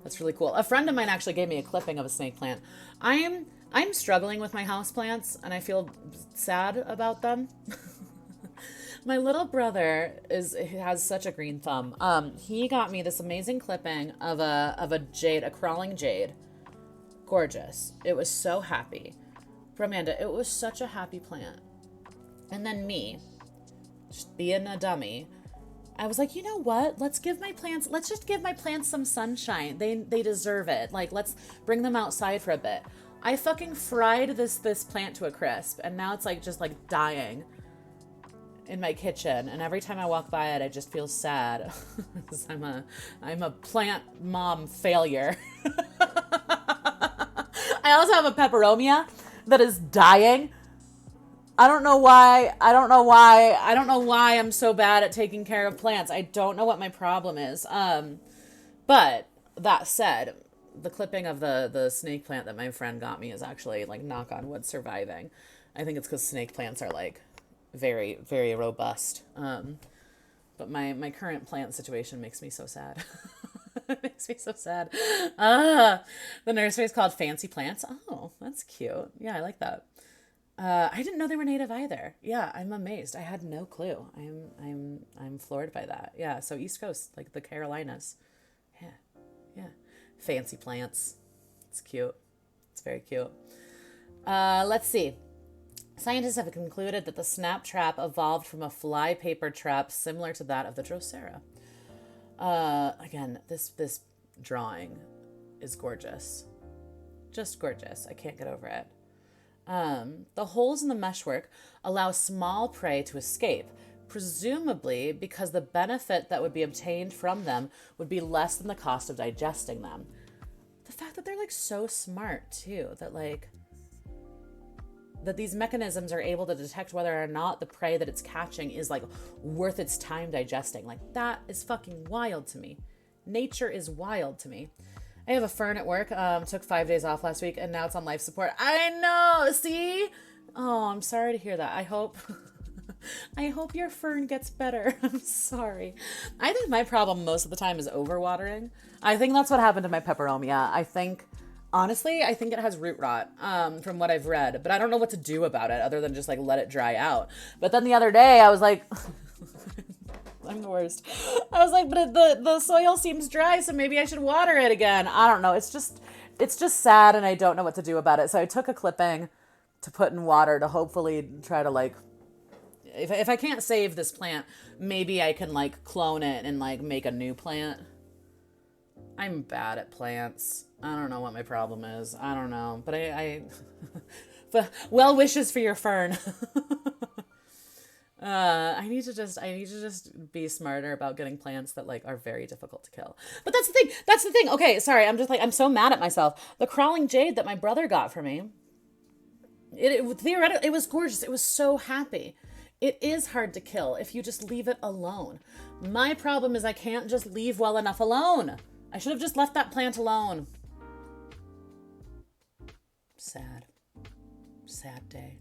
That's really cool. A friend of mine actually gave me a clipping of a snake plant. I'm struggling with my houseplants, and I feel sad about them. My little brother has such a green thumb. He got me this amazing clipping of a jade, a crawling jade. Gorgeous. It was so happy. For Amanda, it was such a happy plant. And then me, just being a dummy, I was like, you know what? Let's just give my plants some sunshine. They deserve it. Like, let's bring them outside for a bit. I fucking fried this plant to a crisp, and now it's like just like dying in my kitchen. And every time I walk by it, I just feel sad. I'm a plant mom failure. I also have a peperomia that is dying. I don't know why I'm so bad at taking care of plants. I don't know what my problem is. But that said, the clipping of the snake plant that my friend got me is actually, like, knock on wood, surviving. I think it's because snake plants are like very, very robust. But my current plant situation makes me so sad. It makes me so sad. The nursery is called Fancy Plants. Oh, that's cute. Yeah, I like that. I didn't know they were native either. Yeah, I'm amazed. I had no clue. I'm floored by that. Yeah, so East Coast, like the Carolinas. Yeah. Fancy plants. It's cute. It's very cute. Let's see. Scientists have concluded that the snap trap evolved from a flypaper trap similar to that of the Drosera. Again, this drawing is gorgeous. Just gorgeous. I can't get over it. The holes in the meshwork allow small prey to escape, presumably because the benefit that would be obtained from them would be less than the cost of digesting them. The fact that they're like so smart too, that these mechanisms are able to detect whether or not the prey that it's catching is like worth its time digesting. Like, that is fucking wild to me. Nature is wild to me. I have a fern at work. Took 5 days off last week, and now it's on life support. I know. See? Oh, I'm sorry to hear that. I hope your fern gets better. I'm sorry. I think my problem most of the time is overwatering. I think that's what happened to my peperomia. Honestly, I think it has root rot, from what I've read, but I don't know what to do about it other than just like let it dry out. But then the other day I was like, I'm the worst. I was like, but the soil seems dry, so maybe I should water it again. I don't know. It's just sad, and I don't know what to do about it. So I took a clipping to put in water to hopefully try to like, if I can't save this plant, maybe I can like clone it and like make a new plant. I'm bad at plants. I don't know what my problem is. I don't know, but but well wishes for your fern. I need to just be smarter about getting plants that like are very difficult to kill. But that's the thing. Okay, sorry. I'm so mad at myself. The crawling jade that my brother got for me, theoretically, it was gorgeous. It was so happy. It is hard to kill if you just leave it alone. My problem is I can't just leave well enough alone. I should have just left that plant alone. Sad. Sad day.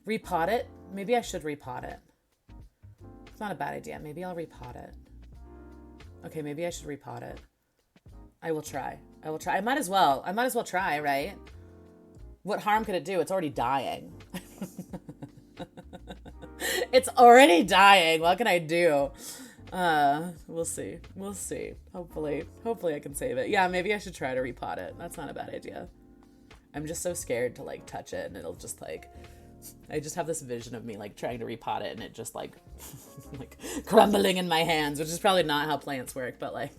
Repot it? Maybe I should repot it. It's not a bad idea. Maybe I'll repot it. Okay, maybe I should repot it. I will try. I might as well try, right? What harm could it do? It's already dying. It's already dying. What can I do? We'll see. We'll see. Hopefully I can save it. Yeah, maybe I should try to repot it. That's not a bad idea. I'm just so scared to like touch it and it'll just like, I just have this vision of me like trying to repot it and it just like, like crumbling in my hands, which is probably not how plants work, but like,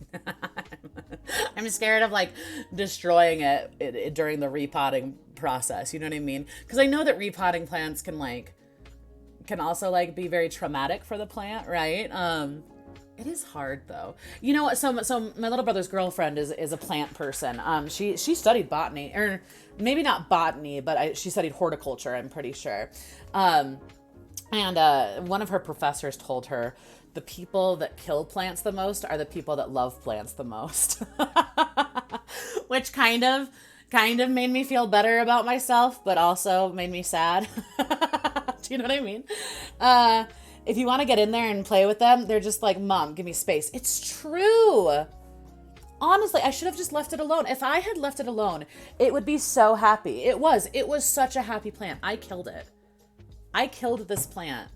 I'm scared of like destroying it during the repotting process. You know what I mean? Because I know that repotting plants can also like be very traumatic for the plant, right? It is hard though. You know what? So my little brother's girlfriend is a plant person. She studied botany, or maybe not botany, but she studied horticulture, I'm pretty sure. And one of her professors told her the people that kill plants the most are the people that love plants the most, which kind of made me feel better about myself, but also made me sad. Do you know what I mean? If you want to get in there and play with them, they're just like, Mom, give me space. It's true. Honestly, I should have just left it alone. If I had left it alone, it would be so happy. It was such a happy plant. I killed it. I killed this plant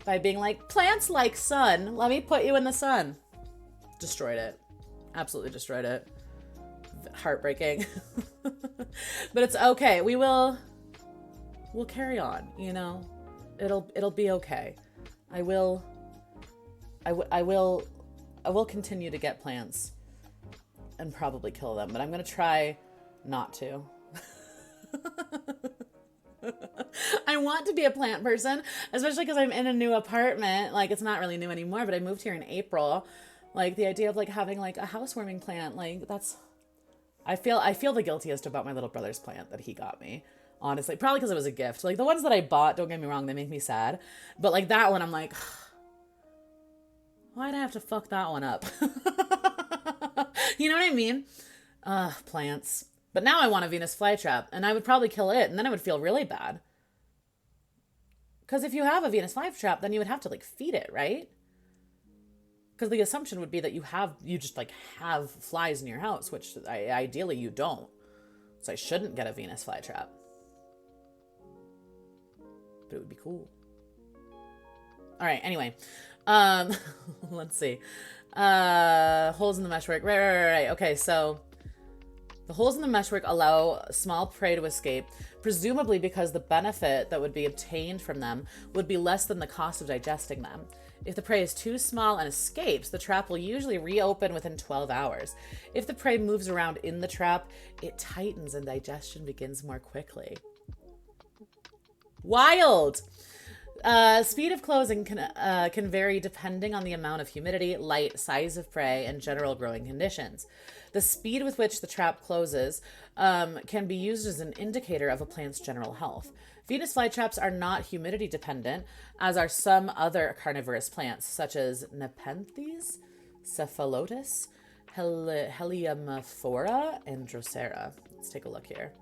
by being like, plants like sun. Let me put you in the sun. Destroyed it. Absolutely destroyed it. Heartbreaking. But it's okay. We'll carry on, you know? It'll be okay. I will continue to get plants and probably kill them, but I'm going to try not to. I want to be a plant person, especially because I'm in a new apartment. Like, it's not really new anymore, but I moved here in April. Like, the idea of like having like a housewarming plant, like that's, I feel the guiltiest about my little brother's plant that he got me. Honestly, probably because it was a gift. Like the ones that I bought, don't get me wrong, they make me sad. But like that one, I'm like, why'd I have to fuck that one up? You know what I mean? Plants. But now I want a Venus flytrap, and I would probably kill it, and then I would feel really bad. Because if you have a Venus flytrap, then you would have to like feed it, right? Because the assumption would be that you just like have flies in your house, which ideally you don't. So I shouldn't get a Venus flytrap. But it would be cool. All right, anyway. Let's see. Holes in the meshwork. Right. Okay, so the holes in the meshwork allow small prey to escape, presumably because the benefit that would be obtained from them would be less than the cost of digesting them. If the prey is too small and escapes, the trap will usually reopen within 12 hours. If the prey moves around in the trap, it tightens and digestion begins more quickly. Wild! Speed of closing can vary depending on the amount of humidity, light, size of prey, and general growing conditions. The speed with which the trap closes can be used as an indicator of a plant's general health. Venus flytraps are not humidity dependent, as are some other carnivorous plants, such as Nepenthes, Cephalotus, Heliumophora, and Drosera. Let's take a look here.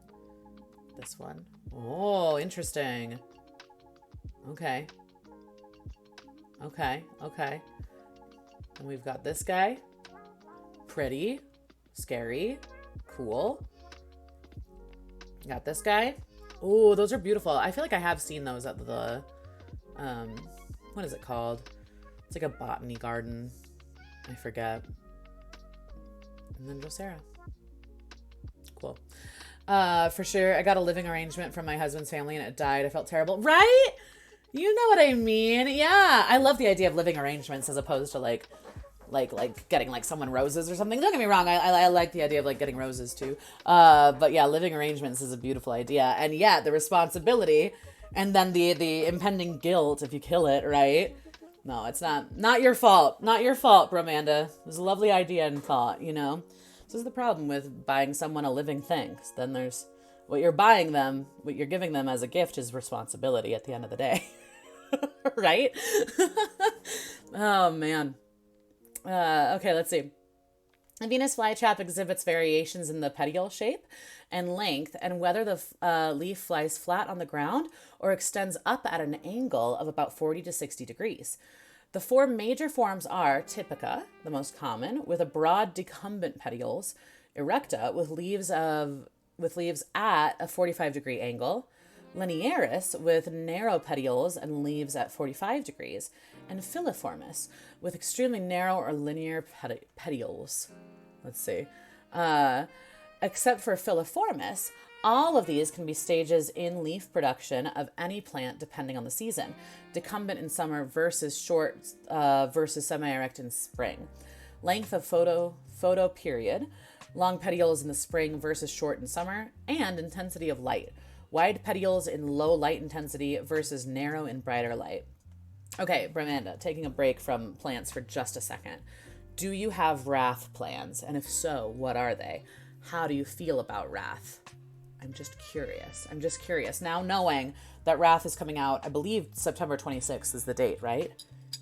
This one. Oh, interesting. Okay. And we've got this guy. Pretty. Scary. Cool. Got this guy. Oh, those are beautiful. I feel like I have seen those at the, what is it called? It's like a botany garden. I forget. And then Drosera. Cool. For sure. I got a living arrangement from my husband's family and it died. I felt terrible. Right? You know what I mean? Yeah. I love the idea of living arrangements as opposed to like getting like someone roses or something. Don't get me wrong. I like the idea of like getting roses too. But yeah, living arrangements is a beautiful idea. And yet the responsibility and then the impending guilt if you kill it, right? No, it's not your fault. Not your fault, Bromanda. It was a lovely idea and thought, you know? This is the problem with buying someone a living thing. Then there's what you're buying them, what you're giving them as a gift is responsibility at the end of the day. Right? Oh, man. Okay, let's see. A Venus flytrap exhibits variations in the petiole shape and length and whether the leaf flies flat on the ground or extends up at an angle of about 40 to 60 degrees. The four major forms are typica, the most common, with a broad decumbent petioles, erecta, with leaves at a 45-degree angle, Linearis with narrow petioles and leaves at 45 degrees, and filiformis with extremely narrow or linear petioles. Let's see. Except for filiformis, all of these can be stages in leaf production of any plant depending on the season. Decumbent in summer versus short versus semi-erect in spring. Length of photo period. Long petioles in the spring versus short in summer. And intensity of light. Wide petioles in low light intensity versus narrow in brighter light. Okay, Bramanda, taking a break from plants for just a second. Do you have wrath plans? And if so, what are they? How do you feel about wrath? I'm just curious. Now knowing that Wrath is coming out, I believe September 26th is the date, right?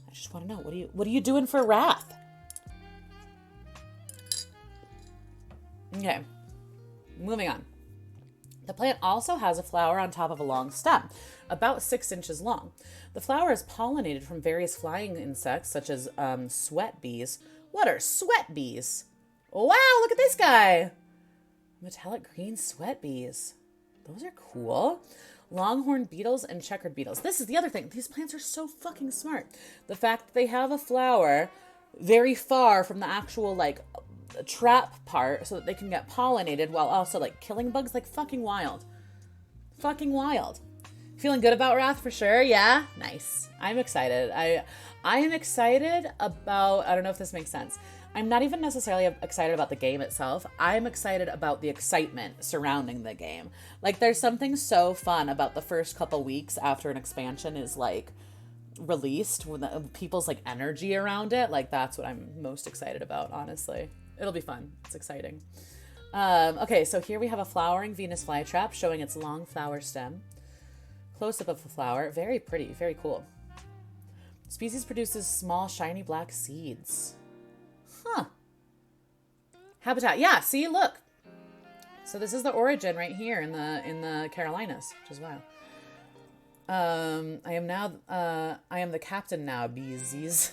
I just want to know, what are you doing for Wrath? Okay, moving on. The plant also has a flower on top of a long stem, about 6 inches long. The flower is pollinated from various flying insects, such as sweat bees. What are sweat bees? Wow, look at this guy. Metallic green sweat bees. Those are cool. Longhorn beetles and checkered beetles. This is the other thing. These plants are so fucking smart. The fact that they have a flower very far from the actual, like, trap part so that they can get pollinated while also, like, killing bugs. Like, fucking wild. Fucking wild. Feeling good about Wrath for sure? Yeah? Nice. I'm excited. I am excited about... I don't know if this makes sense. I'm not even necessarily excited about the game itself. I'm excited about the excitement surrounding the game. Like, there's something so fun about the first couple weeks after an expansion is, like, released, when people's, like, energy around it. Like, that's what I'm most excited about, honestly. It'll be fun. It's exciting. Okay, so here we have a flowering Venus flytrap showing its long flower stem. Close-up of the flower. Very pretty. Very cool. Species produces small, shiny black seeds. Huh. Habitat. Yeah, see, look. So this is the origin right here in the Carolinas, which is wild. I am the captain now, beesies.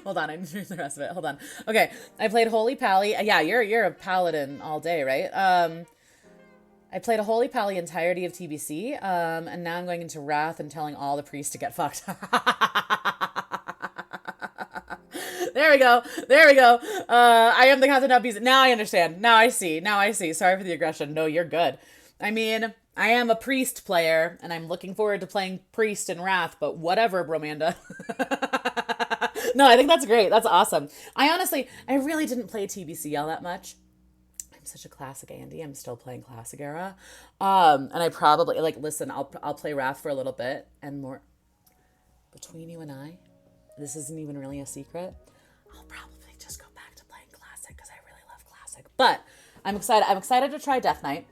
Hold on, I need to read the rest of it. Hold on. Okay, I played Holy Pally. Yeah, you're a paladin all day, right? I played a Holy Pally entirety of TBC, and now I'm going into Wrath and telling all the priests to get fucked. There we go. I am the captain of bees. Now I understand. Now I see. Sorry for the aggression. No, you're good. I mean, I am a priest player, and I'm looking forward to playing priest in Wrath, but whatever, Bromanda. No, I think that's great. That's awesome. I really didn't play TBC all that much. I'm such a classic Andy. I'm still playing classic era. And I probably, like, listen, I'll play Wrath for a little bit and more. Between you and I, this isn't even really a secret. I'll probably just go back to playing classic because I really love classic. But I'm excited. I'm excited to try Death Knight.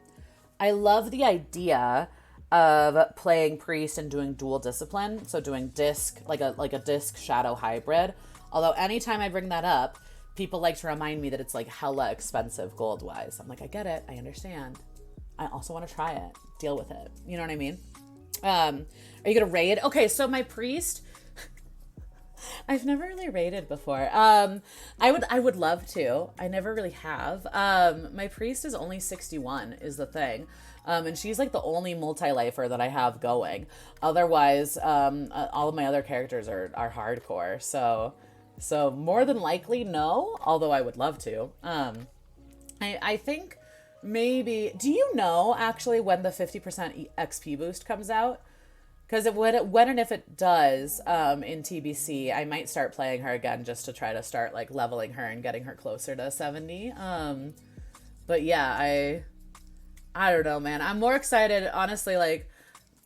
I love the idea of playing priest and doing dual discipline. So doing disc, like a disc shadow hybrid. Although anytime I bring that up, people like to remind me that it's like hella expensive gold wise. I'm like, I get it. I understand. I also want to try it. Deal with it. You know what I mean? Are you going to raid? Okay, so my priest... I've never really raided before. I would love to. I never really have. My priest is only 61 is the thing. And she's like the only multi-lifer that I have going. Otherwise, all of my other characters are hardcore. So more than likely, no, although I would love to. I think maybe, do you know actually when the 50% XP boost comes out? Because when and if it does in TBC, I might start playing her again just to try to start like leveling her and getting her closer to 70. But yeah, I don't know, man. I'm more excited, honestly, like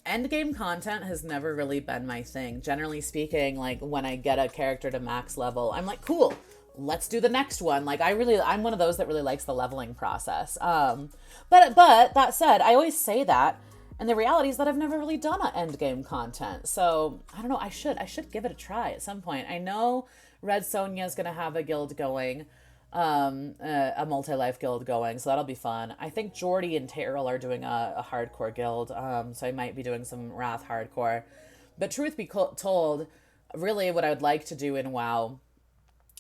endgame content has never really been my thing. Generally speaking, like when I get a character to max level, I'm like, cool, let's do the next one. Like I'm one of those that really likes the leveling process. But that said, I always say that. And the reality is that I've never really done an endgame content. So, I don't know, I should give it a try at some point. I know Red Sonja is going to have a guild going, a multi-life guild going, so that'll be fun. I think Jordy and Terrell are doing a hardcore guild, so I might be doing some Wrath hardcore. But truth be told, really what I would like to do in WoW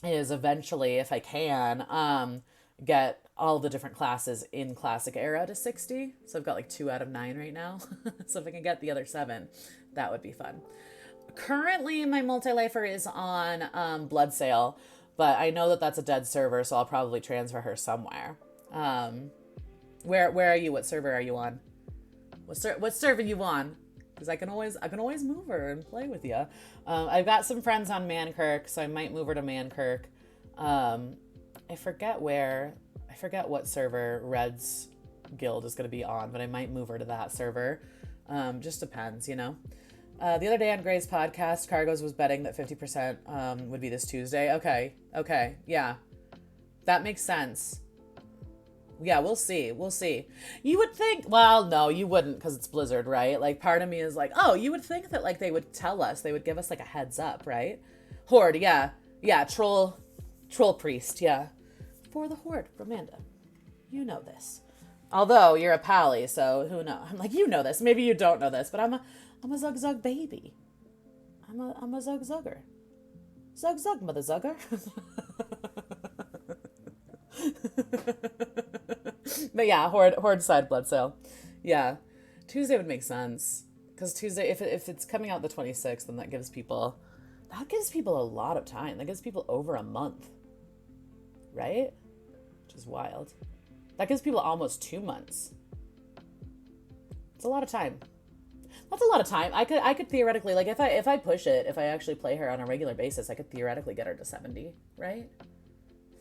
is eventually, if I can, get all the different classes in classic era to 60. So I've got like 2 out of 9 right now. So if I can get the other 7, that would be fun. Currently, my multi-lifer is on Blood Sale, but I know that that's a dead server, so I'll probably transfer her somewhere. Where are you? What server are you on? What server you on? Because I can always move her and play with you. I've got some friends on Mankirk, so I might move her to Mankirk. I forget what server Red's guild is going to be on, but I might move her to that server. Just depends, you know. The other day on Gray's podcast, Cargos was betting that 50% would be this Tuesday. Okay, yeah. That makes sense. Yeah, we'll see. You would think, well, no, you wouldn't, because it's Blizzard, right? Like, part of me is like, oh, you would think that, like, they would tell us, they would give us, like, a heads up, right? Horde, yeah. Troll priest, yeah. For the Horde, Romanda. You know this. Although, you're a pally, so who knows? I'm like, you know this. Maybe you don't know this, but I'm a Zug Zug baby. I'm a Zug Zugger. Zug Zug, mother Zugger. But yeah, Horde side Blood Sale. Yeah. Tuesday would make sense. Because Tuesday, if it's coming out the 26th, then that gives people a lot of time. That gives people over a month. Right? Which is wild. That gives people almost 2 months. It's a lot of time. That's a lot of time. I could theoretically, like, if I push it, if I actually play her on a regular basis, I could theoretically get her to 70, right?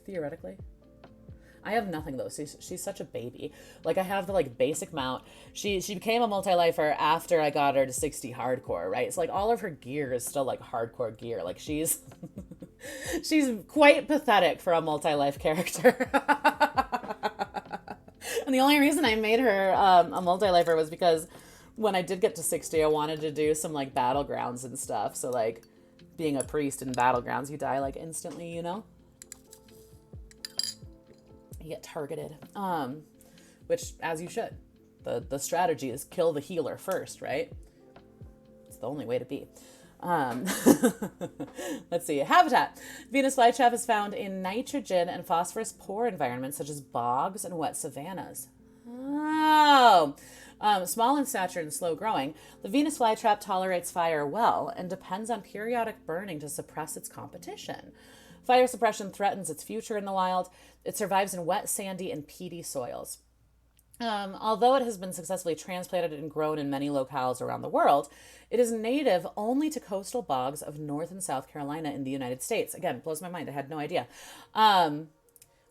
Theoretically. I have nothing though. She's such a baby. Like, I have the like basic mount. She became a multi-lifer after I got her to 60 hardcore, right? So like all of her gear is still like hardcore gear. Like she's quite pathetic for a multi-life character. And the only reason I made her a multi-lifer was because when I did get to 60, I wanted to do some like battlegrounds and stuff. So like being a priest in battlegrounds, you die like instantly, you know? You get targeted, which, as you should. The strategy is kill the healer first, right? It's the only way to be. Let's see. Habitat. Venus flytrap is found in nitrogen and phosphorus poor environments such as bogs and wet savannas. Oh. Small in stature and slow growing, the Venus flytrap tolerates fire well and depends on periodic burning to suppress its competition. Fire suppression threatens its future in the wild. It survives in wet, sandy, and peaty soils. Although it has been successfully transplanted and grown in many locales around the world, it is native only to coastal bogs of North and South Carolina in the United States. Again, blows my mind. I had no idea.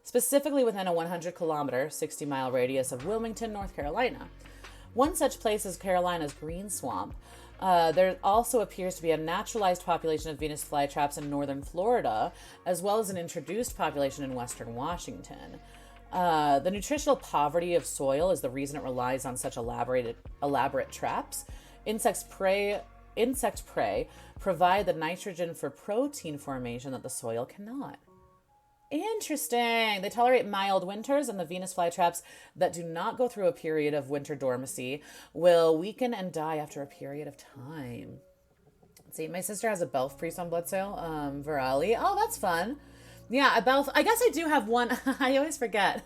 Specifically within a 100-kilometer, 60-mile radius of Wilmington, North Carolina. One such place is Carolina's Green Swamp. There also appears to be a naturalized population of Venus flytraps in northern Florida, as well as an introduced population in western Washington. The nutritional poverty of soil is the reason it relies on such elaborate traps. Insect prey provide the nitrogen for protein formation that the soil cannot. Interesting. They tolerate mild winters, and the Venus flytraps that do not go through a period of winter dormancy will weaken and die after a period of time. Let's see, my sister has a Belf priest on Blood Sale, Virali. Oh, that's fun. Yeah, a Belf. I guess I do have one. I always forget.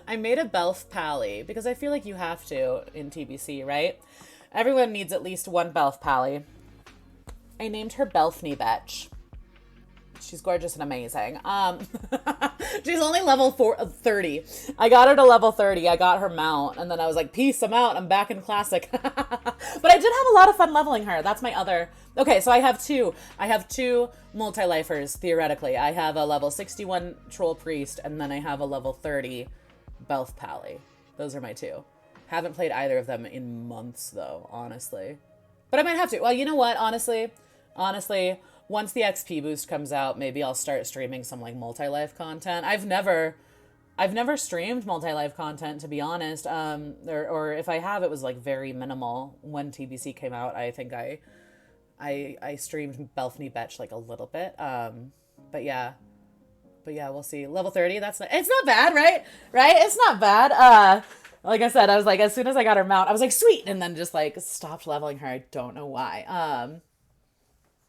I made a Belf pally because I feel like you have to in TBC, right? Everyone needs at least one Belf pally. I named her Belfney Betch. She's gorgeous and amazing. She's only level 30. I got her to level 30. I got her mount, and then I was like, peace, I'm out. I'm back in classic. But I did have a lot of fun leveling her. That's my other... Okay, so I have two multi-lifers, theoretically. I have a level 61 troll priest, and then I have a level 30 Belf pally. Those are my two. Haven't played either of them in months, though, honestly. But I might have to. Well, you know what? Honestly, once the XP boost comes out, maybe I'll start streaming some like multi-life content. I've never streamed multi-life content, to be honest. Or if I have, it was like very minimal. When TBC came out, I think I streamed Belfney Betch like a little bit. But yeah, we'll see. Level 30, it's not bad, right? It's not bad. Like I said, I was like, as soon as I got her mount, I was like, sweet, and then just like stopped leveling her. I don't know why.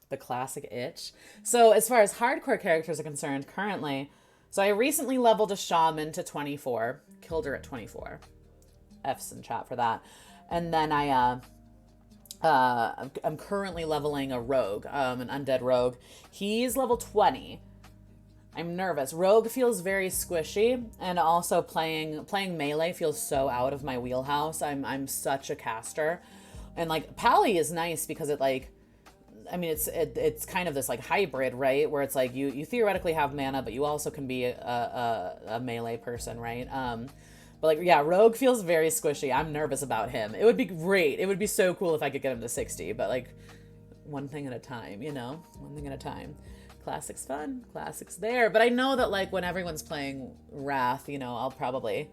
The classic itch. So as far as hardcore characters are concerned, currently, So I recently leveled a shaman to 24, killed her at 24. F's in chat for that. And then I'm currently leveling a rogue, an undead rogue. He's level 20. I'm nervous. Rogue feels very squishy, and also playing melee feels so out of my wheelhouse. I'm such a caster, and like Pally is nice because it like, I mean it's kind of this like hybrid, right? Where it's like you theoretically have mana, but you also can be a melee person, right? But like, yeah, Rogue feels very squishy. I'm nervous about him. It would be great. It would be so cool if I could get him to 60, but like one thing at a time, you know? One thing at a time. Classic's fun. Classic's there. But I know that like when everyone's playing Wrath, you know, I'll probably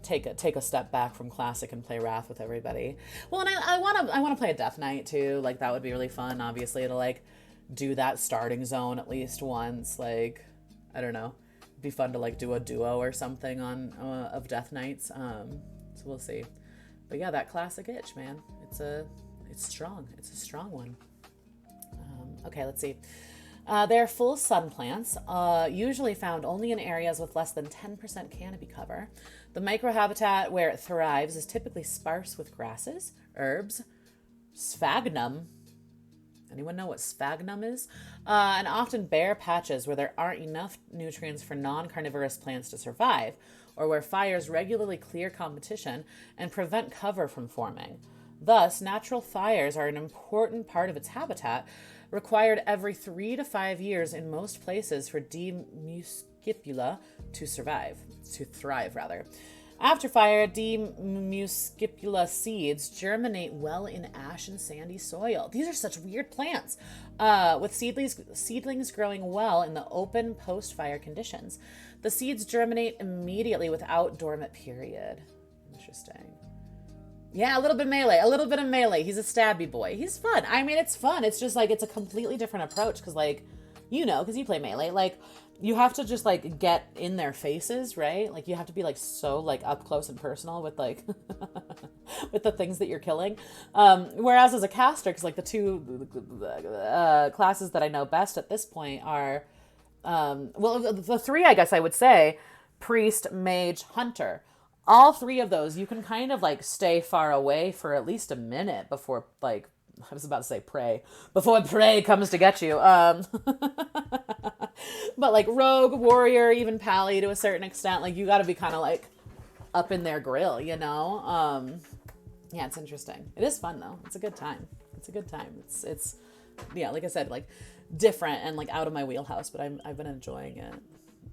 take a step back from Classic and play Wrath with everybody. Well, and I wanna play a Death Knight too. Like that would be really fun, obviously, to like do that starting zone at least once. Like, I don't know. Be fun to like do a duo or something on of Death Knights. So we'll see. But yeah, that classic itch, man. It's strong. It's a strong one. Okay, let's see. They're full sun plants, usually found only in areas with less than 10% canopy cover. The microhabitat where it thrives is typically sparse with grasses, herbs, sphagnum. Anyone know what sphagnum is? And often bare patches where there aren't enough nutrients for non-carnivorous plants to survive, or where fires regularly clear competition and prevent cover from forming. Thus, natural fires are an important part of its habitat, required every 3 to 5 years in most places for D. muscipula to thrive. After fire, D. muscipula seeds germinate well in ash and sandy soil. These are such weird plants, with seedlings growing well in the open post-fire conditions. The seeds germinate immediately without dormant period. Interesting. Yeah, a little bit of melee. He's a stabby boy. He's fun. I mean, it's fun. It's just like, it's a completely different approach because like, you know, because you play melee, like you have to just like get in their faces, right? Like you have to be like so like up close and personal with like with the things that you're killing. Whereas as a caster, because like the two classes that I know best at this point are, well, the three, I guess I would say, priest, mage, hunter. All three of those, you can kind of like stay far away for at least a minute before like, I was about to say prey, before prey comes to get you. But like rogue, warrior, even pally to a certain extent, like you got to be kind of like up in their grill, you know? Yeah, it's interesting. It is fun though. It's a good time. It's yeah, like I said, like different and like out of my wheelhouse, but I've been enjoying it.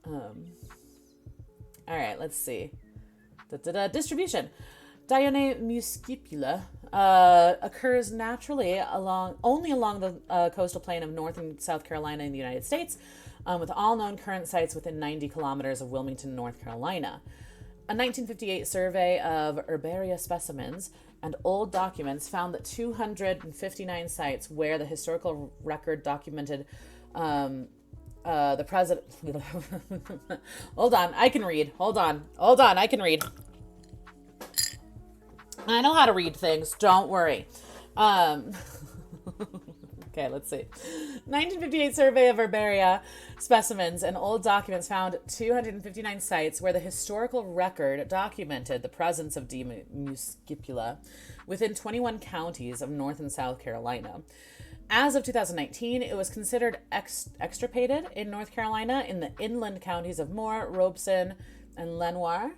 All right, let's see. Distribution. Dione muscipula occurs naturally only along the coastal plain of North and South Carolina in the United States, with all known current sites within 90 kilometers of Wilmington, North Carolina. A 1958 survey of herbaria specimens and old documents found that 259 sites where the historical record documented the president. Hold on, I can read. Hold on, I can read. I know how to read things. Don't worry. Okay, let's see. 1958 survey of herbaria specimens and old documents found 259 sites where the historical record documented the presence of D. muscipula within 21 counties of North and South Carolina. As of 2019, it was considered extirpated in North Carolina in the inland counties of Moore, Robeson, and Lenoir,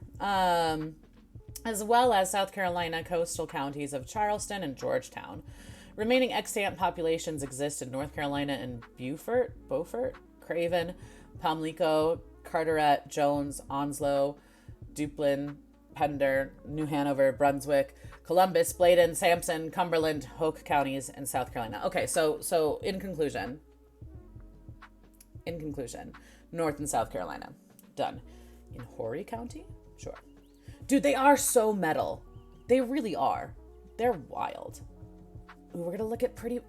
as well as South Carolina coastal counties of Charleston and Georgetown. Remaining extant populations exist in North Carolina in Beaufort, Craven, Pamlico, Carteret, Jones, Onslow, Duplin, Pender, New Hanover, Brunswick, Columbus, Bladen, Sampson, Cumberland, Hoke counties, and South Carolina. Okay, so in conclusion, North and South Carolina. Done. In Horry County? Sure. Dude, they are so metal. They really are. They're wild. Ooh, we're gonna look at pretty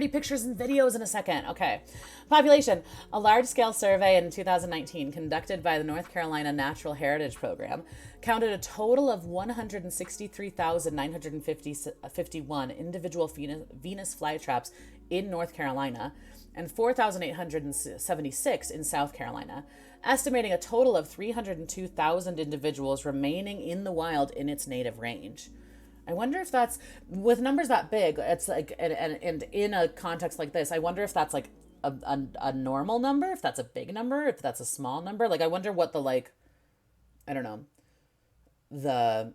pictures and videos in a second. Okay. Population. A large-scale survey in 2019 conducted by the North Carolina Natural Heritage Program counted a total of 163,951 individual Venus flytraps in North Carolina and 4,876 in South Carolina, estimating a total of 302,000 individuals remaining in the wild in its native range. I wonder if that's, with numbers that big, it's like, and in a context like this, I wonder if that's like a normal number, if that's a big number, if that's a small number. Like, I wonder what the, like, I don't know, the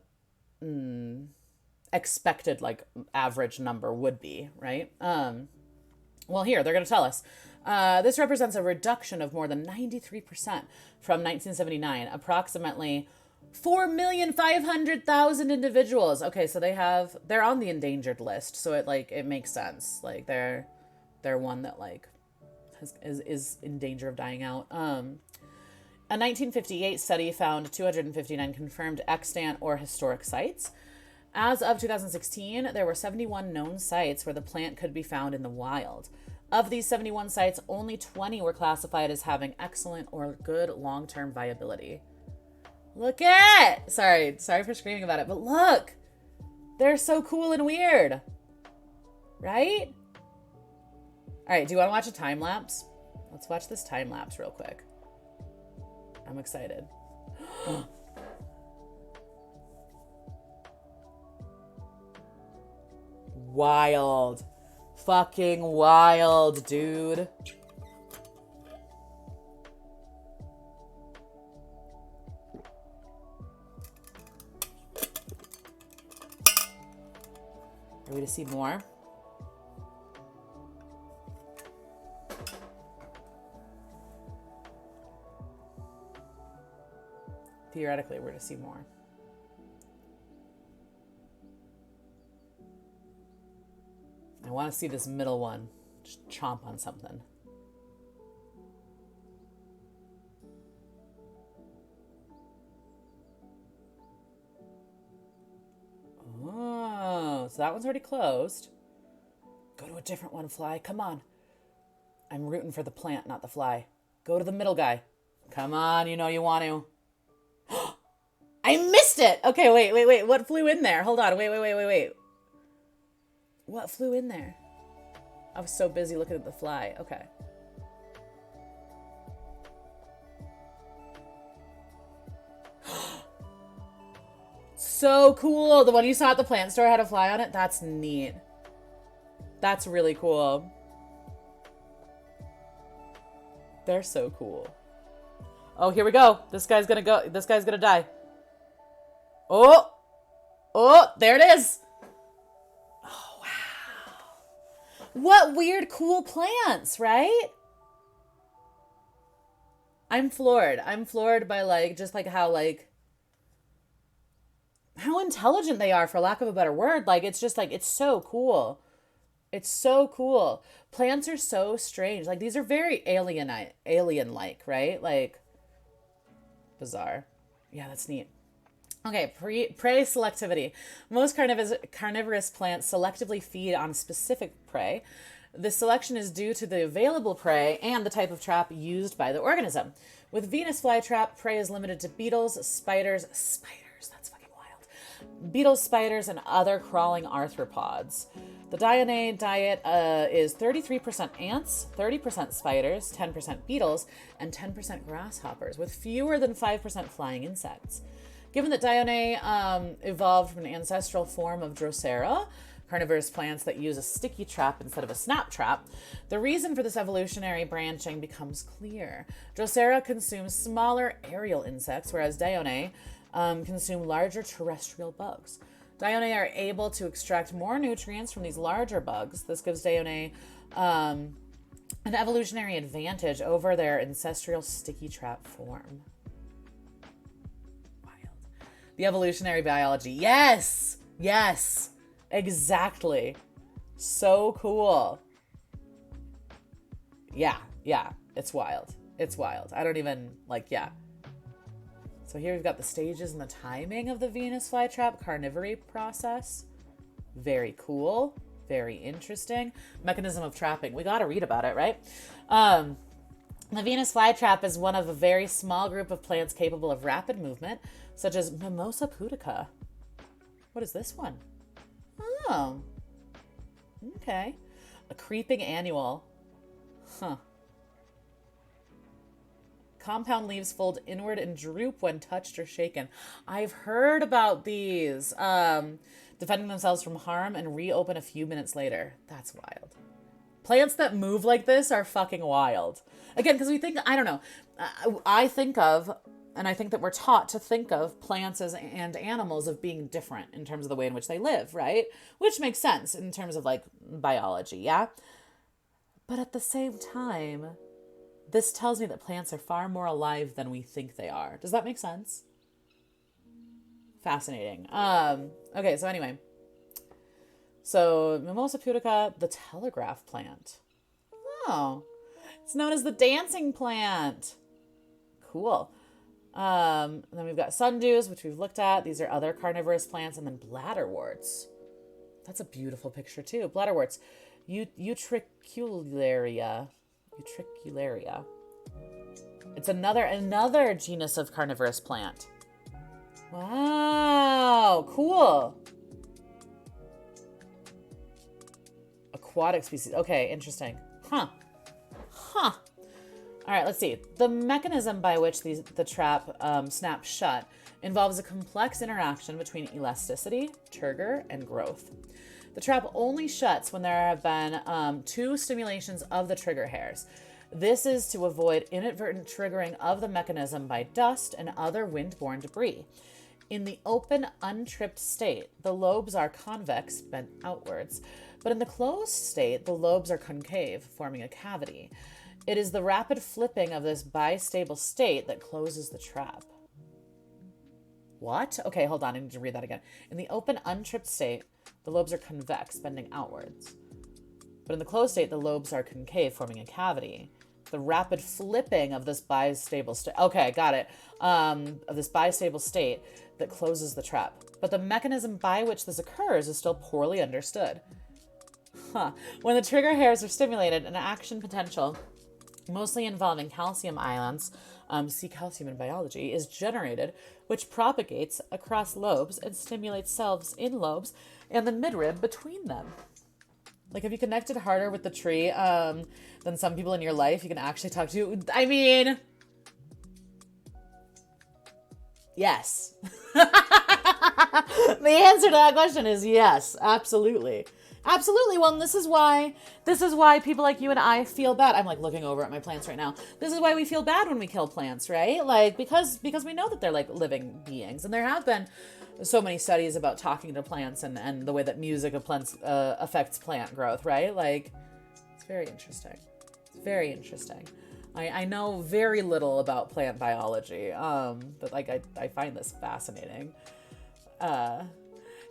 expected, like, average number would be, right? Well, here, they're going to tell us. This represents a reduction of more than 93% from 1979, approximately 4,500,000 individuals. Okay, so they're on the endangered list, so it makes sense. Like, they're one that, like, is in danger of dying out. A 1958 study found 259 confirmed extant or historic sites. As of 2016, there were 71 known sites where the plant could be found in the wild. Of these 71 sites, only 20 were classified as having excellent or good long-term viability. Look at! Sorry for screaming about it, but look! They're so cool and weird. Right? Alright, do you want to watch a time lapse? Let's watch this time lapse real quick. I'm excited. Wild. Fucking wild, dude. Are we to see more? Theoretically, we're to see more. I want to see this middle one just chomp on something. Oh, so that one's already closed. Go to a different one, fly. Come on. I'm rooting for the plant, not the fly. Go to the middle guy. Come on, you know you want to. I missed it! Okay, wait. What flew in there? Hold on. Wait. What flew in there? I was so busy looking at the fly. Okay. So cool. The one you saw at the plant store had a fly on it. That's neat. That's really cool. They're so cool. Oh, here we go. This guy's gonna die. Oh, there it is. Oh, wow. What weird, cool plants, right? I'm floored. I'm floored by, like, just like how intelligent they are, for lack of a better word. Like, it's just like, it's so cool. It's so cool. Plants are so strange. Like, these are very alien-like, right? Like, bizarre. Yeah, that's neat. Okay, prey selectivity. Most carnivorous plants selectively feed on specific prey. This selection is due to the available prey and the type of trap used by the organism. With Venus flytrap, prey is limited to beetles, spiders, that's fucking wild. Beetles, spiders, and other crawling arthropods. The Dionay diet is 33% ants, 30% spiders, 10% beetles, and 10% grasshoppers, with fewer than 5% flying insects. Given that Dionay evolved from an ancestral form of Drosera, carnivorous plants that use a sticky trap instead of a snap trap, the reason for this evolutionary branching becomes clear. Drosera consumes smaller aerial insects, whereas Dionay consume larger terrestrial bugs. Dionay are able to extract more nutrients from these larger bugs. This gives Dionay an evolutionary advantage over their ancestral sticky trap form. The evolutionary biology. Yes, exactly. So cool. Yeah, it's wild. I don't even, So here we've got the stages and the timing of the Venus flytrap carnivory process. Very cool. Very interesting. Mechanism of trapping. We got to read about it, right? The Venus flytrap is one of a very small group of plants capable of rapid movement, such as Mimosa pudica. What is this one? Oh, okay. A creeping annual. Huh. Compound leaves fold inward and droop when touched or shaken. I've heard about these. Defending themselves from harm and reopen a few minutes later. That's wild. Plants that move like this are fucking wild. Again, because we think, I don't know, I think of, and I think that we're taught to think of plants and animals of being different in terms of the way in which they live, right? Which makes sense in terms of like biology, yeah? But at the same time, this tells me that plants are far more alive than we think they are. Does that make sense? Fascinating. Okay, so anyway. So, Mimosa pudica, the telegraph plant. Oh, it's known as the dancing plant. Cool. And then we've got sundews, which we've looked at. These are other carnivorous plants. And then bladderworts. That's a beautiful picture, too. Bladderworts. Utricularia. Utricularia. It's another genus of carnivorous plant. Wow, cool. Aquatic species. Okay, interesting. Huh. All right, let's see. The mechanism by which the trap snaps shut involves a complex interaction between elasticity, turgor, and growth. The trap only shuts when there have been 2 stimulations of the trigger hairs. This is to avoid inadvertent triggering of the mechanism by dust and other wind-borne debris. In the open, untripped state, the lobes are convex, bent outwards, but in the closed state, the lobes are concave, forming a cavity. It is the rapid flipping of this bistable state that closes the trap. What? Okay, hold on, I need to read that again. In the open, untripped state, the lobes are convex, bending outwards. But in the closed state, the lobes are concave, forming a cavity. The rapid flipping of this bistable state. Okay, got it. Of this bistable state that closes the trap. But the mechanism by which this occurs is still poorly understood. When the trigger hairs are stimulated, an action potential, mostly involving calcium ions, see calcium in biology, is generated, which propagates across lobes and stimulates cells in lobes and the midrib between them. Like, if you connected harder with the tree than some people in your life, you can actually talk to. I mean, yes. The answer to that question is yes, absolutely. Absolutely. Well, and this is why people like you and I feel bad. I'm like looking over at my plants right now. This is why we feel bad when we kill plants, right? Like, because we know that they're like living beings, and there have been so many studies about talking to plants and the way that music of plants affects plant growth, right? Like, it's very interesting. It's very interesting. I know very little about plant biology, but like I find this fascinating.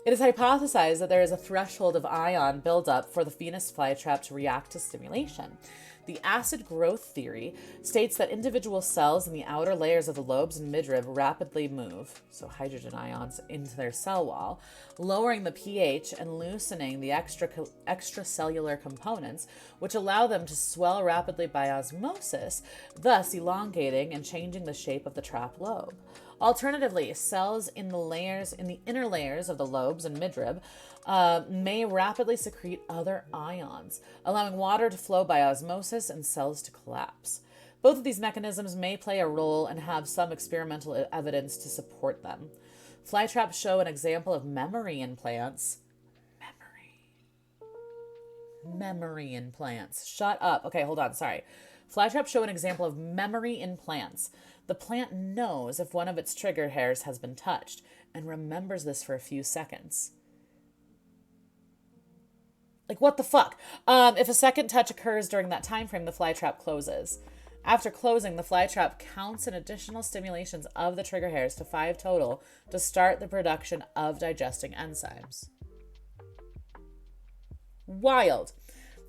It is hypothesized that there is a threshold of ion buildup for the Venus flytrap to react to stimulation. The acid growth theory states that individual cells in the outer layers of the lobes and midrib rapidly move, so hydrogen ions, into their cell wall, lowering the pH and loosening the extracellular components, which allow them to swell rapidly by osmosis, thus elongating and changing the shape of the trap lobe. Alternatively, cells in the inner layers of the lobes and midrib may rapidly secrete other ions, allowing water to flow by osmosis and cells to collapse. Both of these mechanisms may play a role and have some experimental evidence to support them. Flytraps show an example of memory in plants. Memory in plants. Shut up. Okay, hold on. Sorry. Flytraps show an example of memory in plants. The plant knows if one of its trigger hairs has been touched and remembers this for a few seconds. Like, what the fuck? If a second touch occurs during that time frame, the flytrap closes. After closing, the flytrap counts in additional stimulations of the trigger hairs to 5 total to start the production of digesting enzymes. Wild.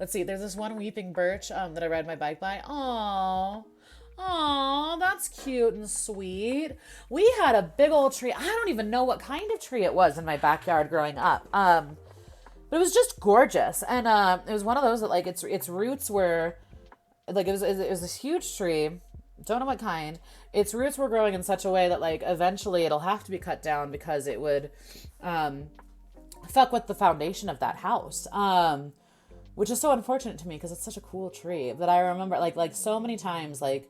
Let's see. There's this one weeping birch that I ride my bike by. Aww, that's cute and sweet. We had a big old tree. I don't even know what kind of tree it was in my backyard growing up. But it was just gorgeous. And it was one of those that like its roots were like it was this huge tree. Don't know what kind. Its roots were growing in such a way that like eventually it'll have to be cut down because it would fuck with the foundation of that house. which is so unfortunate to me because it's such a cool tree that I remember like so many times like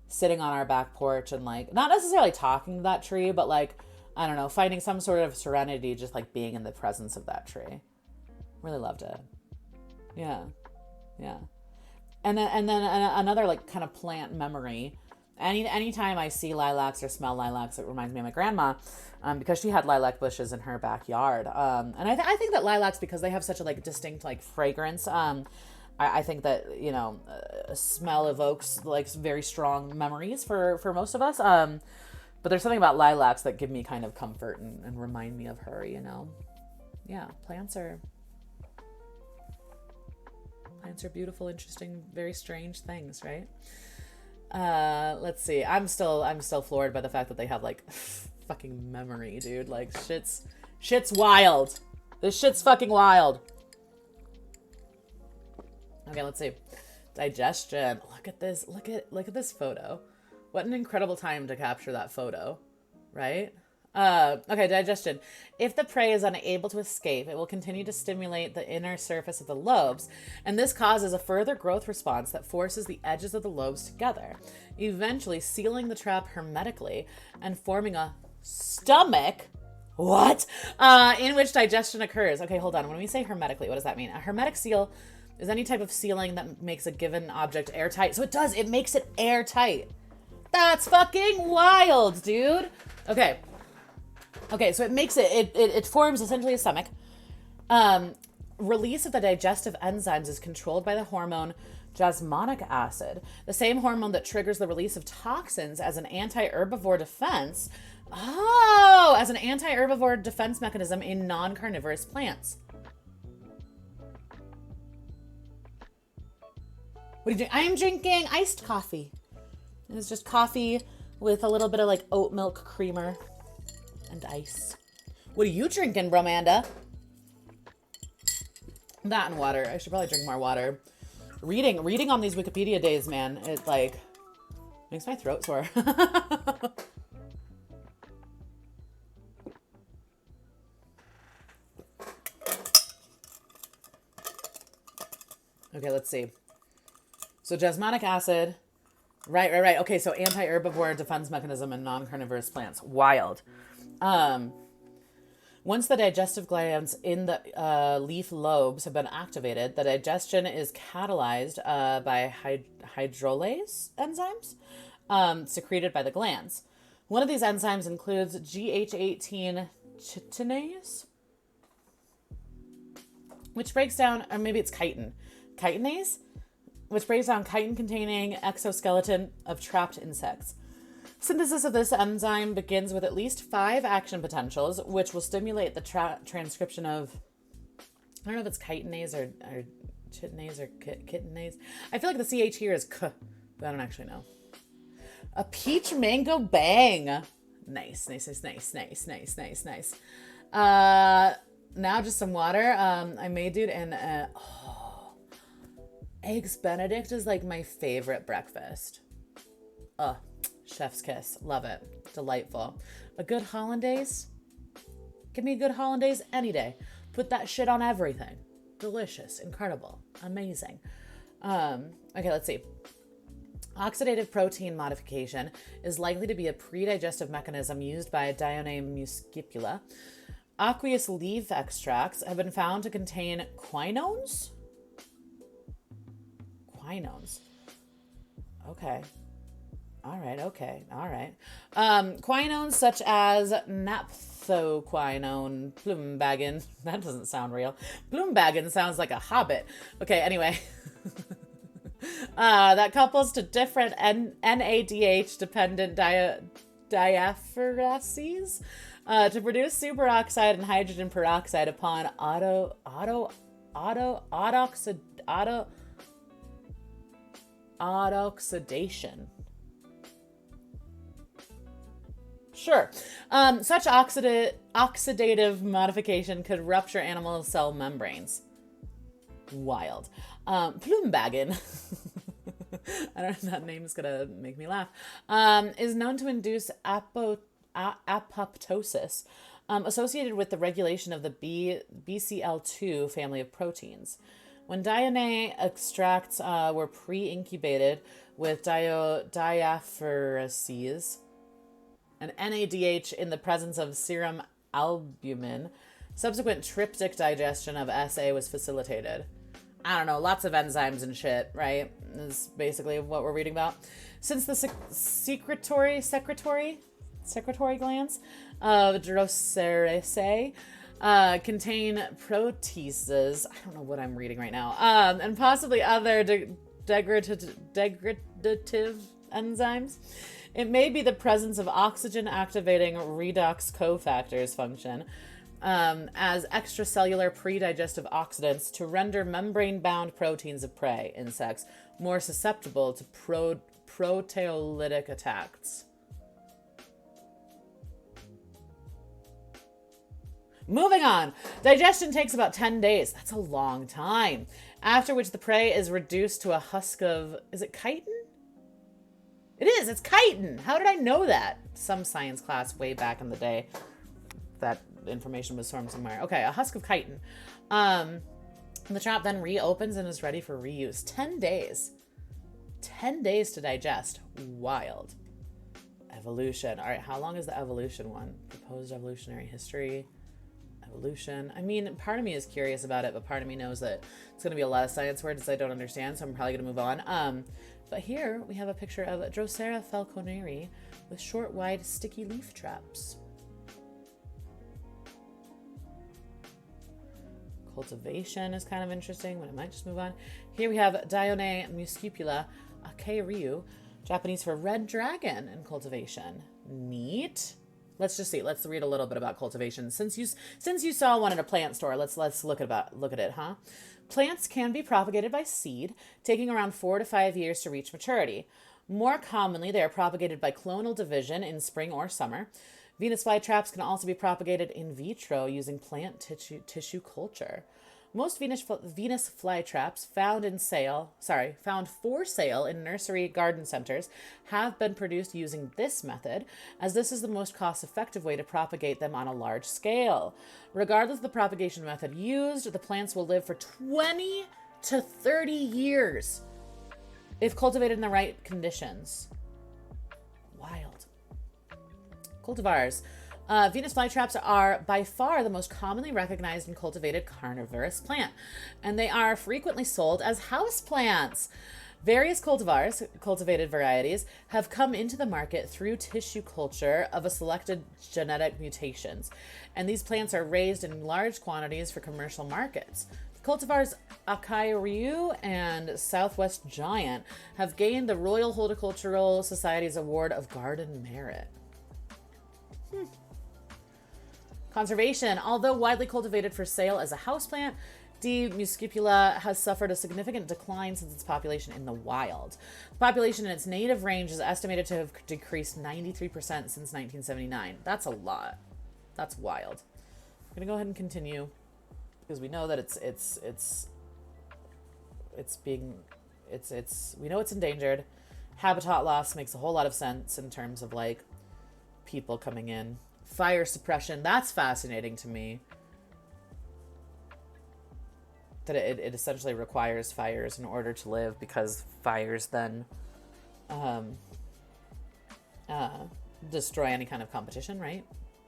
sitting on our back porch and like not necessarily talking to that tree, but like I don't know, finding some sort of serenity just like being in the presence of that tree. Really loved it. Yeah. Yeah. And then another like kind of plant memory. Anytime I see lilacs or smell lilacs, it reminds me of my grandma, because she had lilac bushes in her backyard. And I think that lilacs, because they have such a like distinct like fragrance, I think that smell evokes like very strong memories for most of us. But there's something about lilacs that give me kind of comfort and remind me of her. Yeah, plants are beautiful, interesting, very strange things, right? Let's see. I'm still floored by the fact that they have like fucking memory, dude. Like shit's wild. This shit's fucking wild. Okay, let's see. Digestion. Look at this. Look at this photo. What an incredible time to capture that photo, right? Okay, digestion. If the prey is unable to escape, it will continue to stimulate the inner surface of the lobes, and this causes a further growth response that forces the edges of the lobes together, eventually sealing the trap hermetically and forming a stomach. What? In which digestion occurs. Okay, hold on. When we say hermetically, what does that mean? A hermetic seal is any type of sealing that makes a given object airtight. So it makes it airtight. That's fucking wild, dude. Okay, so it forms essentially a stomach. Release of the digestive enzymes is controlled by the hormone jasmonic acid, the same hormone that triggers the release of toxins as an anti-herbivore defense. Oh, as an anti-herbivore defense mechanism in non-carnivorous plants. What are you doing? I am drinking iced coffee. It's just coffee with a little bit of like oat milk creamer and ice. What are you drinking, Bromanda? That and water. I should probably drink more water. Reading on these Wikipedia days, man, it like makes my throat sore. Okay, let's see. So jasmonic acid. Right. Okay, so anti-herbivore defense mechanism in non-carnivorous plants. Wild. Once the digestive glands in the leaf lobes have been activated, the digestion is catalyzed by hydrolase enzymes secreted by the glands. One of these enzymes includes GH18 chitinase, which breaks down, or maybe it's chitinase, which breaks down chitin-containing exoskeleton of trapped insects. Synthesis of this enzyme begins with at least 5 action potentials, which will stimulate the transcription of, I don't know if it's chitinase or chitinase or chitinase. I feel like the CH here is K, but I don't actually know. A peach mango bang. Nice. Now just some water. I made, dude, and Eggs Benedict is like my favorite breakfast. Chef's kiss. Love it. Delightful. A good hollandaise. Give me a good hollandaise any day. Put that shit on everything. Delicious. Incredible. Amazing. Okay, let's see. Oxidative protein modification is likely to be a pre-digestive mechanism used by Dionaea muscipula. Aqueous leaf extracts have been found to contain quinones. Okay. All right. Quinones such as naphthoquinone, Bloombagen. That doesn't sound real. Bloombagen sounds like a hobbit. Okay, anyway. That couples to different NADH-dependent diapherases to produce superoxide and hydrogen peroxide upon autooxidation. Sure. Such oxidative modification could rupture animal cell membranes. Wild. Bloombagen, I don't know if that name is going to make me laugh, is known to induce apoptosis associated with the regulation of the BCL2 family of proteins. When DNA extracts were pre-incubated with diaphoreses and NADH in the presence of serum albumin, subsequent tryptic digestion of SA was facilitated. I don't know, lots of enzymes and shit, right? Is basically what we're reading about. Since the secretory glands of Droseraceae contain proteases, I don't know what I'm reading right now, and possibly other degradative enzymes, it may be the presence of oxygen activating redox cofactors function as extracellular pre-digestive oxidants to render membrane-bound proteins of prey, insects, more susceptible to proteolytic attacks. Moving on. Digestion takes about 10 days. That's a long time. After which the prey is reduced to a husk of... Is it chitin? It is. It's chitin. How did I know that? Some science class way back in the day. That information was from somewhere. Okay, a husk of chitin. The trap then reopens and is ready for reuse. 10 days. 10 days to digest. Wild. Evolution. All right, how long is the evolution one? Proposed evolutionary history. Evolution. I mean, part of me is curious about it, but part of me knows that it's going to be a lot of science words I don't understand, so I'm probably going to move on. But here we have a picture of Drosera falconeri with short, wide, sticky leaf traps. Cultivation is kind of interesting, but I might just move on. Here we have Dione muscipula akeiryu, Japanese for red dragon in cultivation. Neat. Let's just see. Let's read a little bit about cultivation. Since you saw one at a plant store, let's look at it, huh? Plants can be propagated by seed, taking around 4 to 5 years to reach maturity. More commonly, they are propagated by clonal division in spring or summer. Venus flytraps can also be propagated in vitro using plant tissue culture. Most Venus flytraps found for sale in nursery garden centers have been produced using this method, as this is the most cost-effective way to propagate them on a large scale. Regardless of the propagation method used, the plants will live for 20 to 30 years if cultivated in the right conditions. Wild. Cultivars. Venus flytraps are by far the most commonly recognized and cultivated carnivorous plant, and they are frequently sold as houseplants. Various cultivated varieties, have come into the market through tissue culture of a selected genetic mutations, and these plants are raised in large quantities for commercial markets. The cultivars Akai-ryu and Southwest Giant have gained the Royal Horticultural Society's Award of Garden Merit. Conservation. Although widely cultivated for sale as a houseplant, D. muscipula has suffered a significant decline since its population in the wild. The population in its native range is estimated to have decreased 93% since 1979. That's a lot. That's wild. I'm gonna go ahead and continue because we know that we know it's endangered. Habitat loss makes a whole lot of sense in terms of like people coming in. Fire suppression, that's fascinating to me. That it essentially requires fires in order to live, because fires then destroy any kind of competition, right?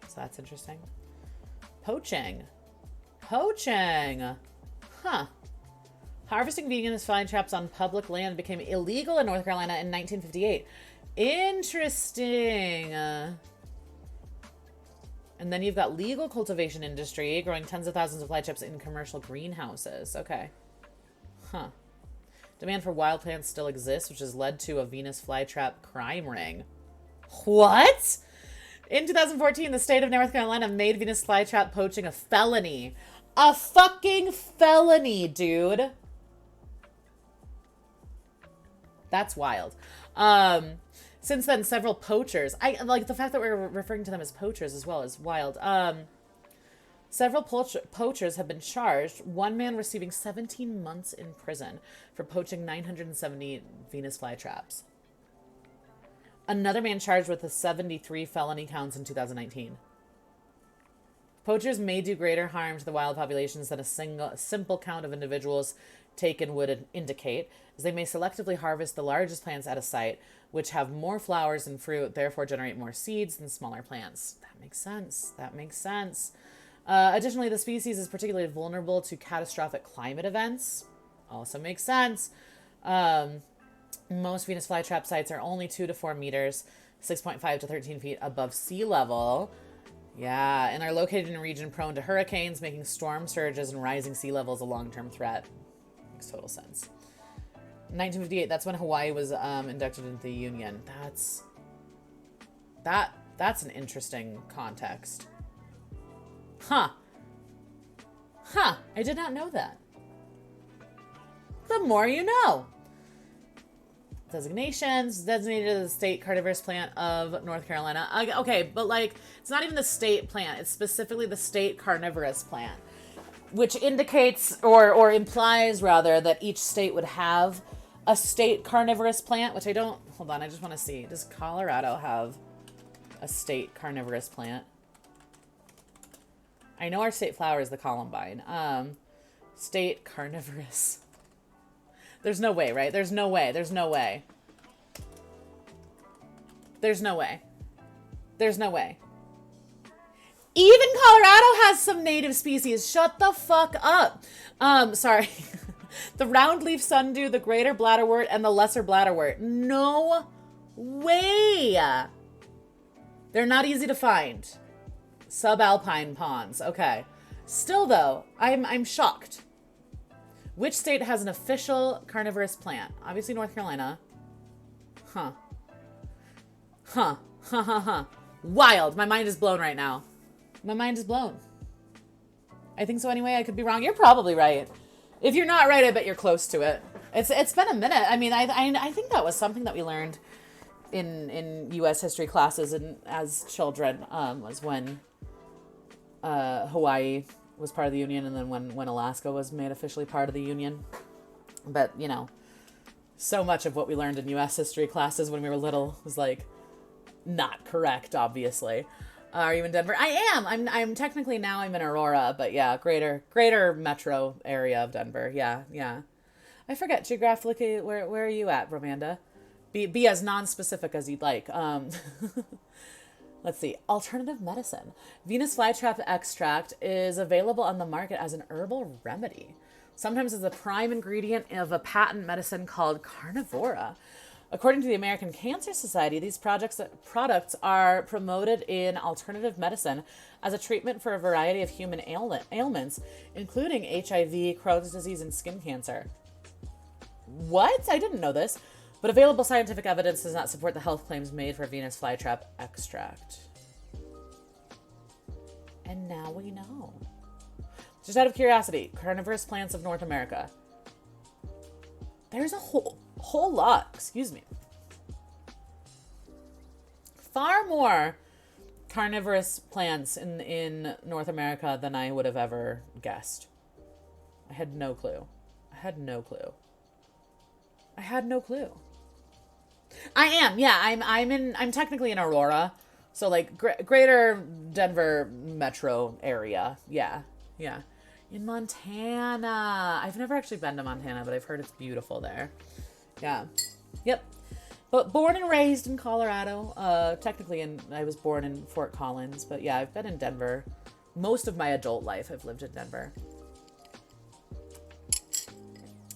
So that's interesting. Poaching. Huh. Harvesting Venus flytraps on public land became illegal in North Carolina in 1958. Interesting. And then you've got legal cultivation industry, growing tens of thousands of flytraps in commercial greenhouses. Okay. Huh. Demand for wild plants still exists, which has led to a Venus flytrap crime ring. What? In 2014, the state of North Carolina made Venus flytrap poaching a felony. A fucking felony, dude. That's wild. Since then, several poachers, I like the fact that we're referring to them as poachers as well is wild. Several poachers have been charged, one man receiving 17 months in prison for poaching 970 Venus flytraps. Another man charged with the 73 felony counts in 2019. Poachers may do greater harm to the wild populations than a simple count of individuals taken would indicate is they may selectively harvest the largest plants at a site, which have more flowers and fruit, therefore generate more seeds than smaller plants. That makes sense. That makes sense. Additionally, the species is particularly vulnerable to catastrophic climate events. Also makes sense. Most Venus flytrap sites are only 2 to 4 meters, 6.5 to 13 feet above sea level. Yeah, and are located in a region prone to hurricanes, making storm surges and rising sea levels a long-term threat. Makes total sense. 1958, that's when Hawaii was inducted into the Union. That's an interesting context. Huh. I did not know that. The more you know. Designations, designated as the state carnivorous plant of North Carolina. Okay, but like, it's not even the state plant. It's specifically the state carnivorous plant, which indicates or implies rather that each state would have a state carnivorous plant, which I don't, hold on, I just want to see. Does Colorado have a state carnivorous plant? I know our state flower is the columbine. State carnivorous. There's no way, right? There's no way. There's no way. There's no way. There's no way. Even Colorado has some native species. Shut the fuck up. Sorry. The roundleaf sundew, the greater bladderwort, and the lesser bladderwort. No way. They're not easy to find. Subalpine ponds. Okay. Still though, I'm shocked. Which state has an official carnivorous plant? Obviously North Carolina. Huh. Wild. My mind is blown right now. My mind is blown. I think so anyway. I could be wrong. You're probably right. If you're not right, I bet you're close to it. It's been a minute. I mean, I think that was something that we learned in U.S. history classes and as children, was when Hawaii was part of the Union, and then when Alaska was made officially part of the Union. But, you know, so much of what we learned in U.S. history classes when we were little was, like, not correct, obviously. Are you in Denver? I am. I'm technically now I'm in Aurora, but yeah, greater metro area of Denver. Yeah. I forget geographically where are you at, Romanda? Be as non-specific as you'd like. Let's see. Alternative medicine. Venus flytrap extract is available on the market as an herbal remedy. Sometimes as a prime ingredient of a patent medicine called carnivora. According to the American Cancer Society, these products are promoted in alternative medicine as a treatment for a variety of human ailments, including HIV, Crohn's disease, and skin cancer. What? I didn't know this. But available scientific evidence does not support the health claims made for Venus flytrap extract. And now we know. Just out of curiosity, carnivorous plants of North America. There's a whole lot, excuse me. Far more carnivorous plants in North America than I would have ever guessed. I had no clue. I am, yeah. I'm technically in Aurora, so like greater Denver metro area. Yeah. In Montana. I've never actually been to Montana, but I've heard it's beautiful there. Yeah. Yep. But born and raised in Colorado. Technically, I was born in Fort Collins, but yeah, I've been in Denver. Most of my adult life, I've lived in Denver.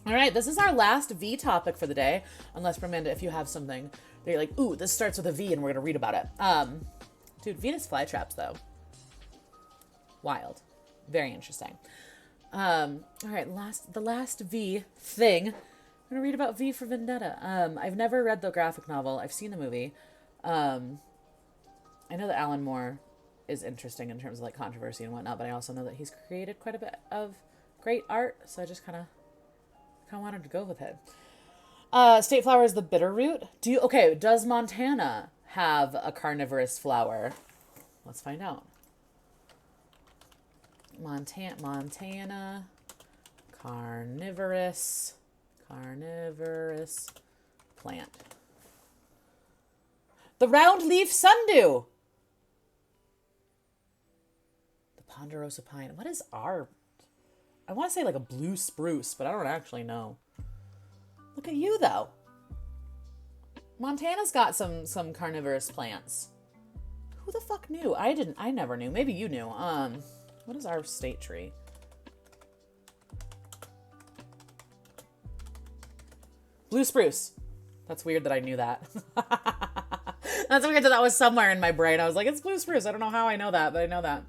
All right, this is our last V topic for the day. Unless, Amanda, if you have something that you're like, ooh, this starts with a V and we're going to read about it. Dude, Venus flytraps, though. Wild. Very interesting. All right, the last V thing. I'm going to read about V for Vendetta. I've never read the graphic novel. I've seen the movie. I know that Alan Moore is interesting in terms of like controversy and whatnot, but I also know that he's created quite a bit of great art, so I just kind of wanted to go with it. State flower is the bitterroot. Does Montana have a carnivorous flower? Let's find out. Montana carnivorous plant. The roundleaf sundew. The ponderosa pine. What is our I want to say like a blue spruce, but I don't actually know. Look at you though. Montana's got some carnivorous plants. Who the fuck knew? I never knew. Maybe you knew. What is our state tree? Blue spruce. That's weird that I knew that. That's weird that was somewhere in my brain. I was like, it's blue spruce. I don't know how I know that, but I know that.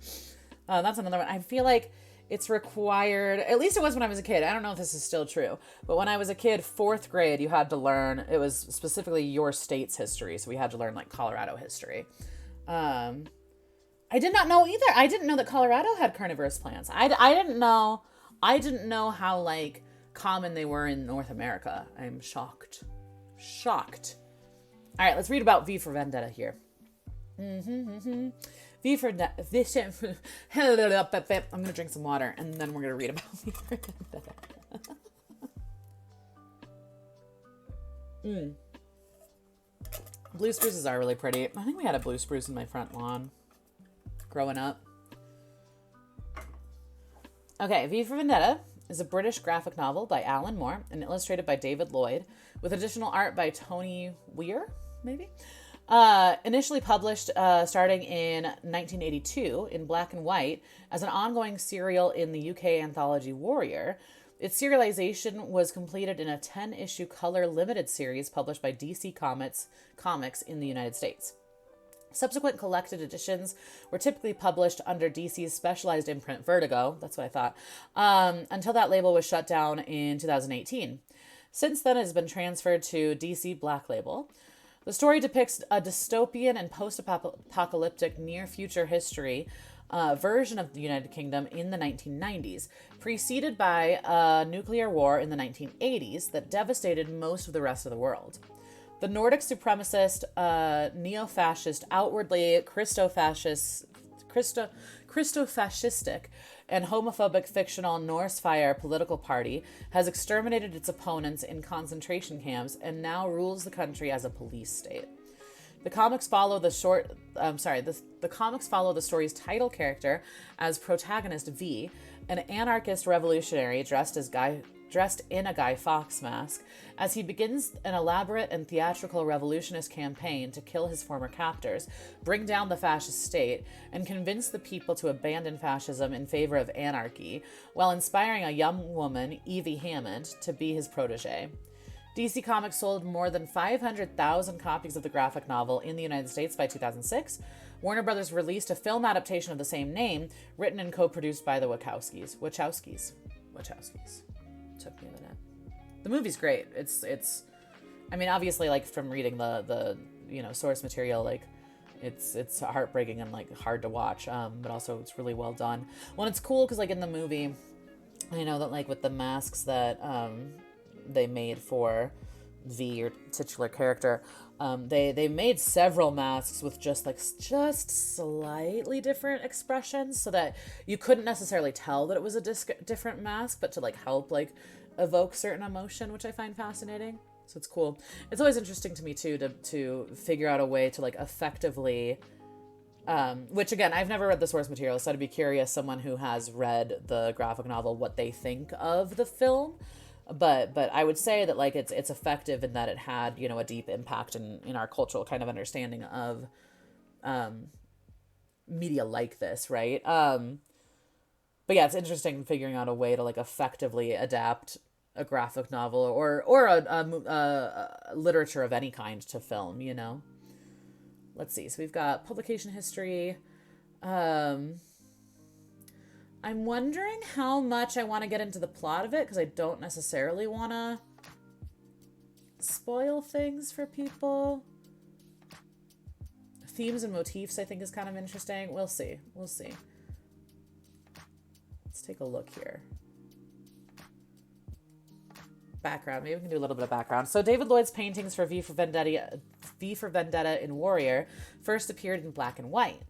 That's another one. I feel like it's required, at least it was when I was a kid. I don't know if this is still true, but when I was a kid, 4th grade, you had to learn, it was specifically your state's history. So we had to learn like Colorado history. I did not know either. I didn't know that Colorado had carnivorous plants. I didn't know how like common they were in North America. I'm shocked. All right, let's read about V for Vendetta here. V for Vendetta. I'm going to drink some water, and then we're going to read about V for Vendetta. Blue spruces are really pretty. I think we had a blue spruce in my front lawn growing up. Okay, V for Vendetta is a British graphic novel by Alan Moore and illustrated by David Lloyd, with additional art by Tony Weir, maybe? Initially published starting in 1982 in black and white as an ongoing serial in the UK anthology Warrior, its serialization was completed in a 10-issue color limited series published by DC Comics in the United States. Subsequent collected editions were typically published under DC's specialized imprint Vertigo, that's what I thought, until that label was shut down in 2018. Since then, it has been transferred to DC Black Label. The story depicts a dystopian and post-apocalyptic near-future history version of the United Kingdom in the 1990s, preceded by a nuclear war in the 1980s that devastated most of the rest of the world. The Nordic supremacist, neo-fascist, outwardly Christo-fascistic, and homophobic fictional Norse Fire political party has exterminated its opponents in concentration camps and now rules the country as a police state. The comics follow the story's title character as protagonist V, an anarchist revolutionary dressed in a Guy Fawkes mask, as he begins an elaborate and theatrical revolutionist campaign to kill his former captors, bring down the fascist state, and convince the people to abandon fascism in favor of anarchy, while inspiring a young woman, Evie Hammond, to be his protege. DC Comics sold more than 500,000 copies of the graphic novel in the United States by 2006. Warner Brothers released a film adaptation of the same name, written and co-produced by the Wachowskis. Took me a minute. The movie's great. It's I mean, obviously, like, from reading the source material, like, it's heartbreaking and like hard to watch, but also it's really well done. Well, it's cool because like in the movie, I know that like with the masks that they made for V, your titular character, they made several masks with just slightly different expressions, so that you couldn't necessarily tell that it was a different mask, but to like help like evoke certain emotion, which I find fascinating. So it's cool. It's always interesting to me too to figure out a way to like effectively, which again, I've never read the source material, so I'd be curious, someone who has read the graphic novel, what they think of the film. But I would say that like it's effective in that it had, a deep impact in our cultural kind of understanding of media like this, right? But yeah, it's interesting figuring out a way to like effectively adapt a graphic novel or a literature of any kind to film, Let's see. So we've got publication history. I'm wondering how much I want to get into the plot of it, because I don't necessarily want to spoil things for people. Themes and motifs, I think, is kind of interesting. We'll see. Let's take a look here. Background. Maybe we can do a little bit of background. So David Lloyd's paintings for V for Vendetta in Warrior first appeared in black and white.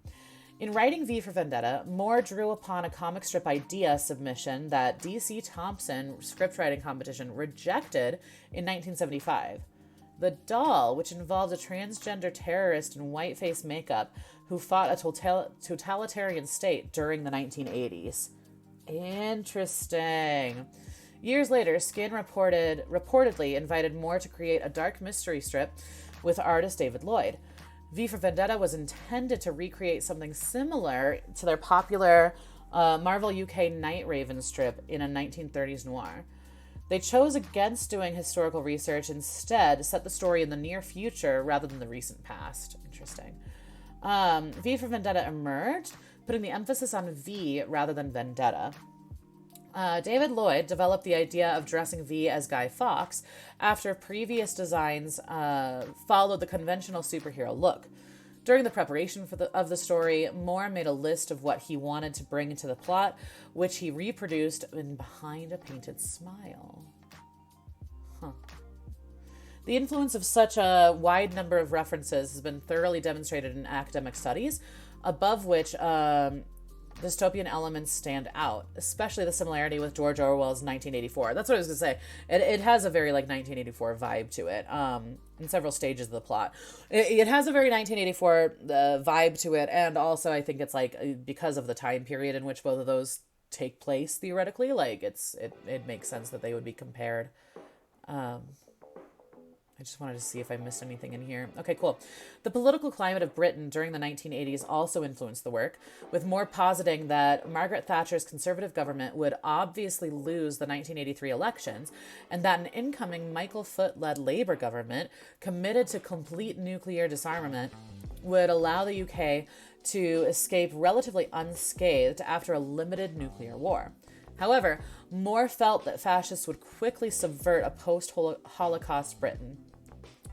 In writing V for Vendetta, Moore drew upon a comic strip idea submission that DC Thompson scriptwriting competition rejected in 1975. The doll, which involved a transgender terrorist in whiteface makeup who fought a totalitarian state during the 1980s. Interesting. Years later, Skin reportedly invited Moore to create a dark mystery strip with artist David Lloyd. V for Vendetta was intended to recreate something similar to their popular Marvel UK Night Raven strip in a 1930s noir. They chose against doing historical research, instead set the story in the near future rather than the recent past. Interesting. V for Vendetta emerged, putting the emphasis on V rather than Vendetta. David Lloyd developed the idea of dressing V as Guy Fawkes after previous designs followed the conventional superhero look. During the preparation of the story, Moore made a list of what he wanted to bring into the plot, which he reproduced in Behind a Painted Smile. The influence of such a wide number of references has been thoroughly demonstrated in academic studies, above which dystopian elements stand out, especially the similarity with George Orwell's 1984. That's what I was going to say. It has a very 1984 vibe to it in several stages of the plot. It has a very 1984 vibe to it, and also I think it's because of the time period in which both of those take place, theoretically, it makes sense that they would be compared. I just wanted to see if I missed anything in here. Okay, cool. The political climate of Britain during the 1980s also influenced the work, with Moore positing that Margaret Thatcher's Conservative government would obviously lose the 1983 elections, and that an incoming Michael Foot-led Labour government committed to complete nuclear disarmament would allow the UK to escape relatively unscathed after a limited nuclear war. However, Moore felt that fascists would quickly subvert a post-Holocaust Britain.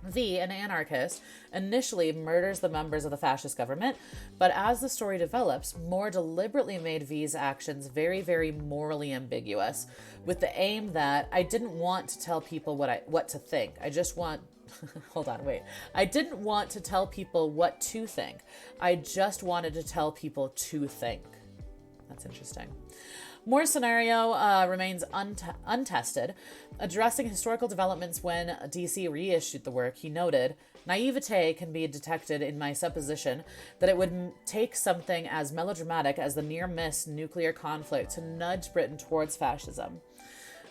V, an anarchist, initially murders the members of the fascist government, but as the story develops, Moore deliberately made V's actions very, very morally ambiguous, with the aim that I didn't want to tell people what to think. I just want... Hold on, wait. I didn't want to tell people what to think. I just wanted to tell people to think. That's interesting. Moore's scenario remains untested. Addressing historical developments when DC reissued the work, he noted, naivete can be detected in my supposition that it would take something as melodramatic as the near-miss nuclear conflict to nudge Britain towards fascism.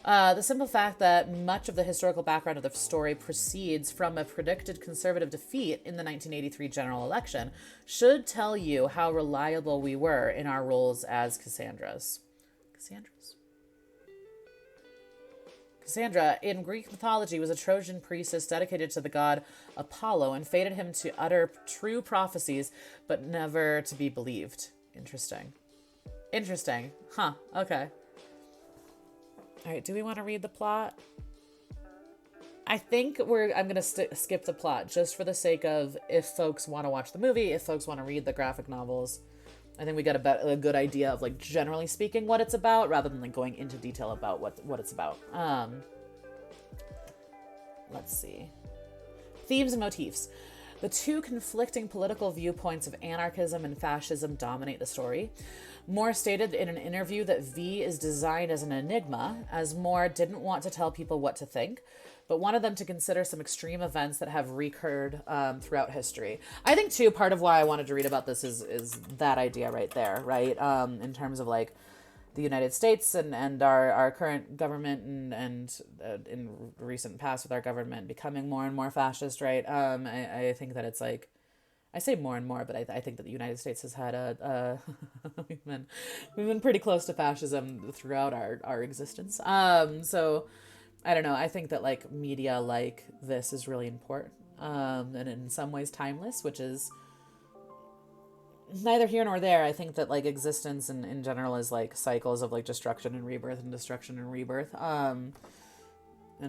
The simple fact that much of the historical background of the story proceeds from a predicted conservative defeat in the 1983 general election should tell you how reliable we were in our roles as Cassandras. Cassandra, in Greek mythology, was a Trojan priestess dedicated to the god Apollo and fated him to utter true prophecies, but never to be believed. Interesting. Huh, okay. All right, do we want to read the plot? I think I'm going to skip the plot just for the sake of if folks want to watch the movie, if folks want to read the graphic novels. I think we got a good idea of generally speaking what it's about rather than going into detail about what it's about. Let's see. Themes and motifs. The two conflicting political viewpoints of anarchism and fascism dominate the story. Moore stated in an interview that V is designed as an enigma, as Moore didn't want to tell people what to think, but wanted them to consider some extreme events that have recurred throughout history. I think, too, part of why I wanted to read about this is that idea right there, right? In terms of, the United States and our current government and in recent past with our government becoming more and more fascist, right? I think that it's I say more and more, but I think that the United States has had we've been pretty close to fascism throughout our existence. So I don't know. I think that media like this is really important, and in some ways timeless, which is neither here nor there. I think that existence in general is cycles of destruction and rebirth and destruction and rebirth. And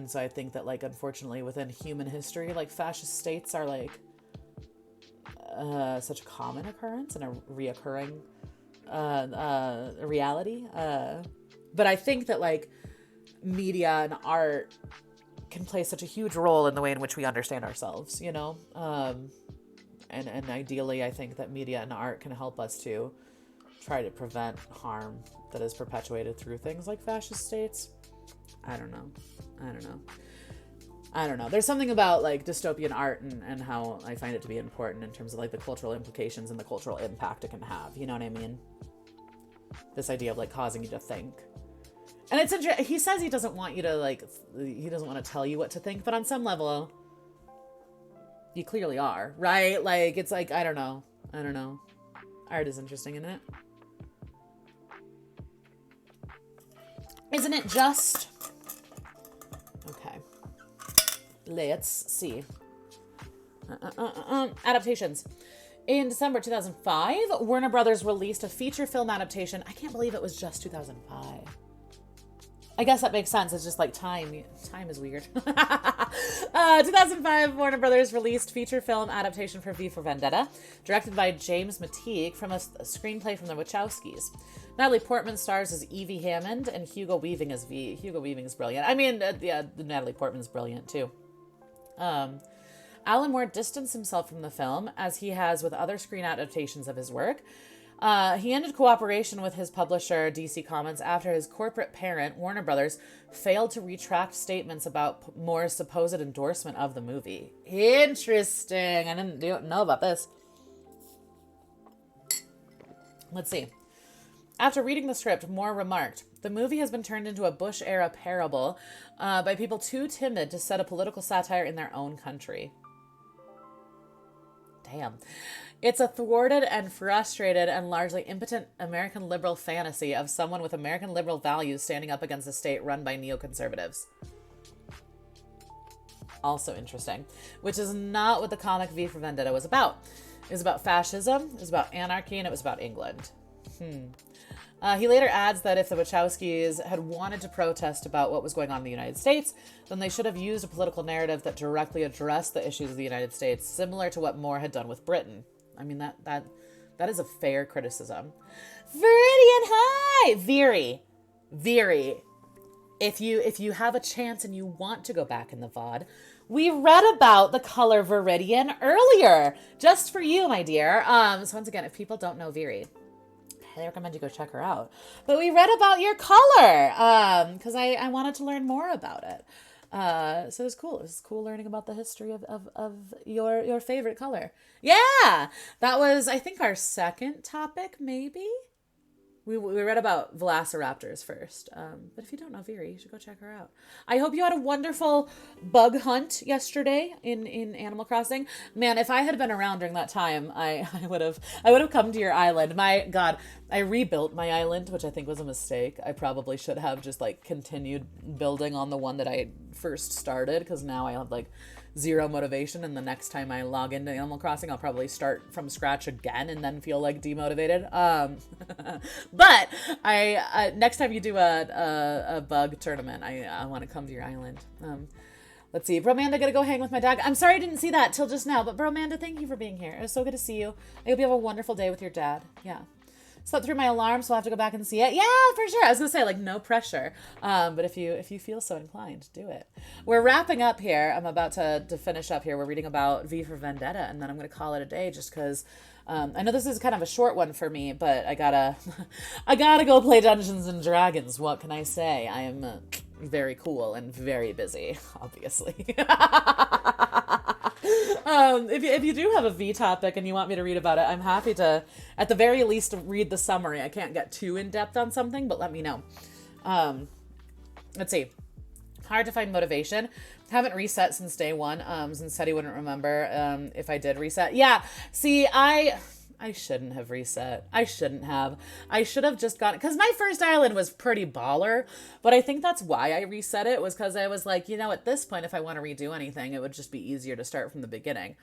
so I think that unfortunately within human history, fascist states are such a common occurrence and a reoccurring reality. But I think that media and art can play such a huge role in the way in which we understand ourselves, you know? And ideally, I think that media and art can help us to try to prevent harm that is perpetuated through things like fascist states. I don't know. There's something about dystopian art and how I find it to be important in terms of the cultural implications and the cultural impact it can have. You know what I mean? This idea of like causing you to think. And it's interesting. He says he doesn't want you to like, he doesn't want to tell you what to think, but on some level, you clearly are, right? Like, it's like, I don't know. Art is interesting, isn't it? Isn't it just... Okay. Let's see. Adaptations. In December 2005, Warner Brothers released a feature film adaptation. I can't believe it was just 2005. I guess that makes sense. It's just like time. Time is weird. 2005, Warner Brothers released feature film adaptation for V for Vendetta, directed by James Mateague from a screenplay from the Wachowskis. Natalie Portman stars as Evie Hammond and Hugo Weaving as V. Hugo Weaving is brilliant. I mean, Natalie Portman's brilliant too. Alan Moore distanced himself from the film, as he has with other screen adaptations of his work. He ended cooperation with his publisher, DC Comics, after his corporate parent, Warner Brothers, failed to retract statements about Moore's supposed endorsement of the movie. Interesting. I didn't know about this. Let's see. After reading the script, Moore remarked, "The movie has been turned into a Bush-era parable by people too timid to set a political satire in their own country." Damn. It's a thwarted and frustrated and largely impotent American liberal fantasy of someone with American liberal values standing up against a state run by neoconservatives. Also interesting. Which is not what the comic V for Vendetta was about. It was about fascism, it was about anarchy, and it was about England. He later adds that if the Wachowskis had wanted to protest about what was going on in the United States, then they should have used a political narrative that directly addressed the issues of the United States, similar to what Moore had done with Britain. I mean, that is a fair criticism. Viridian, hi! Viri. If you have a chance and you want to go back in the VOD, we read about the color Viridian earlier, just for you, my dear. So once again, if people don't know Viri, I recommend you go check her out. But we read about your color because I wanted to learn more about it. So it was cool. It was cool learning about the history of your favorite color. Yeah, that was, I think, our second topic, maybe. We read about velociraptors first. But if you don't know Viri, you should go check her out. I hope you had a wonderful bug hunt yesterday in Animal Crossing. Man, if I had been around during that time, I would have come to your island. My God, I rebuilt my island, which I think was a mistake. I probably should have just like continued building on the one that I first started, because now I have like zero motivation, and the next time I log into Animal Crossing, I'll probably start from scratch again and then feel like demotivated. But I next time you do a bug tournament, I want to come to your island. Let's see. Bromanda, gonna go hang with my dog. I'm sorry I didn't see that till just now, but Bromanda, thank you for being here. It was so good to see you. I hope you have a wonderful day with your dad. Yeah. Slept through my alarm, so I'll have to go back and see it. Yeah, for sure. I was gonna say, like, no pressure. But if you feel so inclined, do it. We're wrapping up here. I'm about to finish up here. We're reading about V for Vendetta, and then I'm gonna call it a day, just because I know this is kind of a short one for me, but I gotta go play Dungeons and Dragons. What can I say? I am very cool and very busy, obviously. If you do have a V topic and you want me to read about it, I'm happy to, at the very least, read the summary. I can't get too in-depth on something, but let me know. Let's see. Hard to find motivation. Haven't reset since day one, since said he wouldn't remember if I did reset. Yeah, see, I shouldn't have reset. I shouldn't have. I should have just gone, because my first island was pretty baller, but I think that's why I reset it, was because I was like, at this point, if I want to redo anything, it would just be easier to start from the beginning.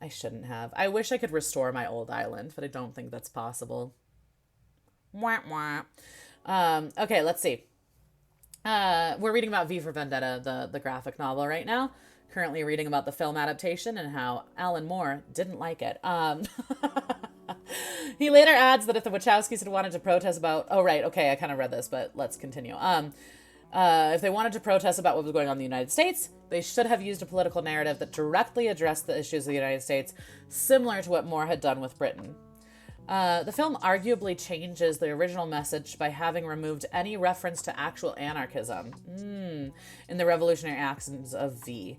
I shouldn't have. I wish I could restore my old island, but I don't think that's possible. Wah, wah. Okay, let's see. We're reading about V for Vendetta, the graphic novel right now. Currently reading about the film adaptation and how Alan Moore didn't like it. He later adds that if the Wachowskis had wanted to protest about... Oh, right. Okay, I kind of read this, but let's continue. If they wanted to protest about what was going on in the United States, they should have used a political narrative that directly addressed the issues of the United States, similar to what Moore had done with Britain. The film arguably changes the original message by having removed any reference to actual anarchism in the revolutionary actions of V.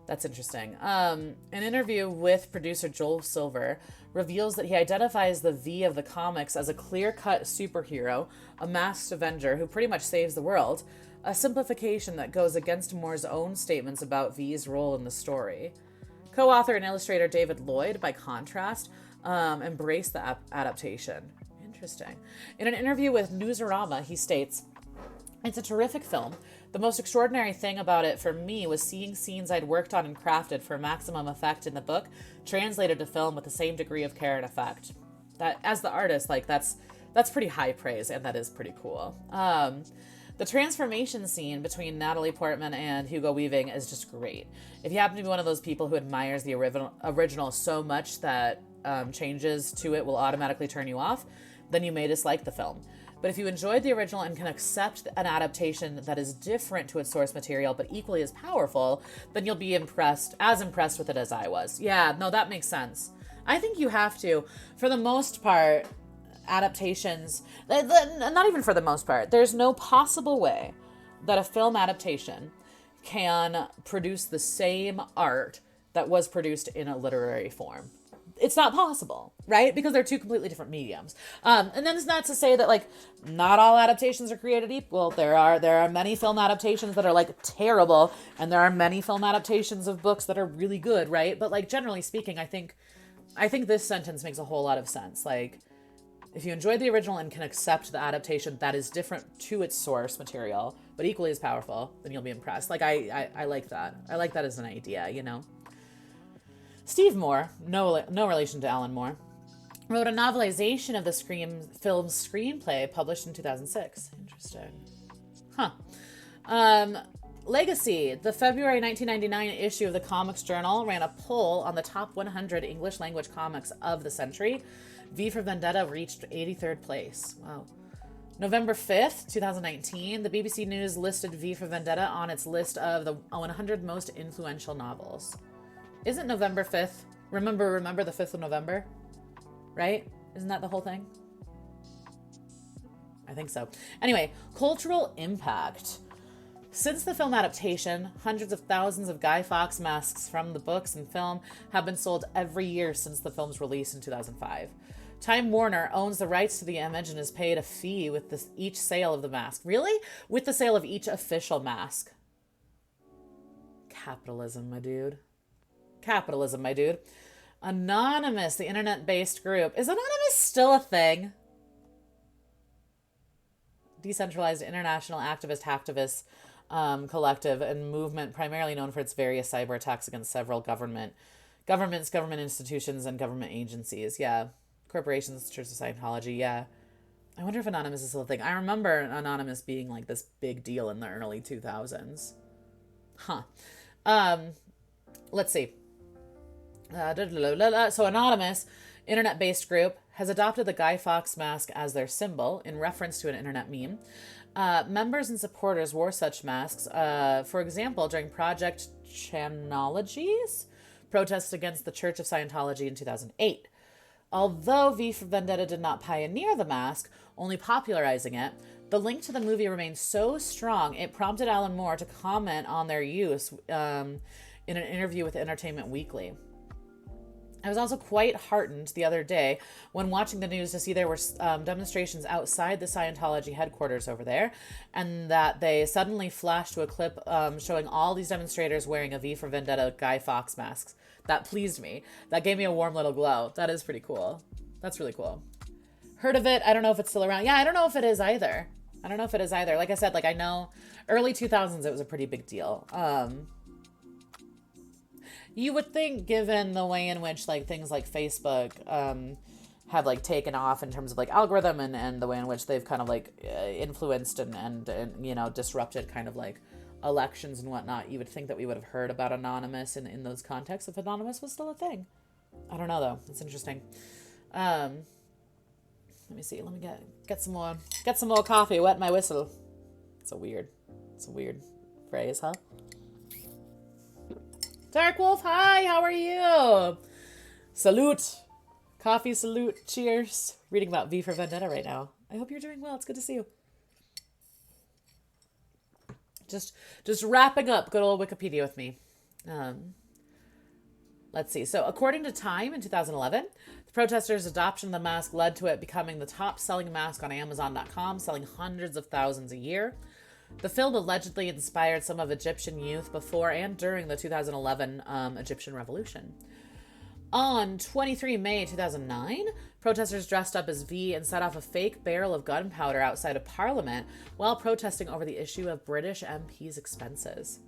That's interesting. An interview with producer Joel Silver reveals that he identifies the V of the comics as a clear-cut superhero, a masked Avenger who pretty much saves the world, a simplification that goes against Moore's own statements about V's role in the story. Co-author and illustrator David Lloyd, by contrast, embraced the adaptation. Interesting. In an interview with Newsarama, he states, "It's a terrific film. The most extraordinary thing about it for me was seeing scenes I'd worked on and crafted for maximum effect in the book translated to film with the same degree of care and effect." That, as the artist, like that's pretty high praise, and that is pretty cool. The transformation scene between Natalie Portman and Hugo Weaving is just great. If you happen to be one of those people who admires the original so much that changes to it will automatically turn you off, then you may dislike the film. But if you enjoyed the original and can accept an adaptation that is different to its source material but equally as powerful, then you'll be impressed with it as I was. Yeah, no, that makes sense. I think you have to. For the most part, adaptations, not even for the most part, there's no possible way that a film adaptation can produce the same art that was produced in a literary form. It's not possible, right? Because they're two completely different mediums. And then it's not to say that like not all adaptations are created equal. There are many film adaptations that are like terrible, and there are many film adaptations of books that are really good, right? But like generally speaking, I think this sentence makes a whole lot of sense. Like, if you enjoyed the original and can accept the adaptation that is different to its source material, but equally as powerful, then you'll be impressed. Like, I like that. I like that as an idea, you know? Steve Moore, no relation to Alan Moore, wrote a novelization of the film's screenplay published in 2006. Interesting. Legacy, the February 1999 issue of the Comics Journal, ran a poll on the top 100 English language comics of the century. V for Vendetta reached 83rd place. Wow. November 5th, 2019, the BBC News listed V for Vendetta on its list of the 100 most influential novels. Isn't November 5th? Remember the 5th of November? Right? Isn't that the whole thing? I think so. Anyway, cultural impact. Since the film adaptation, hundreds of thousands of Guy Fawkes masks from the books and film have been sold every year since the film's release in 2005. Time Warner owns the rights to the image and is paid a fee with each sale of the mask. Really? With the sale of each official mask. Capitalism, my dude. Capitalism, my dude. Anonymous, the internet-based group. Is Anonymous still a thing? Decentralized international hacktivist collective and movement, primarily known for its various cyber attacks against several government institutions, and government agencies. Yeah. Corporations, Church of Scientology. Yeah. I wonder if Anonymous is still a thing. I remember Anonymous being like this big deal in the early 2000s. Let's see. So Anonymous, internet-based group, has adopted the Guy Fawkes mask as their symbol in reference to an internet meme. Members and supporters wore such masks, for example, during Project Chanology's protests against the Church of Scientology in 2008. Although V for Vendetta did not pioneer the mask, only popularizing it, the link to the movie remained so strong it prompted Alan Moore to comment on their use in an interview with Entertainment Weekly. I was also quite heartened the other day when watching the news to see there were demonstrations outside the Scientology headquarters over there, and that they suddenly flashed to a clip showing all these demonstrators wearing a V for Vendetta Guy Fawkes masks. That pleased me. That gave me a warm little glow. That is pretty cool. That's really cool. Heard of it. I don't know if it's still around. Yeah, I don't know if it is either. Like I said, like I know early 2000s it was a pretty big deal. You would think, given the way in which like things like Facebook have like taken off in terms of like algorithm and the way in which they've kind of like influenced and you know, disrupted kind of like elections and whatnot, you would think that we would have heard about Anonymous in those contexts if Anonymous was still a thing. I don't know though. It's interesting. Let me see. Let me get some more coffee. Wet my whistle. It's a weird phrase, huh? Dark Wolf, hi, how are you? Salute. Coffee salute. Cheers. Reading about V for Vendetta right now. I hope you're doing well. It's good to see you. Just wrapping up good old Wikipedia with me. Let's see. So according to Time in 2011, the Protesters' adoption of the mask led to it becoming the top-selling mask on Amazon.com, selling hundreds of thousands a year. The film allegedly inspired some of Egyptian youth before and during the 2011 Egyptian Revolution. On 23 May 2009, protesters dressed up as V and set off a fake barrel of gunpowder outside of Parliament while protesting over the issue of British MPs' expenses.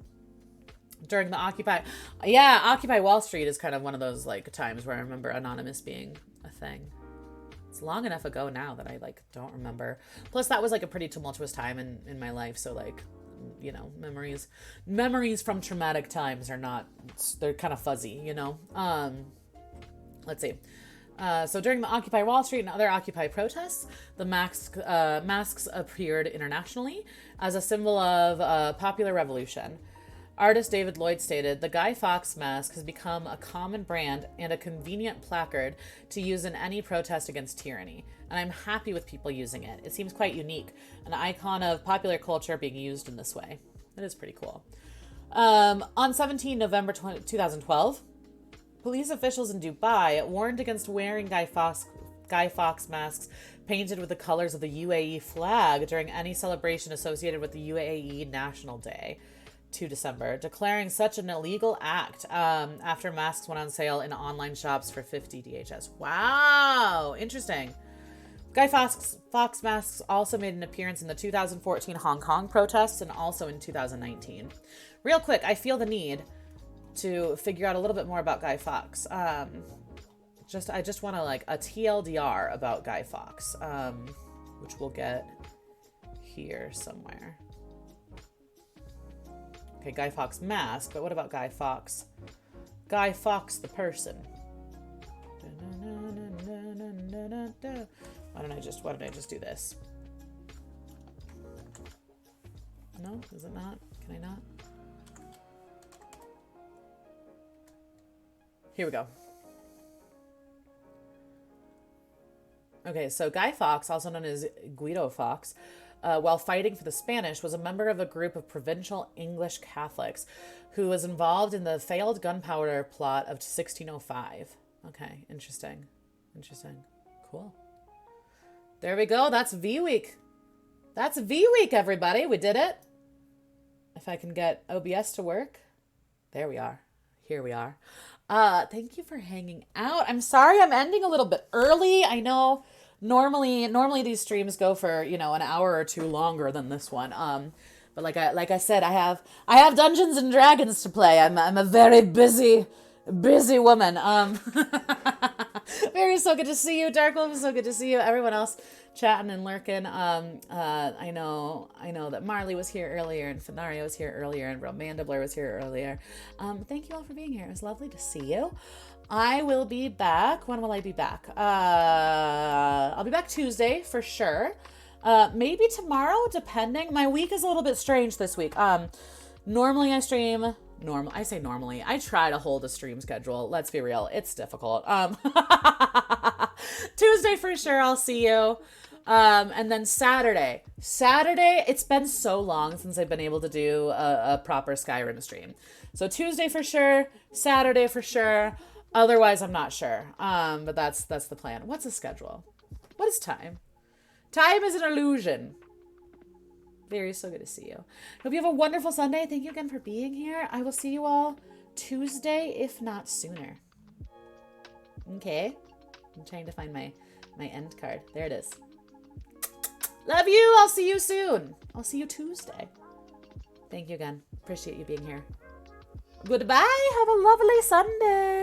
During the Occupy Wall Street is kind of one of those like times where I remember Anonymous being a thing. It's long enough ago now that I like don't remember. Plus that was like a pretty tumultuous time in my life, so like, you know, memories from traumatic times are not, they're kind of fuzzy, you know. Let's see. So during the Occupy Wall Street and other Occupy protests, the masks appeared internationally as a symbol of popular revolution. Artist David Lloyd stated, "The Guy Fawkes mask has become a common brand and a convenient placard to use in any protest against tyranny, and I'm happy with people using it. It seems quite unique, an icon of popular culture being used in this way." That is pretty cool. On 17 November 2012, police officials in Dubai warned against wearing Guy Fawkes masks painted with the colors of the UAE flag during any celebration associated with the UAE National Day, 2 December, declaring such an illegal act after masks went on sale in online shops for 50 DHS. Wow, interesting. Guy Fawkes masks also made an appearance in the 2014 Hong Kong protests and also in 2019. Real quick, I feel the need to figure out a little bit more about Guy Fawkes. I just want to like a TLDR about Guy Fawkes, which we'll get here somewhere. Okay, Guy Fawkes mask, but what about Guy Fawkes? Guy Fawkes the person. Why don't I just do this? No, is it not? Can I not? Here we go. Okay, so Guy Fawkes, also known as Guido Fawkes, while fighting for the Spanish, was a member of a group of provincial English Catholics who was involved in the failed gunpowder plot of 1605. Okay, interesting. Cool. There we go. That's V Week. That's V Week, everybody. We did it. If I can get OBS to work. There we are. Here we are. Thank you for hanging out. I'm sorry I'm ending a little bit early. I know normally these streams go for, you know, an hour or two longer than this one. But like I said, I have Dungeons and Dragons to play. I'm a very busy woman. Very so good to see you, Darkwolf. So good to see you. Everyone else chatting and lurking. I know that Marley was here earlier and Fenaria was here earlier and Romandabler was here earlier. Thank you all for being here. It was lovely to see you. I will be back. When will I be back? I'll be back Tuesday for sure. Maybe tomorrow, depending. My week is a little bit strange this week. Normally I stream. I say normally. I try to hold a stream schedule. Let's be real. It's difficult. Tuesday for sure. I'll see you. And then Saturday, it's been so long since I've been able to do a proper Skyrim stream. So Tuesday for sure. Saturday for sure. Otherwise, I'm not sure. But that's the plan. What's a schedule? What is time? Time is an illusion. Very so good to see you. Hope you have a wonderful Sunday. Thank you again for being here. I will see you all Tuesday, if not sooner. Okay. I'm trying to find my end card. There it is. Love you. I'll see you soon. I'll see you Tuesday. Thank you again. Appreciate you being here. Goodbye. Have a lovely Sunday.